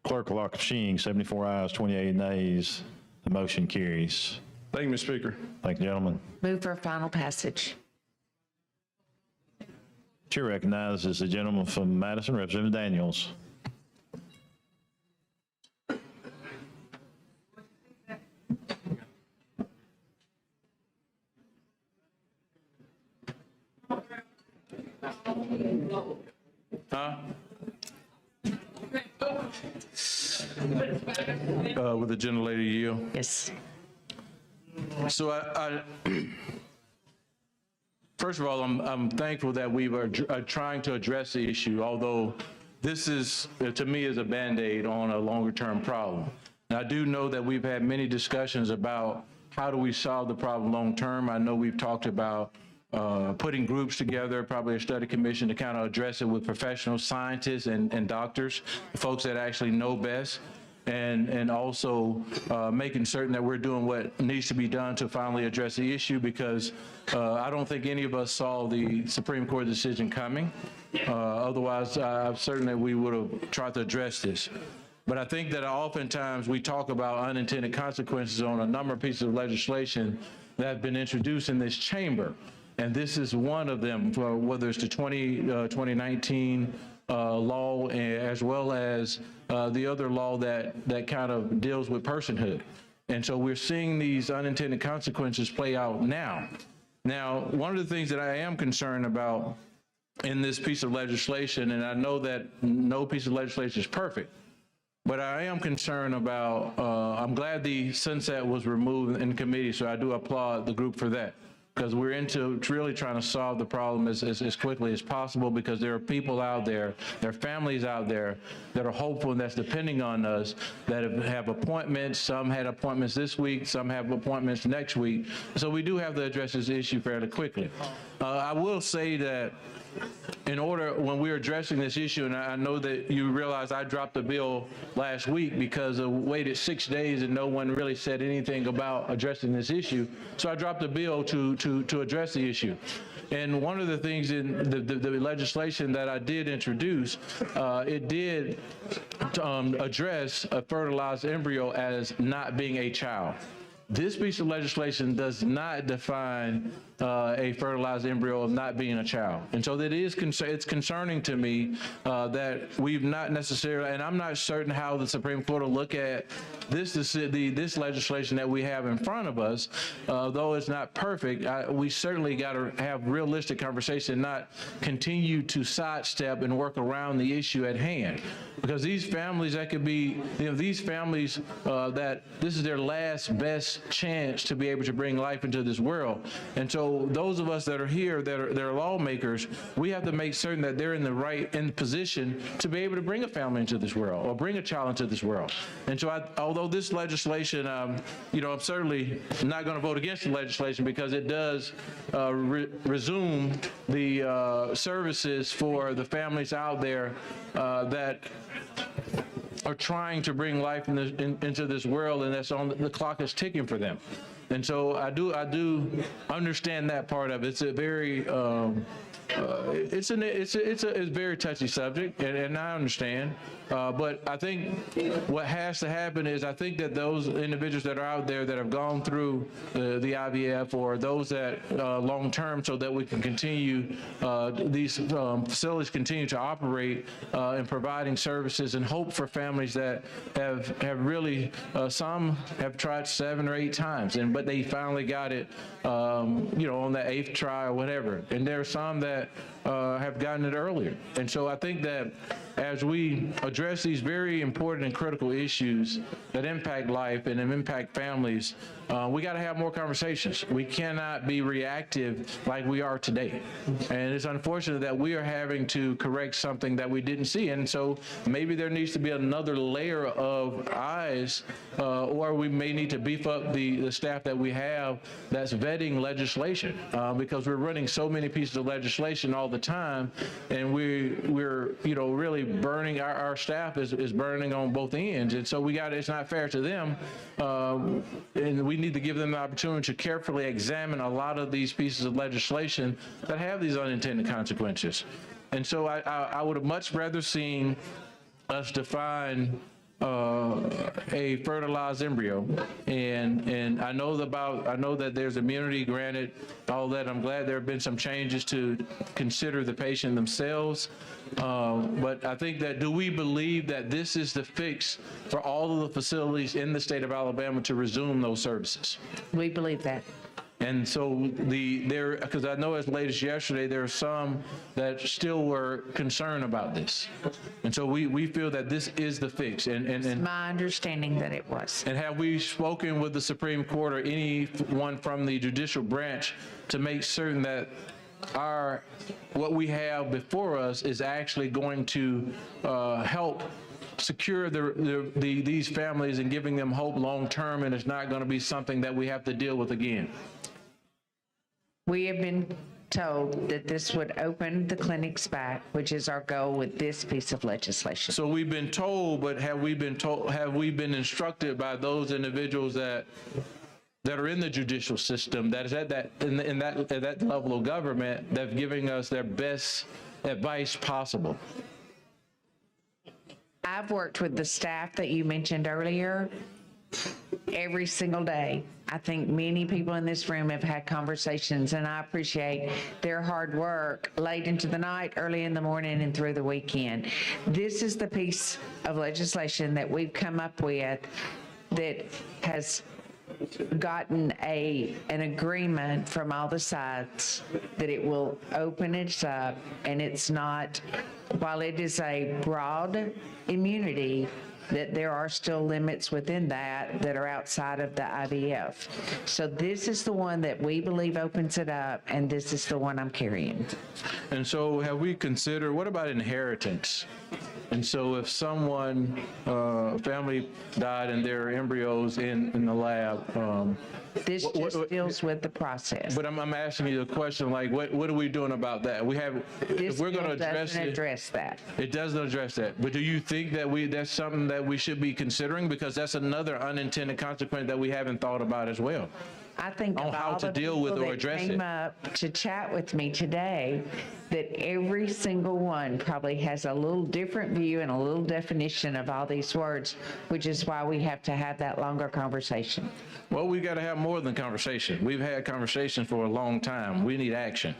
Clerk will lock the machine, 74 ayes, 28 nays. The motion carries. Thank you, Mr. Speaker. Thank you, gentlemen. Move for final passage. Chair recognizes the gentleman from Madison, Representative Daniels. With the gentlelady yield. Yes. So first of all, I'm thankful that we are trying to address the issue, although this is, to me, is a Band-Aid on a longer-term problem. And I do know that we've had many discussions about how do we solve the problem long-term. I know we've talked about putting groups together, probably a study commission to kind of address it with professional scientists and doctors, folks that actually know best. And also making certain that we're doing what needs to be done to finally address the issue, because I don't think any of us saw the Supreme Court decision coming. Otherwise, certainly we would have tried to address this. But I think that oftentimes we talk about unintended consequences on a number of pieces of legislation that have been introduced in this chamber. And this is one of them, whether it's the 2019 law, as well as the other law that kind of deals with personhood. And so we're seeing these unintended consequences play out now. Now, one of the things that I am concerned about in this piece of legislation, and I know that no piece of legislation is perfect, but I am concerned about, I'm glad the sunset was removed in committee, so I do applaud the group for that, because we're into really trying to solve the problem as quickly as possible, because there are people out there, there are families out there that are hopeful and that's depending on us, that have appointments. Some had appointments this week, some have appointments next week. So we do have to address this issue fairly quickly. I will say that in order, when we're addressing this issue, and I know that you realize I dropped the bill last week because I waited 6 days and no one really said anything about addressing this issue. So I dropped the bill to address the issue. And one of the things in the legislation that I did introduce, it did address a fertilized embryo as not being a child. This piece of legislation does not define a fertilized embryo of not being a child. And so that is it's concerning to me that we've not necessarily, and I'm not certain how the Supreme Court will look at this legislation that we have in front of us. Though it's not perfect, we certainly got to have realistic conversation, not continue to sidestep and work around the issue at hand. Because these families, that could be, these families that this is their last best chance to be able to bring life into this world. And so those of us that are here, that are lawmakers, we have to make certain that they're in the position to be able to bring a family into this world or bring a child into this world. And so although this legislation, I'm certainly not going to vote against the legislation, because it does resume the services for the families out there that are trying to bring life into this world, and that's on the clock is ticking for them. And so I do understand that part of it. It's a very it's a very touchy subject, and I understand. But I think what has to happen is I think that those individuals that are out there that have gone through the IVF, or those that long term, so that we can continue these facilities continue to operate in providing services, and hope for families that have really some have tried 7 or 8 times, but they finally got it, on the 8th try or whatever. And there are some that have gotten it earlier. And so I think that as we address these very important and critical issues that impact life and impact families, we got to have more conversations. We cannot be reactive like we are today. And it's unfortunate that we are having to correct something that we didn't see. And so maybe there needs to be another layer of eyes, or we may need to beef up the staff that we have that's vetting legislation, because we're running so many pieces of legislation all the time, and we're really burning, our staff is burning on both ends. And so it's not fair to them, and we need to give them the opportunity to carefully examine a lot of these pieces of legislation that have these unintended consequences. And so I would have much rather seen us define a fertilized embryo, and I know that there's immunity granted, all that. I'm glad there have been some changes to consider the patient themselves, but I think that, do we believe that this is the fix for all of the facilities in the state of Alabama to resume those services? We believe that. And so because I know as late as yesterday, there are some that still were concerned about this. And so we feel that this is the fix. It's my understanding that it was. And have we spoken with the Supreme Court or anyone from the judicial branch to make certain that what we have before us is actually going to help secure these families and giving them hope long term, and it's not going to be something that we have to deal with again? We have been told that this would open the clinics back, which is our goal with this piece of legislation. So we've been told, but have we been instructed by those individuals that are in the judicial system, that is at that level of government, that are giving us their best advice possible? I've worked with the staff that you mentioned earlier every single day. I think many people in this room have had conversations, and I appreciate their hard work late into the night, early in the morning, and through the weekend. This is the piece of legislation that we've come up with that has gotten an agreement from all the sides that it will open it up, and it's not, while it is a broad immunity, that there are still limits within that are outside of the IVF. So this is the one that we believe opens it up, and this is the one I'm carrying. And so have we considered, what about inheritance? And so if someone, family died and there are embryos in the lab. This just deals with the process. But I'm asking you the question, like, what are we doing about that? If we're going to address it. Doesn't address that. It doesn't address that. But do you think that that's something that we should be considering? Because that's another unintended consequence that we haven't thought about as well. I think on how to deal with or address it. Came up to chat with me today, that every single one probably has a little different view and a little definition of all these words, which is why we have to have that longer conversation. Well, we got to have more than conversation. We've had conversations for a long time. We need action.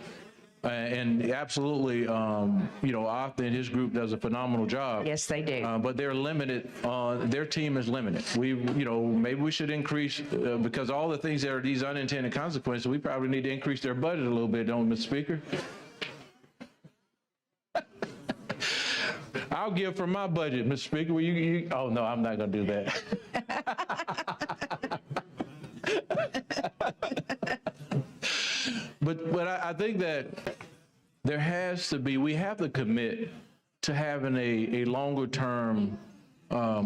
And absolutely, Arthur and his group does a phenomenal job. Yes, they do. But they're limited. Their team is limited. Maybe we should increase, because all the things that are these unintended consequences, we probably need to increase their budget a little bit, don't we, Mr. Speaker? I'll give from my budget, Mr. Speaker. Oh, no, I'm not going to do that. But I think that we have to commit to having a longer term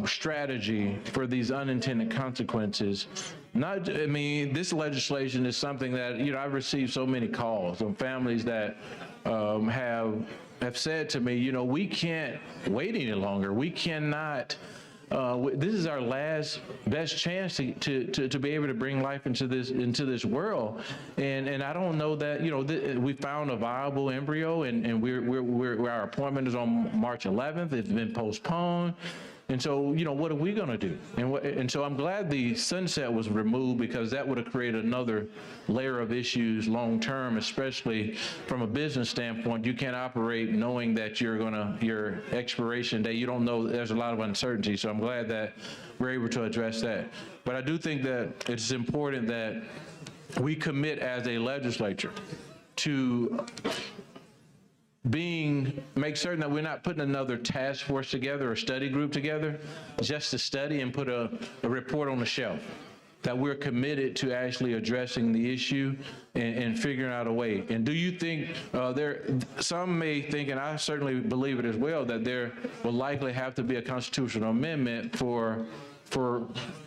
strategy for these unintended consequences. This legislation is something that, I've received so many calls from families that have said to me, we can't wait any longer. We cannot this is our last best chance to be able to bring life into this world. And I don't know that, we found a viable embryo, and our appointment is on March 11th. It's been postponed. And so, what are we going to do? And so I'm glad the sunset was removed, because that would have created another layer of issues long term, especially from a business standpoint. You can't operate knowing that your expiration date, you don't know, there's a lot of uncertainty. So I'm glad that we're able to address that. But I do think that it's important that we commit as a legislature to make certain that we're not putting another task force together or study group together just to study and put a report on the shelf, that we're committed to actually addressing the issue and figuring out a way. And do you think some may think, and I certainly believe it as well, that there will likely have to be a constitutional amendment for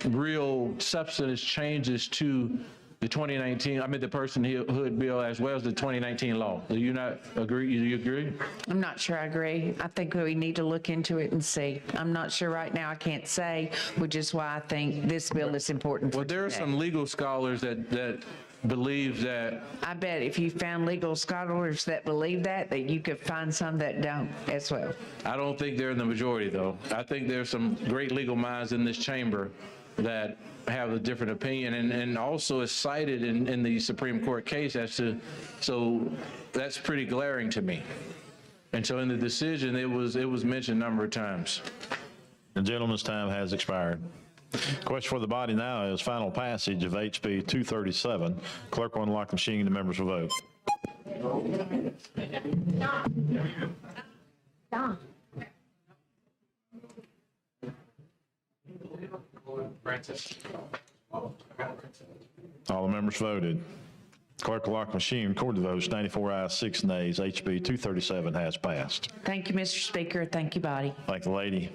real substantive changes to the 2019, the personhood bill, as well as the 2019 law. Do you not agree? Do you agree? I'm not sure I agree. I think we need to look into it and see. I'm not sure right now. I can't say, which is why I think this bill is important for Well, there are today. some legal scholars that believe that. I bet if you found legal scholars that believe that you could find some that don't as well. I don't think they're in the majority, though. I think there's some great legal minds in this chamber that have a different opinion, and also is cited in the Supreme Court case so that's pretty glaring to me. And so in the decision, it was mentioned a number of times. The gentleman's time has expired. Question for the body now is final passage of HB 237. Clerk will unlock the machine, the members will vote. All the members voted. Clerk will lock the machine, record the votes, 94 ayes, 6 nays. HB 237 has passed. Thank you, Mr. Speaker. Thank you, body. Thank the lady.